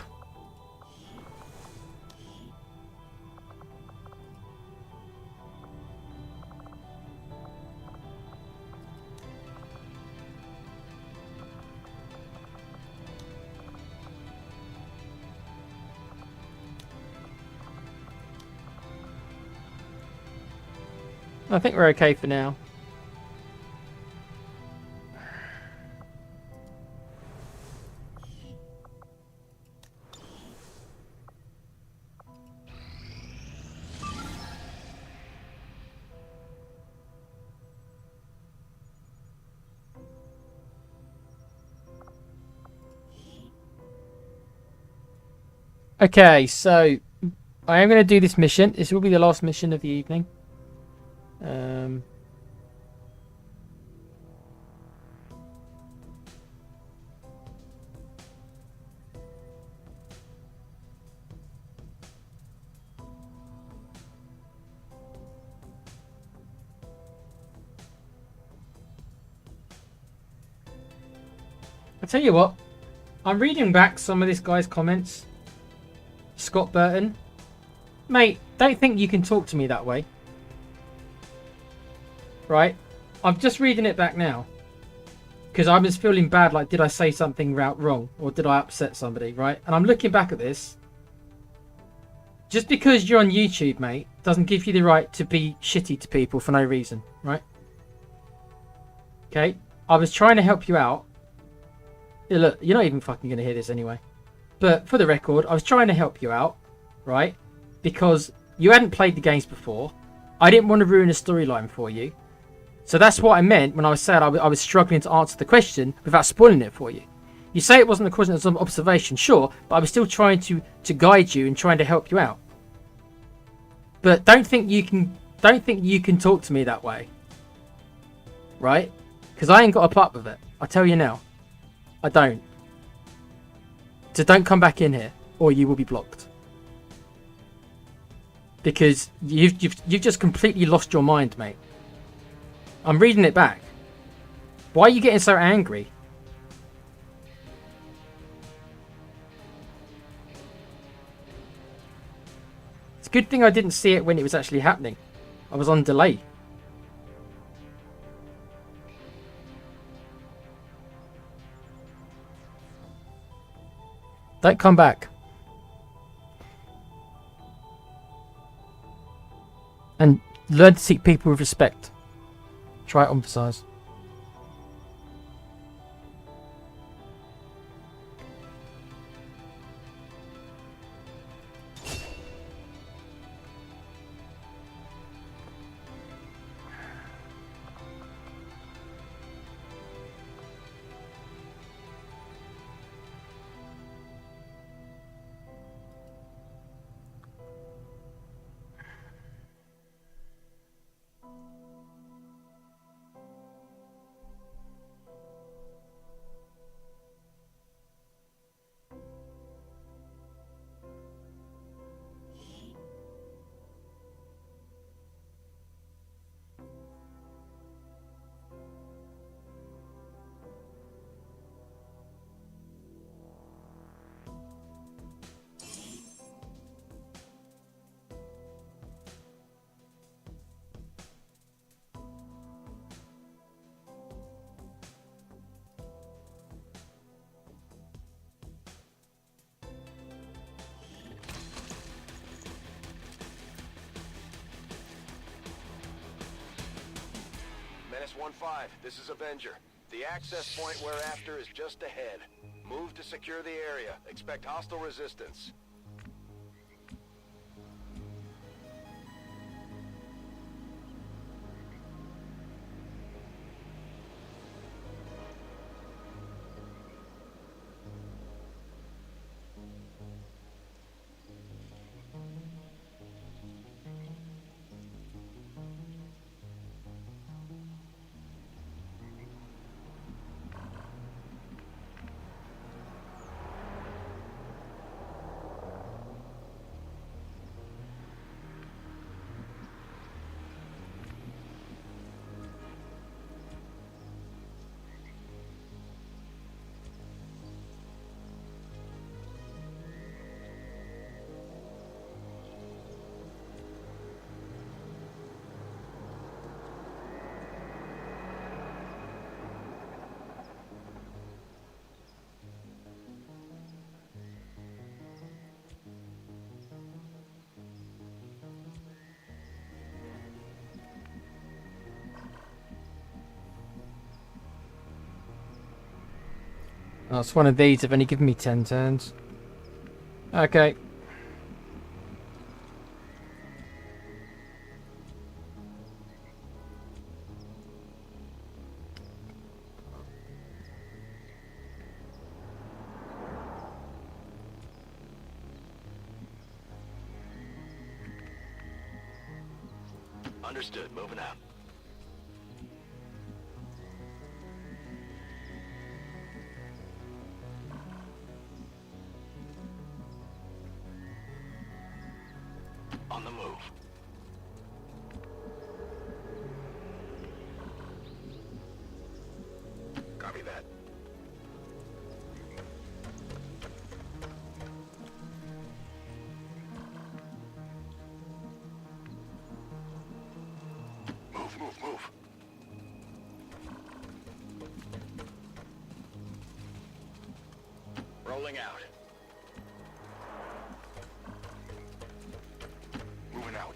I think we're okay for now. Okay, so I am going to do this mission. This will be the last mission of the evening. I tell you what, I'm reading back some of this guy's comments. Scott Burton. Mate, don't think you can talk to me that way. Right? I'm just reading it back now. Because I'm just feeling bad, like, did I say something wrong? Or did I upset somebody, right? And I'm looking back at this. Just because you're on YouTube, mate, doesn't give you the right to be shitty to people for no reason, right? Okay? I was trying to help you out. Yeah, look, you're not even fucking going to hear this anyway. But for the record, I was trying to help you out, right? Because you hadn't played the games before. I didn't want to ruin a storyline for you. So that's what I meant when I was saying I was struggling to answer the question without spoiling it for you. You say it wasn't a question of observation, sure, but I was still trying to guide you and trying to help you out. But don't think you can talk to me that way. Right? Because I ain't got a put up with it. I tell you now. I don't. So don't come back in here, or you will be blocked. Because you've just completely lost your mind, mate. I'm reading it back. Why are you getting so angry? It's a good thing I didn't see it when it was actually happening. I was on delay. Don't come back. And learn to treat people with respect. Try to emphasize. S-15, this is Avenger. The access point we're after is just ahead. Move to secure the area. Expect hostile resistance. Oh, it's one of these. They've only given me 10 turns. Okay. Understood. Moving out. On the move. Copy that. Move. Rolling out. Moving out.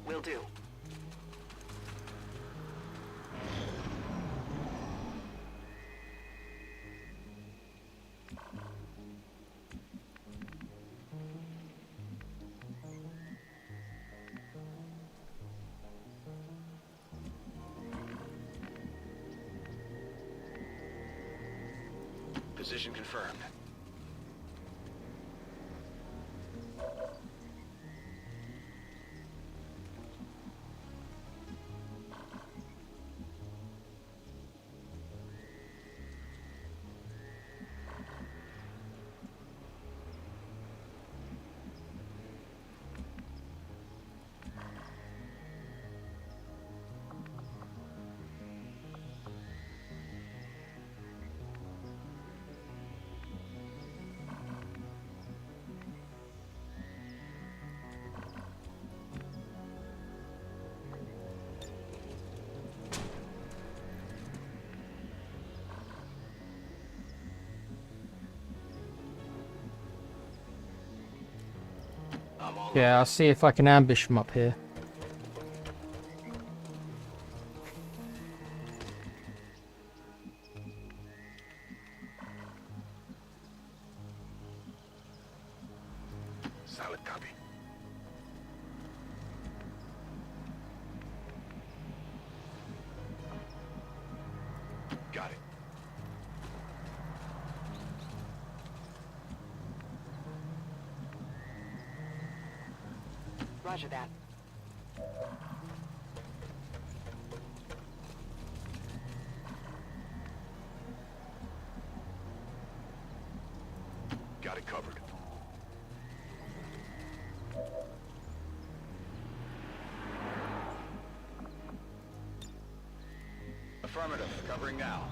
Will do. Position confirmed. Yeah, I'll see if I can ambush them up here. Solid copy. Got it. Roger that. Got it covered. Affirmative. Covering now.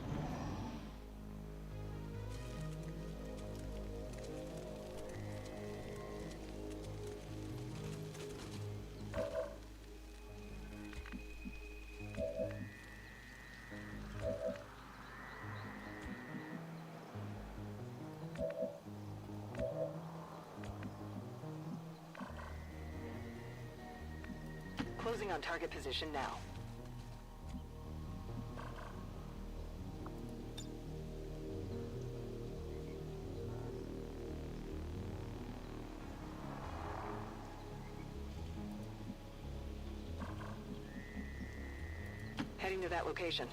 Closing on target position now. Heading to that location.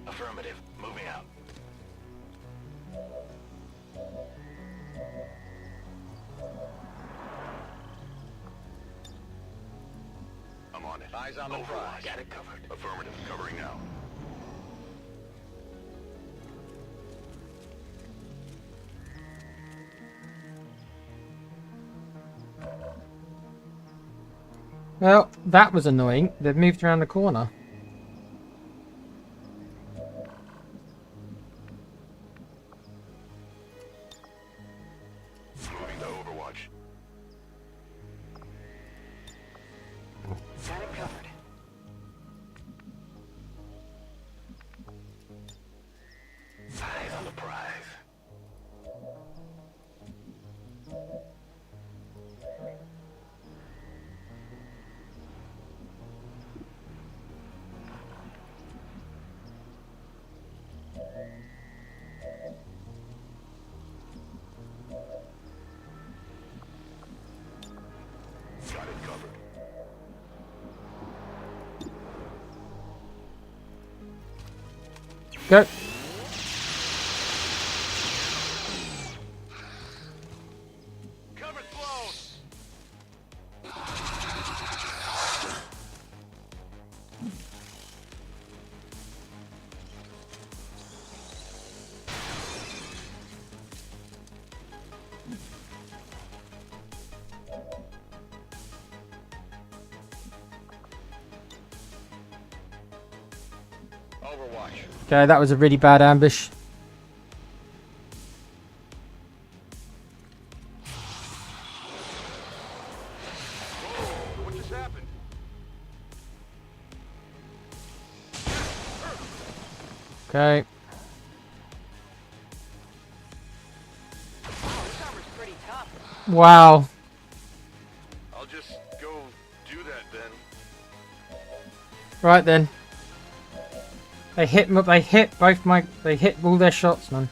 Affirmative. Moving out. I'm on it. Eyes on the prize. Got it covered. Affirmative. Covering now. Well, that was annoying. They've moved around the corner. Moving to Overwatch. Got it covered. Eyes on the prize. Got it covered. Go. Cover blown. Overwatch. Okay, that was a really bad ambush. What just happened? Okay. Wow, this armor's pretty tough. Wow. I'll just go do that then. Right then. They hit all their shots, man.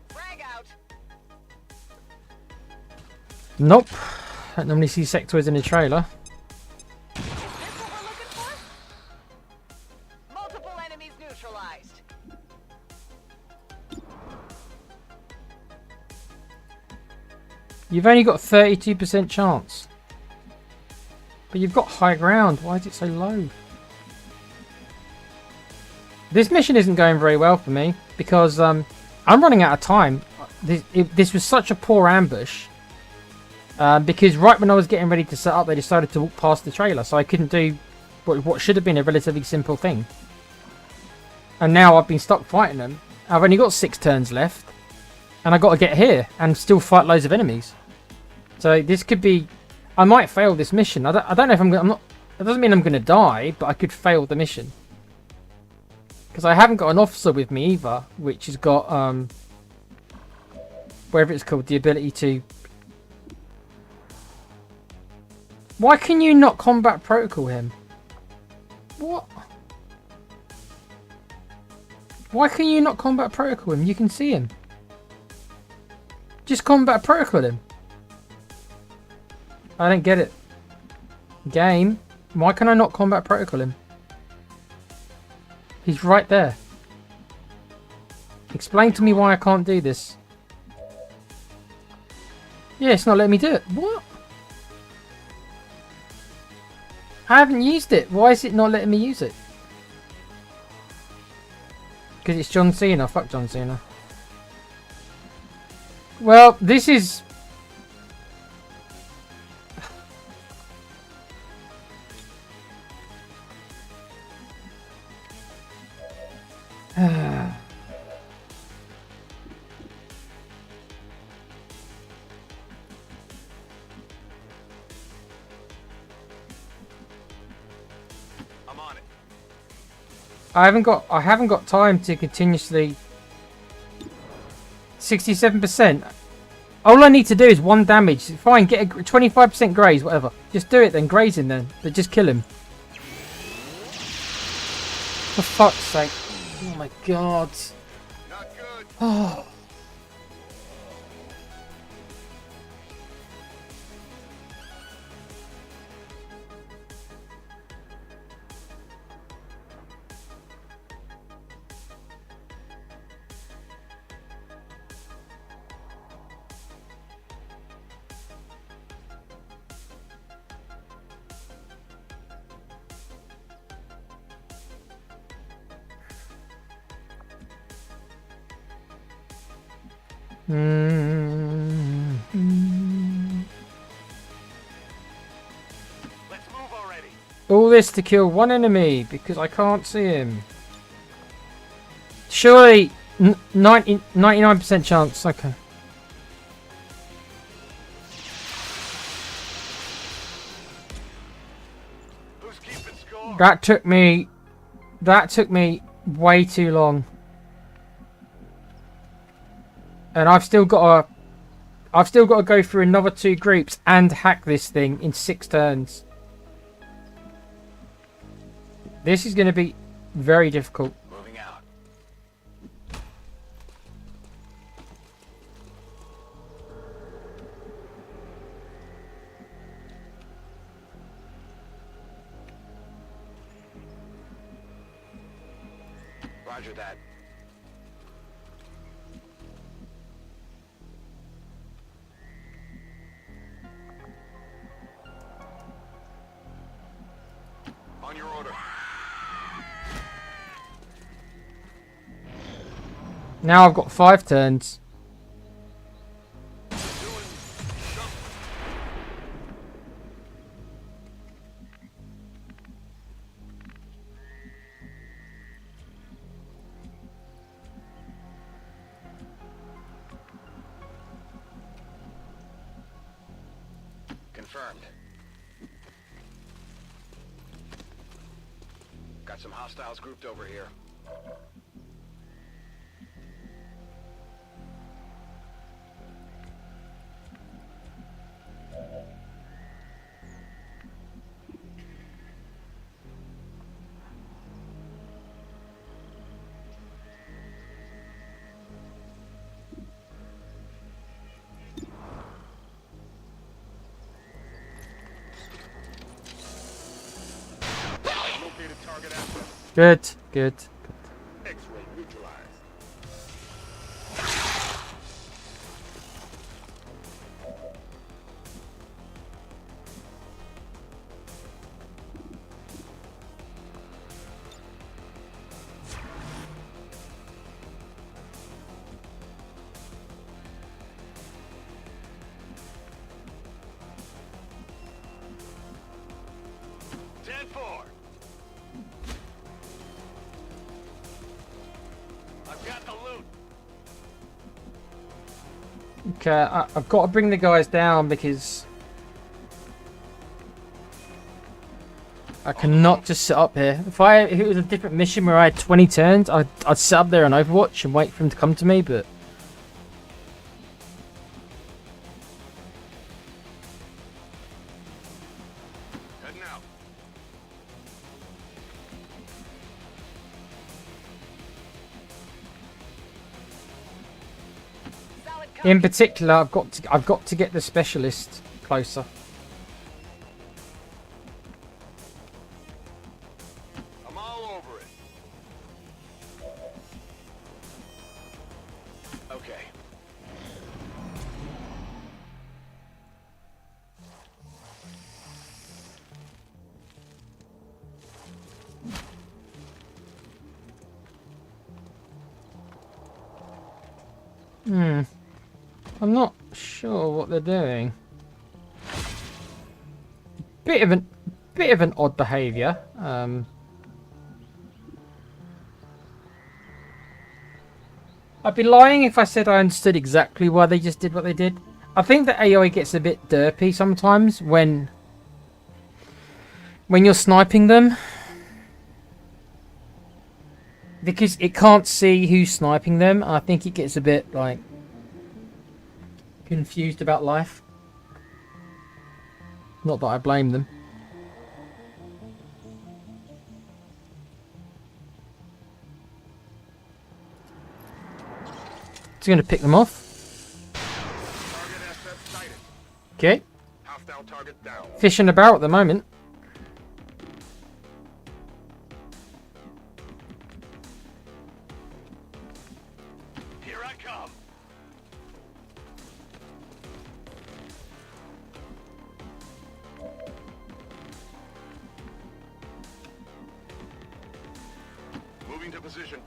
Frag out. Nope. I don't normally see sectoids in a trailer. Is this what we're looking for? Multiple enemies neutralized. You've only got 32% chance. But you've got high ground. Why is it so low? This mission isn't going very well for me because I'm running out of time. This was such a poor ambush because right when I was getting ready to set up, they decided to walk past the trailer, so I couldn't do what should have been a relatively simple thing. And now I've been stuck fighting them. I've only got 6 turns left, and I've got to get here and still fight loads of enemies. So this could be... I might fail this mission. I don't know if I'm That doesn't mean I'm going to die, but I could fail the mission. Because I haven't got an officer with me either, which has got, whatever it's called, the ability to... Why can you not combat protocol him? What? Why can you not combat protocol him? You can see him. Just combat protocol him. I don't get it. Game, why can I not combat protocol him? He's right there. Explain to me why I can't do this. Yeah, it's not letting me do it. What? I haven't used it. Why is it not letting me use it? Because it's John Cena. Fuck John Cena. Well, this is... I'm on it. I haven't got time to continuously 67%. All I need to do is 1 damage. Fine, get a 25% graze, whatever. Just do it then, graze him then. But just kill him. For fuck's sake. Oh my god. Not good. Oh. Let's move already. All this to kill 1 enemy because I can't see him. Surely 99% chance. Okay. Who's keeping score? That took me way too long. And I've still got to go through another 2 groups and hack this thing in 6 turns. This is going to be very difficult. Moving out. Roger that. On your order. Now I've got 5 turns. Confirmed. Got some hostiles grouped over here. Located target access. Good, good. X-ray neutralized. I've got the loot. Okay, I've got to bring the guys down because I cannot just sit up here. If it was a different mission where I had 20 turns, I'd sit up there on Overwatch and wait for him to come to me, but... Heading out. Solid In copy. particular, I've got to get the specialist closer. I'm all over it. Okay. I'm not sure what they're doing. Bit of an odd behaviour. I'd be lying if I said I understood exactly why they just did what they did. I think the AI gets a bit derpy sometimes when you're sniping them. Because it can't see who's sniping them. I think it gets a bit, like, confused about life. Not that I blame them. It's going to pick them off. Target asset sighted. Okay. Hostile target down. Fishing about at the moment. Here I come. Moving to position.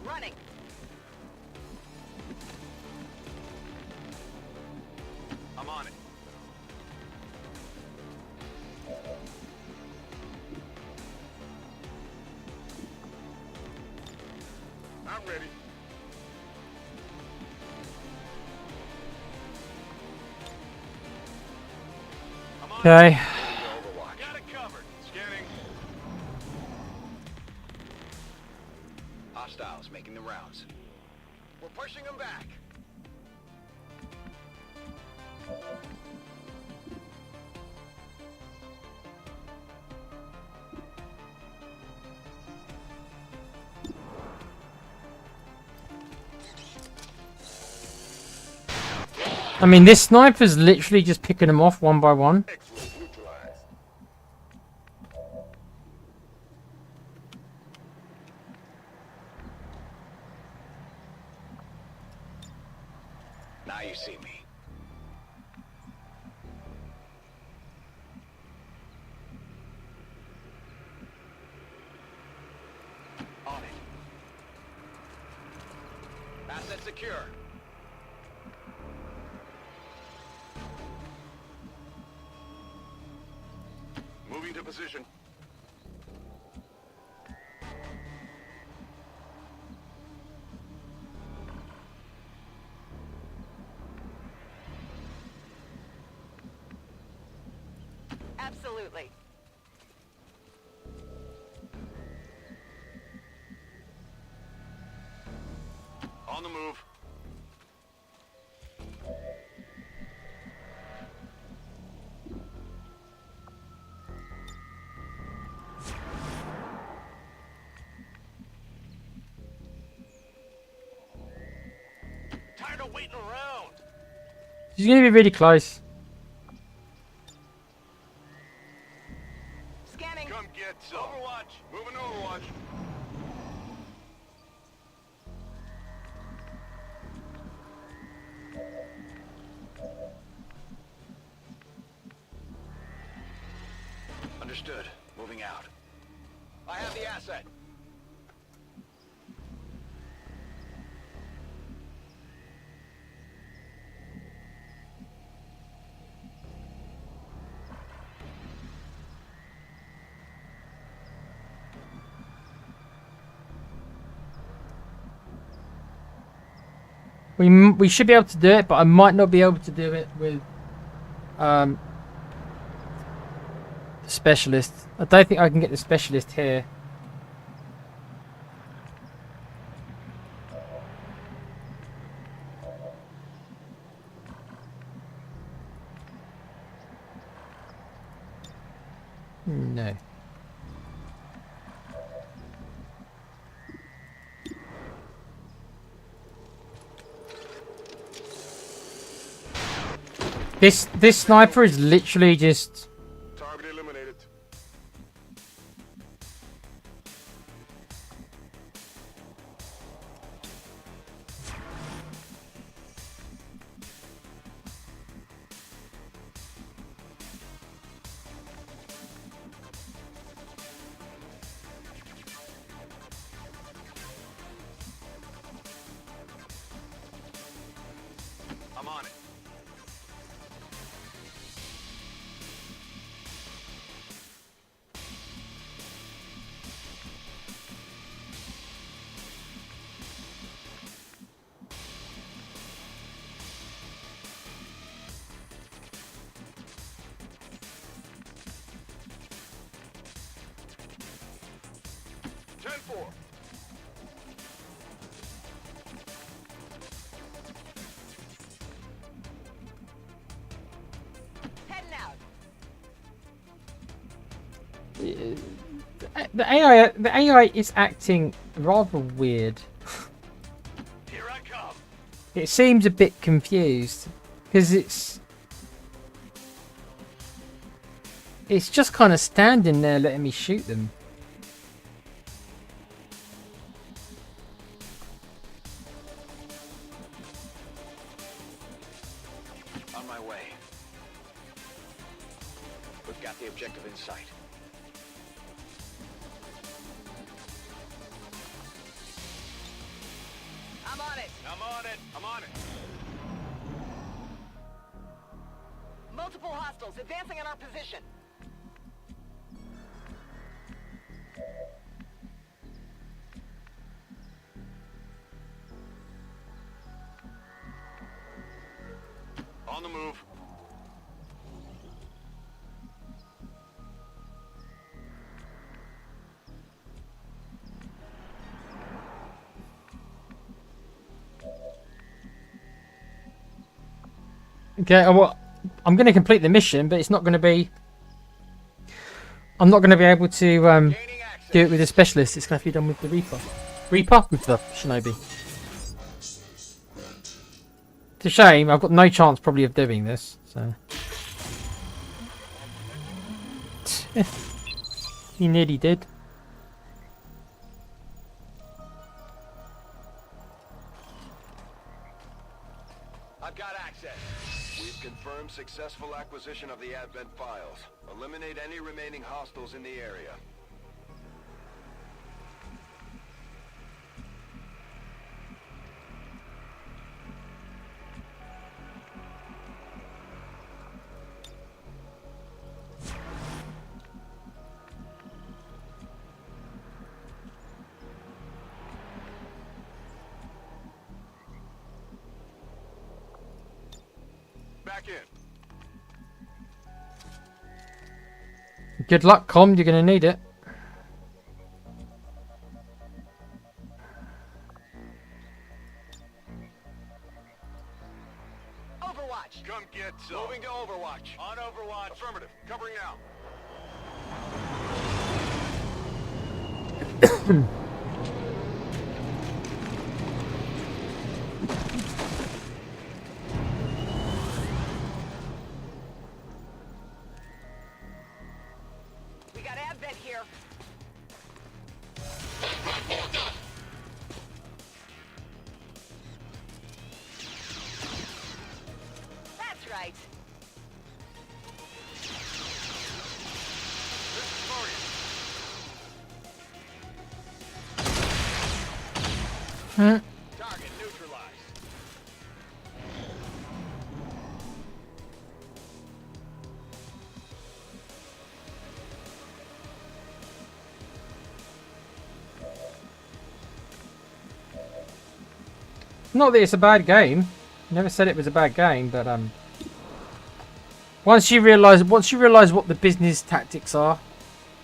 Running. I'm on it. I'm ready. I'm on Okay. it. Overwatch. Got it covered. Scanning. Hostiles making the rounds. We're pushing them back. I mean, this sniper's literally just picking them off one by one. Excellent. Neutralized. Now you see me. On it. Asset secure. Moving to position. Absolutely. On the move. Tired of waiting around. She's going to be really close. Scanning. Come get some. Overwatch. Moving Overwatch. Understood. Moving out. I have the asset. We should be able to do it, but I might not be able to do it with the specialist. I don't think I can get the specialist here. No. This sniper is literally just... Target eliminated. I'm on it. Heading out. The AI is acting rather weird. Here I come. It seems a bit confused because it's just kind of standing there letting me shoot them. On my way. We've got the objective in sight. I'm on it. I'm on it. I'm on it. Multiple hostiles advancing on our position. On the move. Okay, well, I'm going to complete the mission, but it's not going to be... I'm not going to be able to Gaining access. do it with a specialist. It's going to have to be done with the Reaper. Reaper? With the Shinobi. It's a shame. I've got no chance probably of doing this, so... He nearly did. I've got access. We've confirmed successful acquisition of the Advent files. Eliminate any remaining hostiles in the area. Back in. Good luck, Com. You're going to need it. Overwatch. Come get some. Moving to Overwatch. On Overwatch. Affirmative. Covering now. We got Advent here. That's right. This is Morgan. Huh? Target neutralized. Not that it's a bad game. Never said it was a bad game, but once you realise what the business tactics are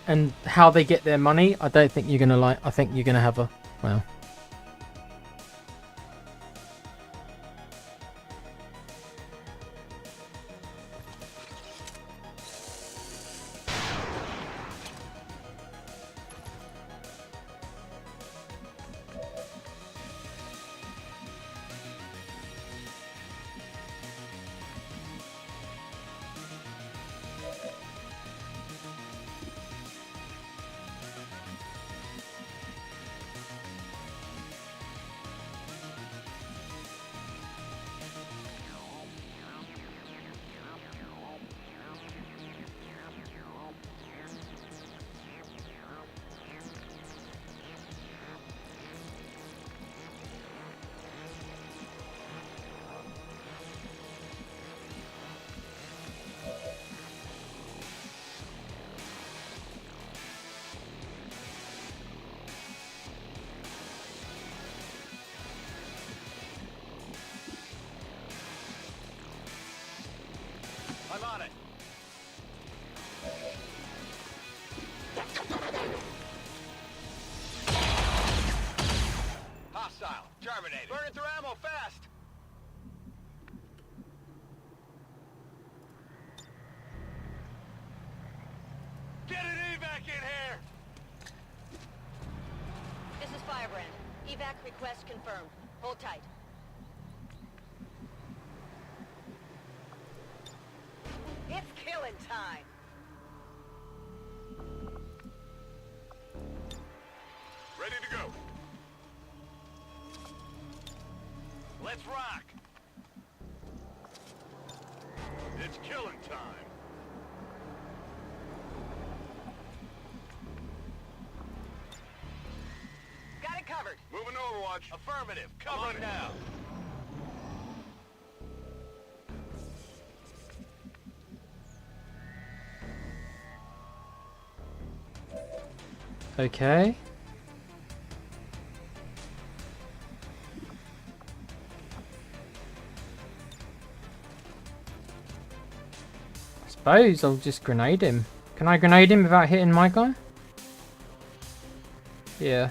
and how they get their money, I don't think you're gonna like. I think you're gonna have a well. I'm on it. Hostile. Terminated. Burning through ammo fast. Get an evac in here. This is Firebrand. Evac request confirmed. Hold tight. It's killing time. Ready to go. Let's rock. It's killing time. Got it covered. Moving to Overwatch. Affirmative. Covering now. Okay. I suppose I'll just grenade him. Can I grenade him without hitting my guy? Yeah.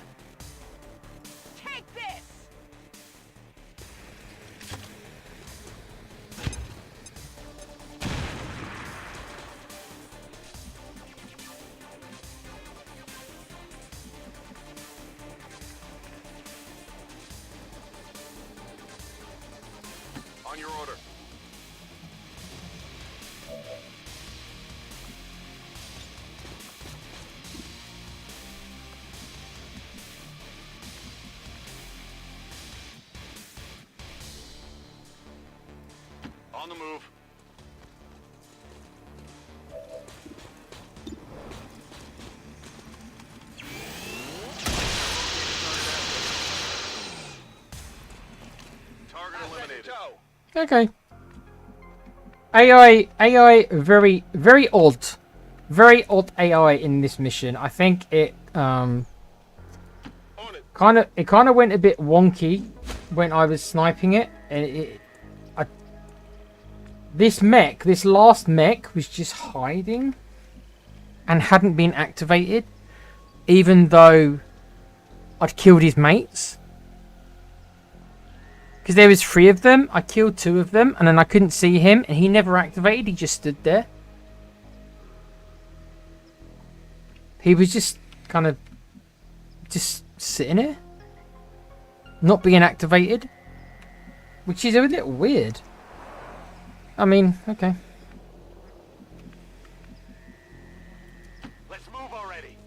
Take this. On your order. On the move. Target eliminated. Okay. AI, very odd. Very odd AI in this mission. I think it kind of went a bit wonky when I was sniping it, and this last mech was just hiding and hadn't been activated, even though I'd killed his mates. Because there was 3 of them, I killed 2 of them, and then I couldn't see him, and he never activated, he just stood there. He was just kind of just sitting there, not being activated, which is a little weird. I mean, okay. Let's move already.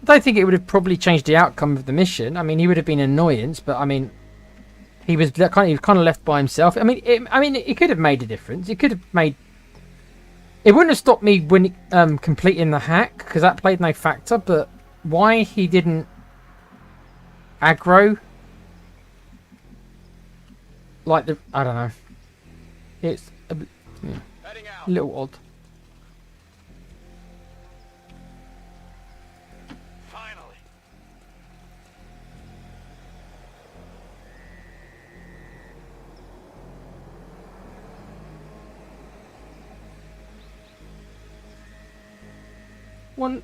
I don't think it would have probably changed the outcome of the mission. I mean, he would have been an annoyance, but I mean, he was kind of left by himself. I mean, it could have made a difference. It could have made. It wouldn't have stopped me when completing the hack, because that played no factor. But why he didn't aggro, like I don't know. It's a Heading out. little odd. Finally. one.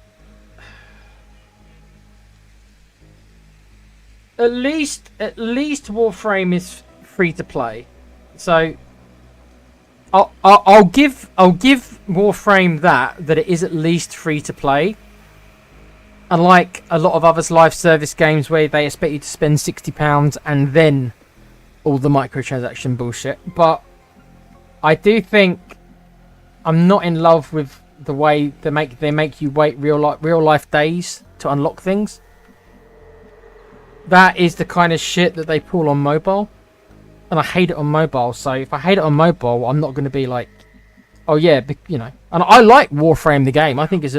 At least Warframe is free to play, so I'll give Warframe that it is at least free to play. Unlike a lot of other live service games where they expect you to spend £60 and then all the microtransaction bullshit. But I do think I'm not in love with the way they make you wait real life days to unlock things. That is the kind of shit that they pull on mobile, and I hate it on mobile. So if I hate it on mobile, I'm not going to be like, oh yeah, you know. And I like Warframe the game. I think it's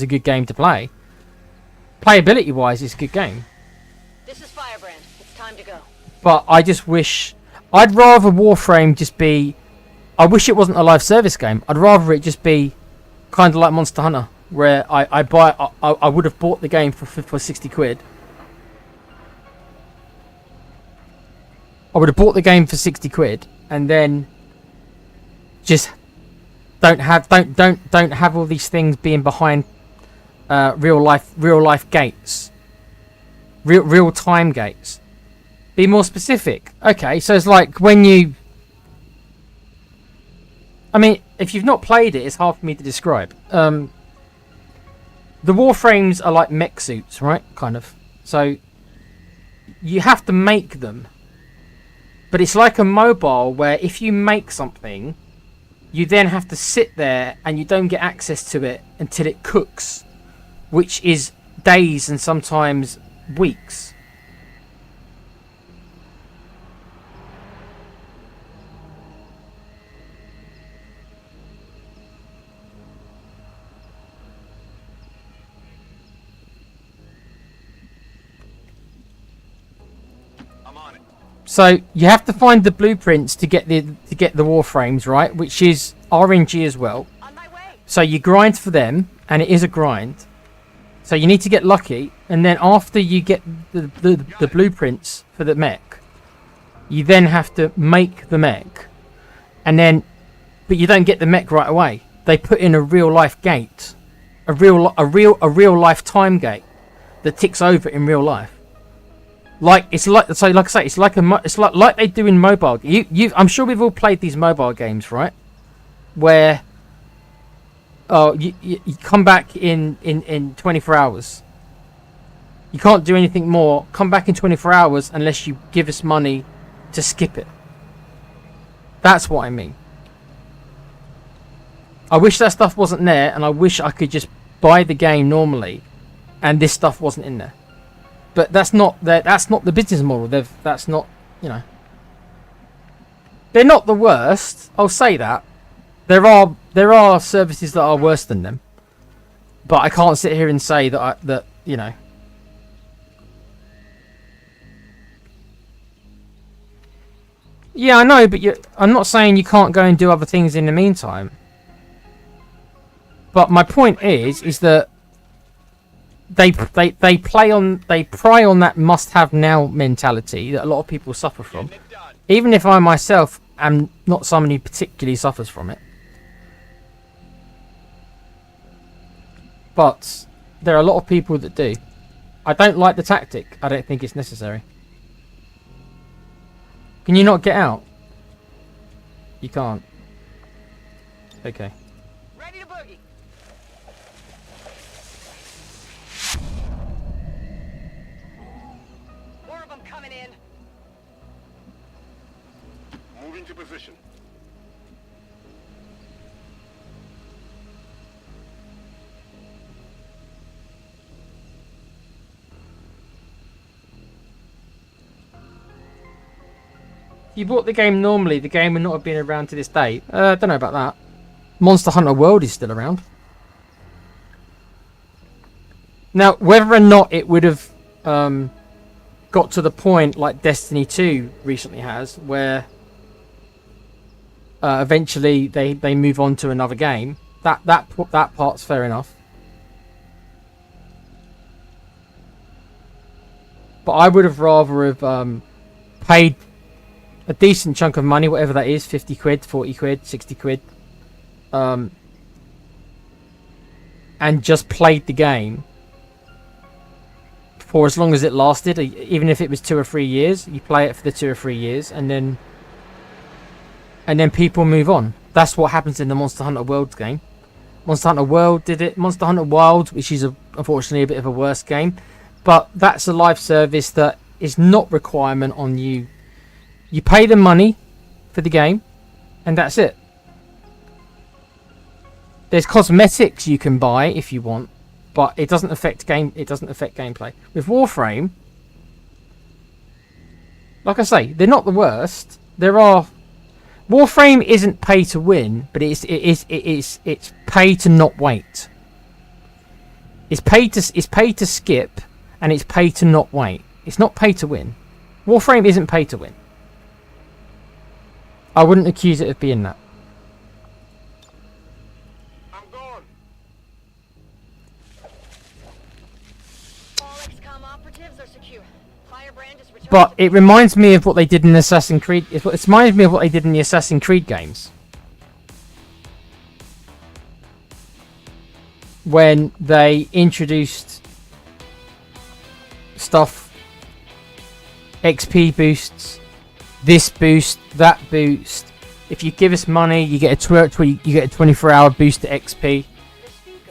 a good game to play. Playability wise, it's a good game. This is Firebrand. It's time to go. But I just wish I'd rather Warframe just be. I wish it wasn't a live service game. I'd rather it just be kind of like Monster Hunter, where I would have bought the game for 60 quid. I would have bought the game for 60 quid and then just don't have all these things being behind real life gates, real time gates. Be more specific. Okay, so it's like when you. I mean, if you've not played it, it's hard for me to describe. The Warframes are like mech suits, right? Kind of. So you have to make them. But it's like a mobile where if you make something, you then have to sit there and you don't get access to it until it cooks, which is days and sometimes weeks. So you have to find the blueprints to get the Warframes, right? Which is RNG as well. On my way. So you grind for them, and it is a grind. So you need to get lucky, and then after you get the blueprints for the mech, you then have to make the mech, and then, but you don't get the mech right away. They put in a real life gate, a real life time gate that ticks over in real life. Like I say, it's like they do in mobile. I'm sure we've all played these mobile games, right? Where you come back in 24 hours. You can't do anything more. Come back in 24 hours unless you give us money to skip it. That's what I mean. I wish that stuff wasn't there, and I wish I could just buy the game normally, and this stuff wasn't in there. But that's not the business model. That's not, you know. They're not the worst. I'll say that. There are services that are worse than them. But I can't sit here and say that you know. Yeah, I know, but I'm not saying you can't go and do other things in the meantime. But my point is that they pry on that must-have now mentality that a lot of people suffer from. Even if I myself am not someone who particularly suffers from it. But there are a lot of people that do. I don't like the tactic. I don't think it's necessary. Can you not get out? You can't. Okay. Ready to boogie. More of them coming in. Moving to position. If you bought the game normally, the game would not have been around to this day. I don't know about that. Monster Hunter World is still around. Now, whether or not it would have got to the point like Destiny 2 recently has, where eventually they move on to another game, that part's fair enough. But I would have rather have paid a decent chunk of money, whatever that is, 50 quid, 40 quid, 60 quid. And and just played the game for as long as it lasted, even if it was 2 or 3 years, you play it for the 2 or 3 years, and then people move on. That's what happens in the Monster Hunter World game. Monster Hunter World did it. Monster Hunter Wild, which is unfortunately a bit of a worse game, but that's a live service that is not requirement on you. You pay the money for the game, and that's it. There's cosmetics you can buy if you want, but it doesn't affect gameplay. With Warframe, like I say, they're not the worst. Warframe isn't pay to win, but it's pay to not wait. It's pay to skip, and it's pay to not wait. It's not pay to win. Warframe isn't pay to win. I wouldn't accuse it of being that. I'm gone. All XCOM operatives are secure. Firebrand is returning. But it reminds me of what they did in Assassin's Creed. It reminds me of what they did in the Assassin's Creed games. When they introduced stuff, XP boosts, this boost, that boost. If you give us money, you get a 24-hour boost to XP.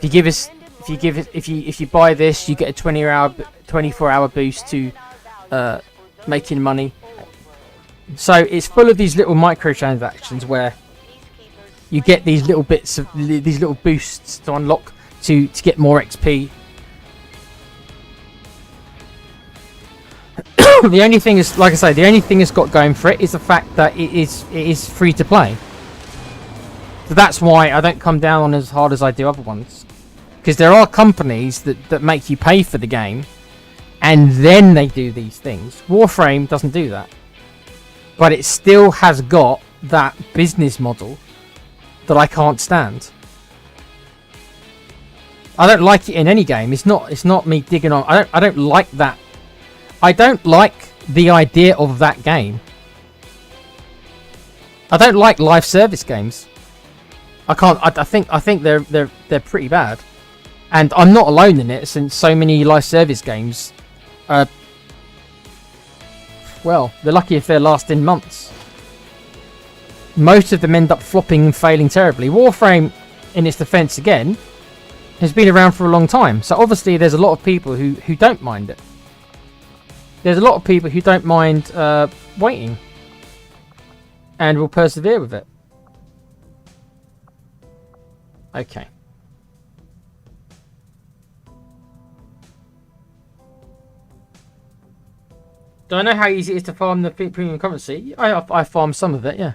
If you buy this, you get a 24-hour boost to making money. So it's full of these little microtransactions where you get these little bits of these little boosts to unlock to get more XP. The only thing is, like I say, the only thing it's got going for it is the fact that it is free to play. So that's why I don't come down on as hard as I do other ones, because there are companies that make you pay for the game, and then they do these things. Warframe doesn't do that, but it still has got that business model that I can't stand. I don't like it in any game. It's not me digging on. I don't like that. I don't like the idea of that game. I don't like live service games. I can't. I think they're pretty bad, and I'm not alone in it, since so many live service games. Well, they're lucky if they're lasting months. Most of them end up flopping and failing terribly. Warframe, in its defense again, has been around for a long time, so obviously there's a lot of people who don't mind it. There's a lot of people who don't mind waiting and will persevere with it. Okay. Do I know how easy it is to farm the premium currency? I farm some of it, yeah.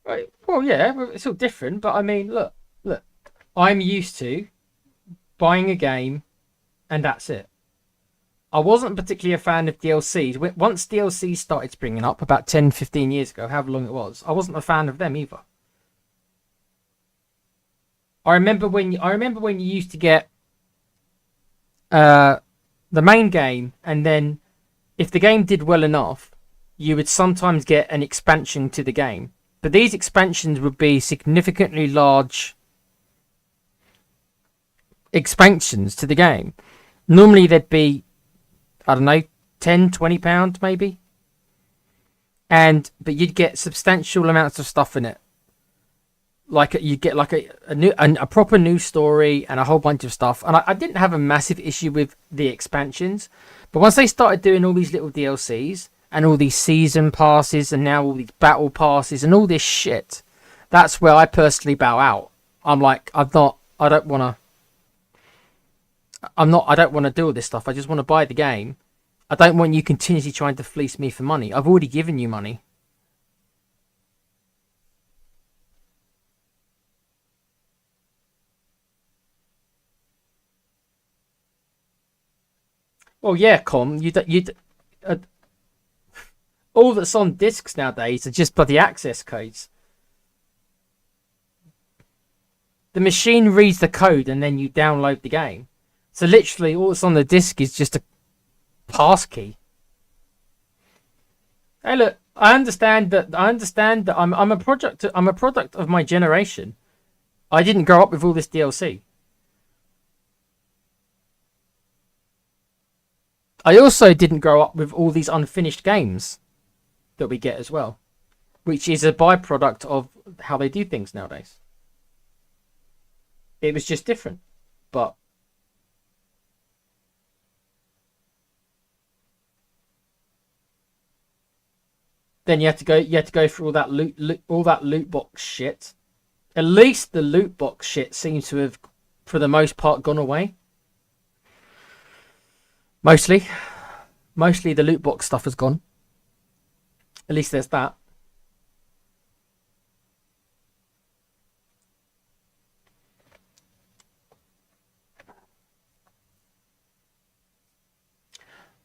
Right. Well, yeah, it's all different, but I mean, look. I'm used to buying a game, and that's it. I wasn't particularly a fan of DLCs. Once DLCs started springing up about 10, 15 years ago, however long it was, I wasn't a fan of them either. I remember when you used to get the main game, and then if the game did well enough, you would sometimes get an expansion to the game. But these expansions would be significantly large expansions to the game. Normally they'd be, I don't know, £10, £20 maybe. But you'd get substantial amounts of stuff in it. Like you'd get like a proper new story and a whole bunch of stuff. And I didn't have a massive issue with the expansions. But once they started doing all these little DLCs, and all these season passes, and now all these battle passes, and all this shit, That's where I personally bow out. I'm like, I don't want to do all this stuff. I just want to buy the game. I don't want you continuously trying to fleece me for money. I've already given you money. Well, yeah, all that's on discs nowadays are just bloody access codes. The machine reads the code and then you download the game. So literally, all that's on the disc is just a pass key. Hey, look, I understand that I'm a product of my generation. I didn't grow up with all this DLC. I also didn't grow up with all these unfinished games that we get as well, which is a byproduct of how they do things nowadays. It was just different, but then you had to go through all that loot box shit. At least the loot box shit seems to have, for the most part, gone away. Mostly the loot box stuff has gone. At least there's that.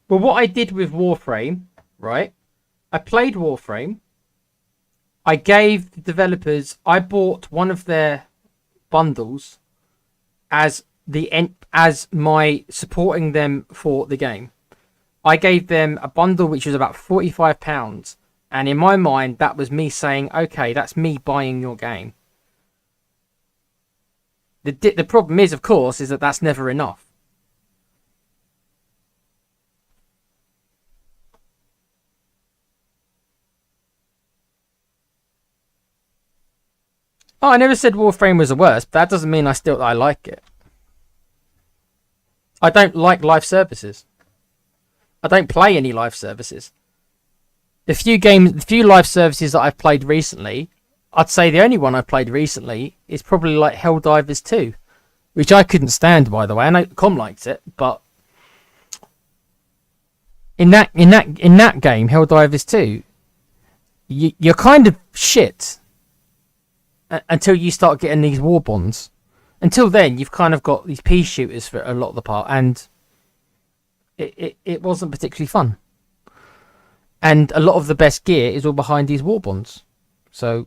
Well, what I did with Warframe, right? I played Warframe. I gave the developers, I bought one of their bundles as my supporting them for the game. I gave them a bundle which was about £45, and in my mind that was me saying, okay, that's me buying your game. The problem is, of course, is that that's never enough. Oh, I never said Warframe was the worst, but that doesn't mean I like it. I don't like live services. I don't play any live services. The few live services that I've played recently, I'd say the only one I've played recently is probably like Helldivers 2, which I couldn't stand, by the way. I know Com likes it, but in that game, Helldivers 2, you're kind of shit until you start getting these war bonds. Until then, you've kind of got these pea shooters for a lot of the part, and it wasn't particularly fun. And a lot of the best gear is all behind these war bonds. So,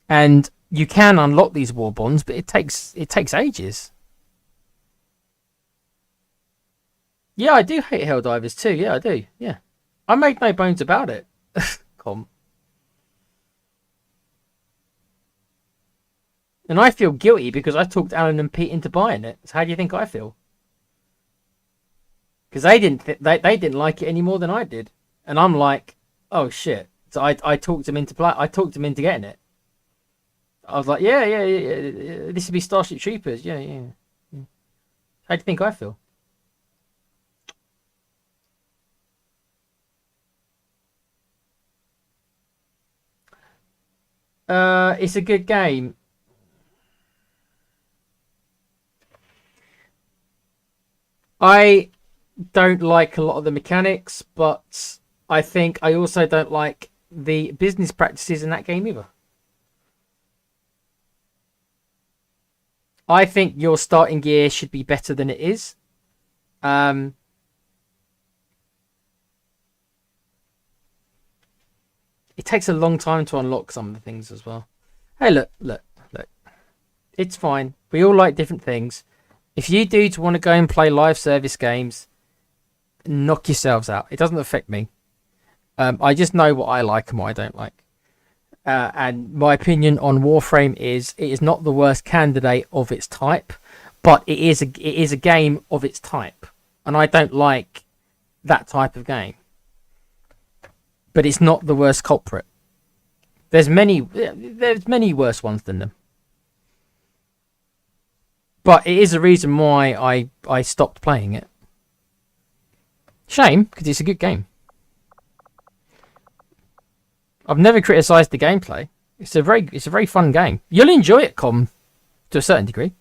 and you can unlock these war bonds, but it takes ages. Yeah, I do hate Helldivers too. Yeah, I do. Yeah, I make no bones about it. Com. And I feel guilty because I talked Alan and Pete into buying it. So how do you think I feel? Because they didn't like it any more than I did, and I'm like, oh shit. So I talked them into I talked them into getting it. I was like, yeah. This would be Starship Troopers. Yeah. How do you think I feel? It's a good game. I don't like a lot of the mechanics, but I think I also don't like the business practices in that game either. I think your starting gear should be better than it is. It takes a long time to unlock some of the things as well. Hey, look. It's fine. We all like different things. If you dudes want to go and play live service games, knock yourselves out. It doesn't affect me. I just know what I like and what I don't like. And my opinion on Warframe is it is not the worst candidate of its type, but it is a game of its type, and I don't like that type of game. But it's not the worst culprit. There's many worse ones than them. But it is a reason why I stopped playing it. Shame, because it's a good game. I've never criticised the gameplay. It's a very fun game. You'll enjoy it, Com, to a certain degree.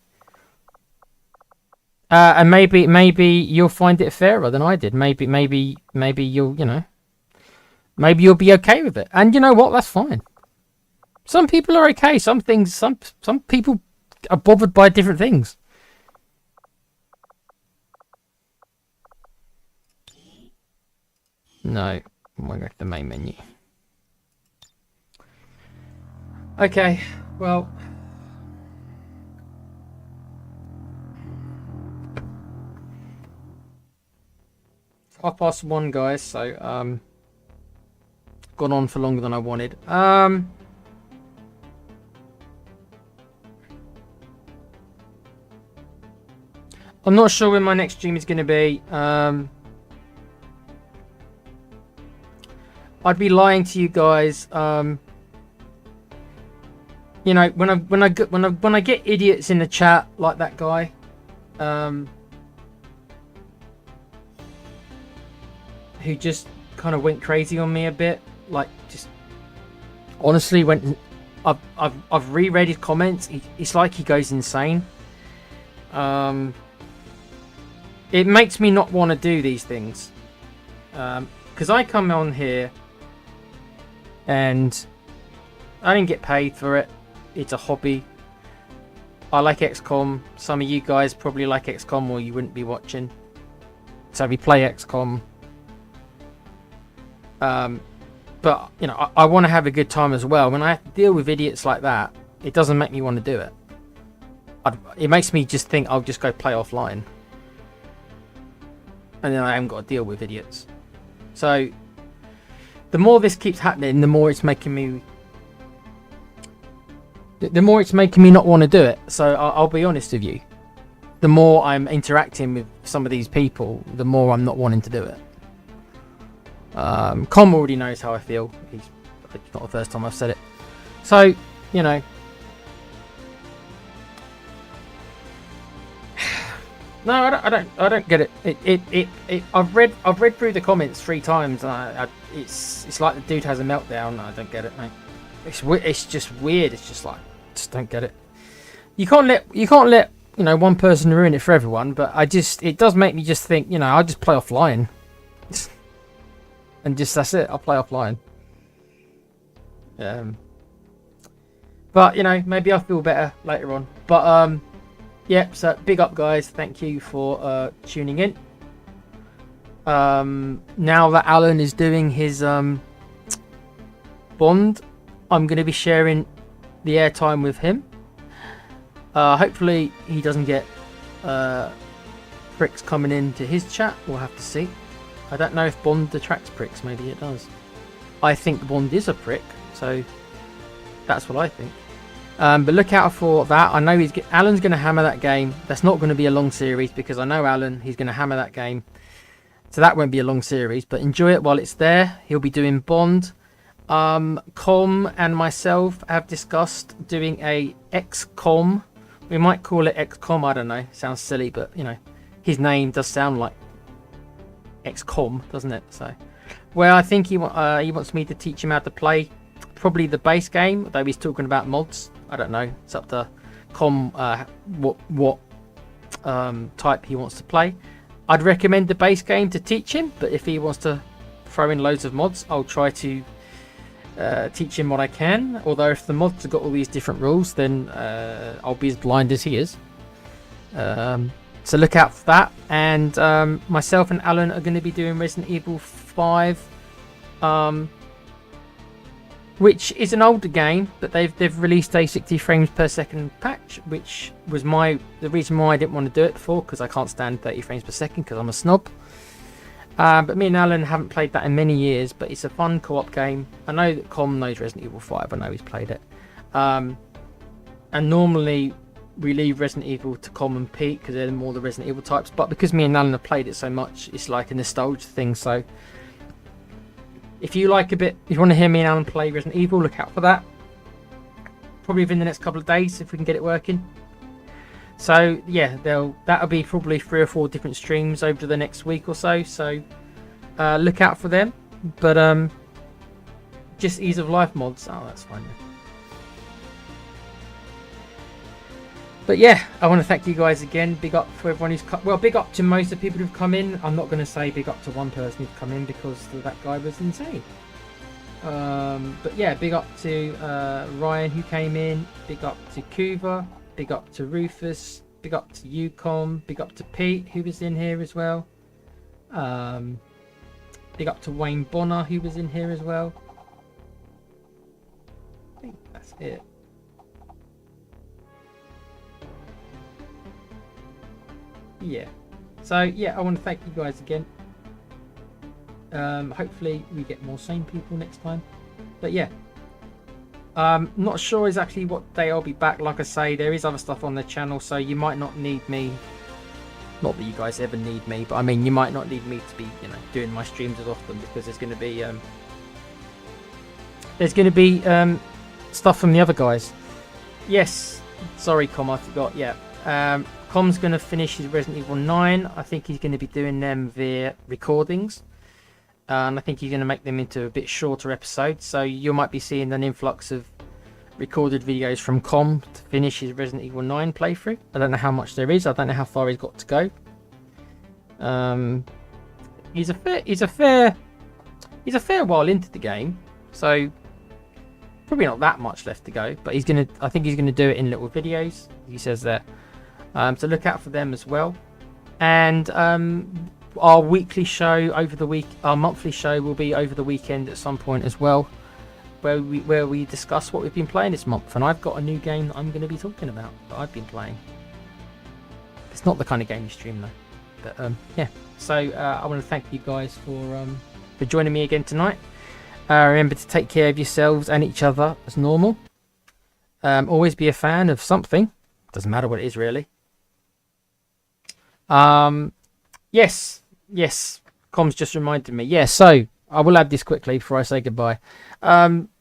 And maybe you'll find it fairer than I did. Maybe you'll maybe you'll be okay with it. And you know what? That's fine. Some people are okay. Some people are bothered by different things. No, I'm going to go to the main menu. Okay, well. It's 1:30, guys, so gone on for longer than I wanted. I'm not sure when my next stream is going to be. I'd be lying to you guys. You know, when I get idiots in the chat like that guy, who just kind of went crazy on me a bit, like just honestly went. I've reread his comments. It's like he goes insane. It makes me not want to do these things, because I come on here and I didn't get paid for it. It's a hobby. I like XCOM. Some of you guys probably like XCOM or you wouldn't be watching. So we play XCOM. But, you know, I want to have a good time as well. When I have to deal with idiots like that, it doesn't make me want to do it. It makes me just think I'll just go play offline. And then I haven't got to deal with idiots. So, the more this keeps happening, the more it's making me not want to do it. So I'll be honest with you. The more I'm interacting with some of these people, the more I'm not wanting to do it. Com already knows how I feel. It's not the first time I've said it. So, you know. No, I don't get it. I've read through the comments 3 times. And it's like the dude has a meltdown. I don't get it, mate. It's just weird. It's just like, just don't get it. You can't let you know, one person ruin it for everyone. But it does make me just think, you know, I'll just play offline. And just that's it. I'll play offline. But you know, maybe I'll feel better later on. But yeah. So big up, guys. Thank you for tuning in. Now that Alan is doing his Bond, I'm going to be sharing the airtime with him. Hopefully he doesn't get pricks coming into his chat. We'll have to see. I don't know if Bond attracts pricks. Maybe it does. I think Bond is a prick, so that's what I think. But look out for that. I know Alan's going to hammer that game. That's not going to be a long series because I know Alan. He's going to hammer that game, so that won't be a long series. But enjoy it while it's there. He'll be doing Bond. Com and myself have discussed doing a XCOM. We might call it XCOM. I don't know. Sounds silly, but you know, his name does sound like XCOM, doesn't it? So, well, I think he wants me to teach him how to play probably the base game, though he's talking about mods. I don't know. It's up to Com what type he wants to play. I'd recommend the base game to teach him, but if he wants to throw in loads of mods, I'll try to teach him what I can. Although if the mods have got all these different rules, then I'll be as blind as he is. So look out for that. And myself and Alan are going to be doing Resident Evil 5, which is an older game, but they've released a 60 frames per second patch, which was the reason why I didn't want to do it before, because I can't stand 30 frames per second because I'm a snob. But me and Alan haven't played that in many years, but it's a fun co-op game. I know that Com knows Resident Evil 5. I know he's played it. And normally we leave Resident Evil to Com and Pete because they're more the Resident Evil types. But because me and Alan have played it so much, it's like a nostalgia thing. So if you want to hear me and Alan play Resident Evil, look out for that. Probably within the next couple of days if we can get it working. So yeah, that'll be probably 3 or 4 different streams over the next week or so. So look out for them. But just ease of life mods. Oh, that's fine. But yeah, I want to thank you guys again. Big up for everyone who's well, big up to most of the people who've come in. I'm not going to say big up to one person who's come in because that guy was insane. But yeah, big up to Ryan who came in. Big up to Kuva. Big up to Rufus. Big up to Ucom. Big up to Pete who was in here as well. Big up to Wayne Bonner who was in here as well. I think that's it. Yeah, so yeah, I want to thank you guys again. Hopefully we get more sane people next time. But yeah, not sure exactly what day I'll be back. Like I say, there is other stuff on the channel, so you might not need me. Not that you guys ever need me, but I mean, you might not need me to be, you know, doing my streams as often, because there's going to be stuff from the other guys. Yes, sorry, Com, I forgot. Yeah, Com's going to finish his Resident Evil 9. I think he's going to be doing them via recordings. And I think he's going to make them into a bit shorter episodes. So you might be seeing an influx of recorded videos from Com to finish his Resident Evil 9 playthrough. I don't know how much there is. I don't know how far he's got to go. He's a fair while into the game. So probably not that much left to go. But I think he's gonna do it in little videos. He says that. So look out for them as well. And our weekly show over the week, our monthly show will be over the weekend at some point as well, where we discuss what we've been playing this month. And I've got a new game that I'm going to be talking about that I've been playing. It's not the kind of game you stream though. But yeah, so I want to thank you guys for joining me again tonight. Remember to take care of yourselves and each other as normal. Always be a fan of something. Doesn't matter what it is really. Yes, Com's just reminded me. Yeah, so I will add this quickly before I say goodbye.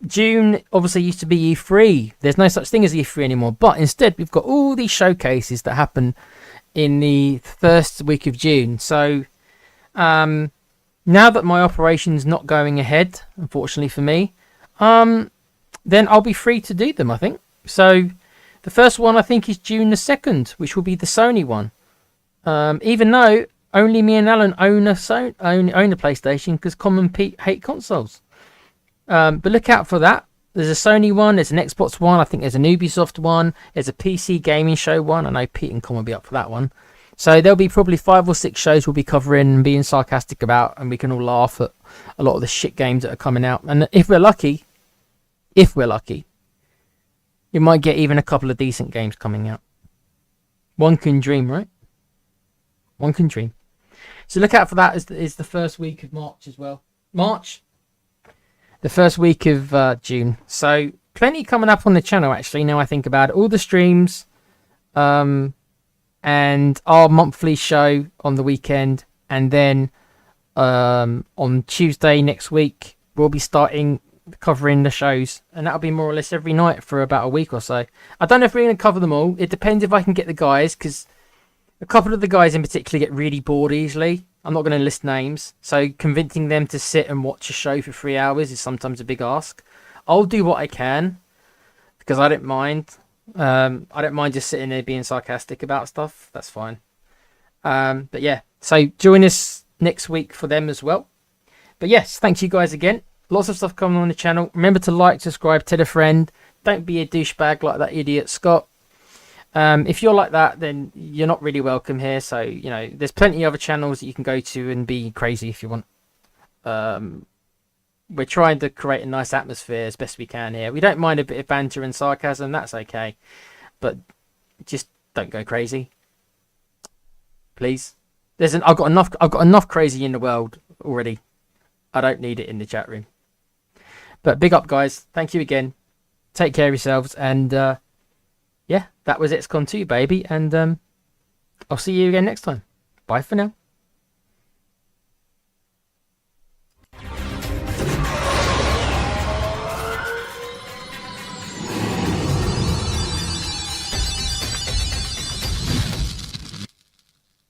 June obviously used to be E3. There's no such thing as E3 anymore, but instead we've got all these showcases that happen in the first week of June. So now that my operation's not going ahead, unfortunately for me, then I'll be free to do them, I think. So the first one I think is June the 2nd, which will be the Sony one. Even though only me and Alan own a PlayStation, because Com and Pete hate consoles. But look out for that. There's a Sony one, there's an Xbox one, I think there's an Ubisoft one, there's a PC gaming show one. I know Pete and Com will be up for that one. So there'll be probably 5 or 6 shows we'll be covering and being sarcastic about, and we can all laugh at a lot of the shit games that are coming out. And if we're lucky, you might get even a couple of decent games coming out. One can dream, right? One can dream. So look out for that. Is the first week of March as well. The first week of June. So plenty coming up on the channel actually. Now I think about it. All the streams, and our monthly show on the weekend, and then on Tuesday next week we'll be starting covering the shows, and that'll be more or less every night for about a week or so. I don't know if we're going to cover them all. It depends if I can get the guys, because a couple of the guys in particular get really bored easily. I'm not going to list names, so convincing them to sit and watch a show for 3 hours is sometimes a big ask. I'll do what I can, because I don't mind. I don't mind just sitting there being sarcastic about stuff. That's fine. But yeah, so join us next week for them as well. But yes, thank you guys again. Lots of stuff coming on the channel. Remember to like, subscribe, tell a friend. Don't be a douchebag like that idiot Scott. If you're like that, then you're not really welcome here. So, you know, there's plenty of other channels that you can go to and be crazy if you want. We're trying to create a nice atmosphere as best we can here. We don't mind a bit of banter and sarcasm. That's okay. But just don't go crazy. Please. I've got enough crazy in the world already. I don't need it in the chat room. But big up, guys. Thank you again. Take care of yourselves. And yeah, that was XCOM2, baby. And I'll see you again next time. Bye for now.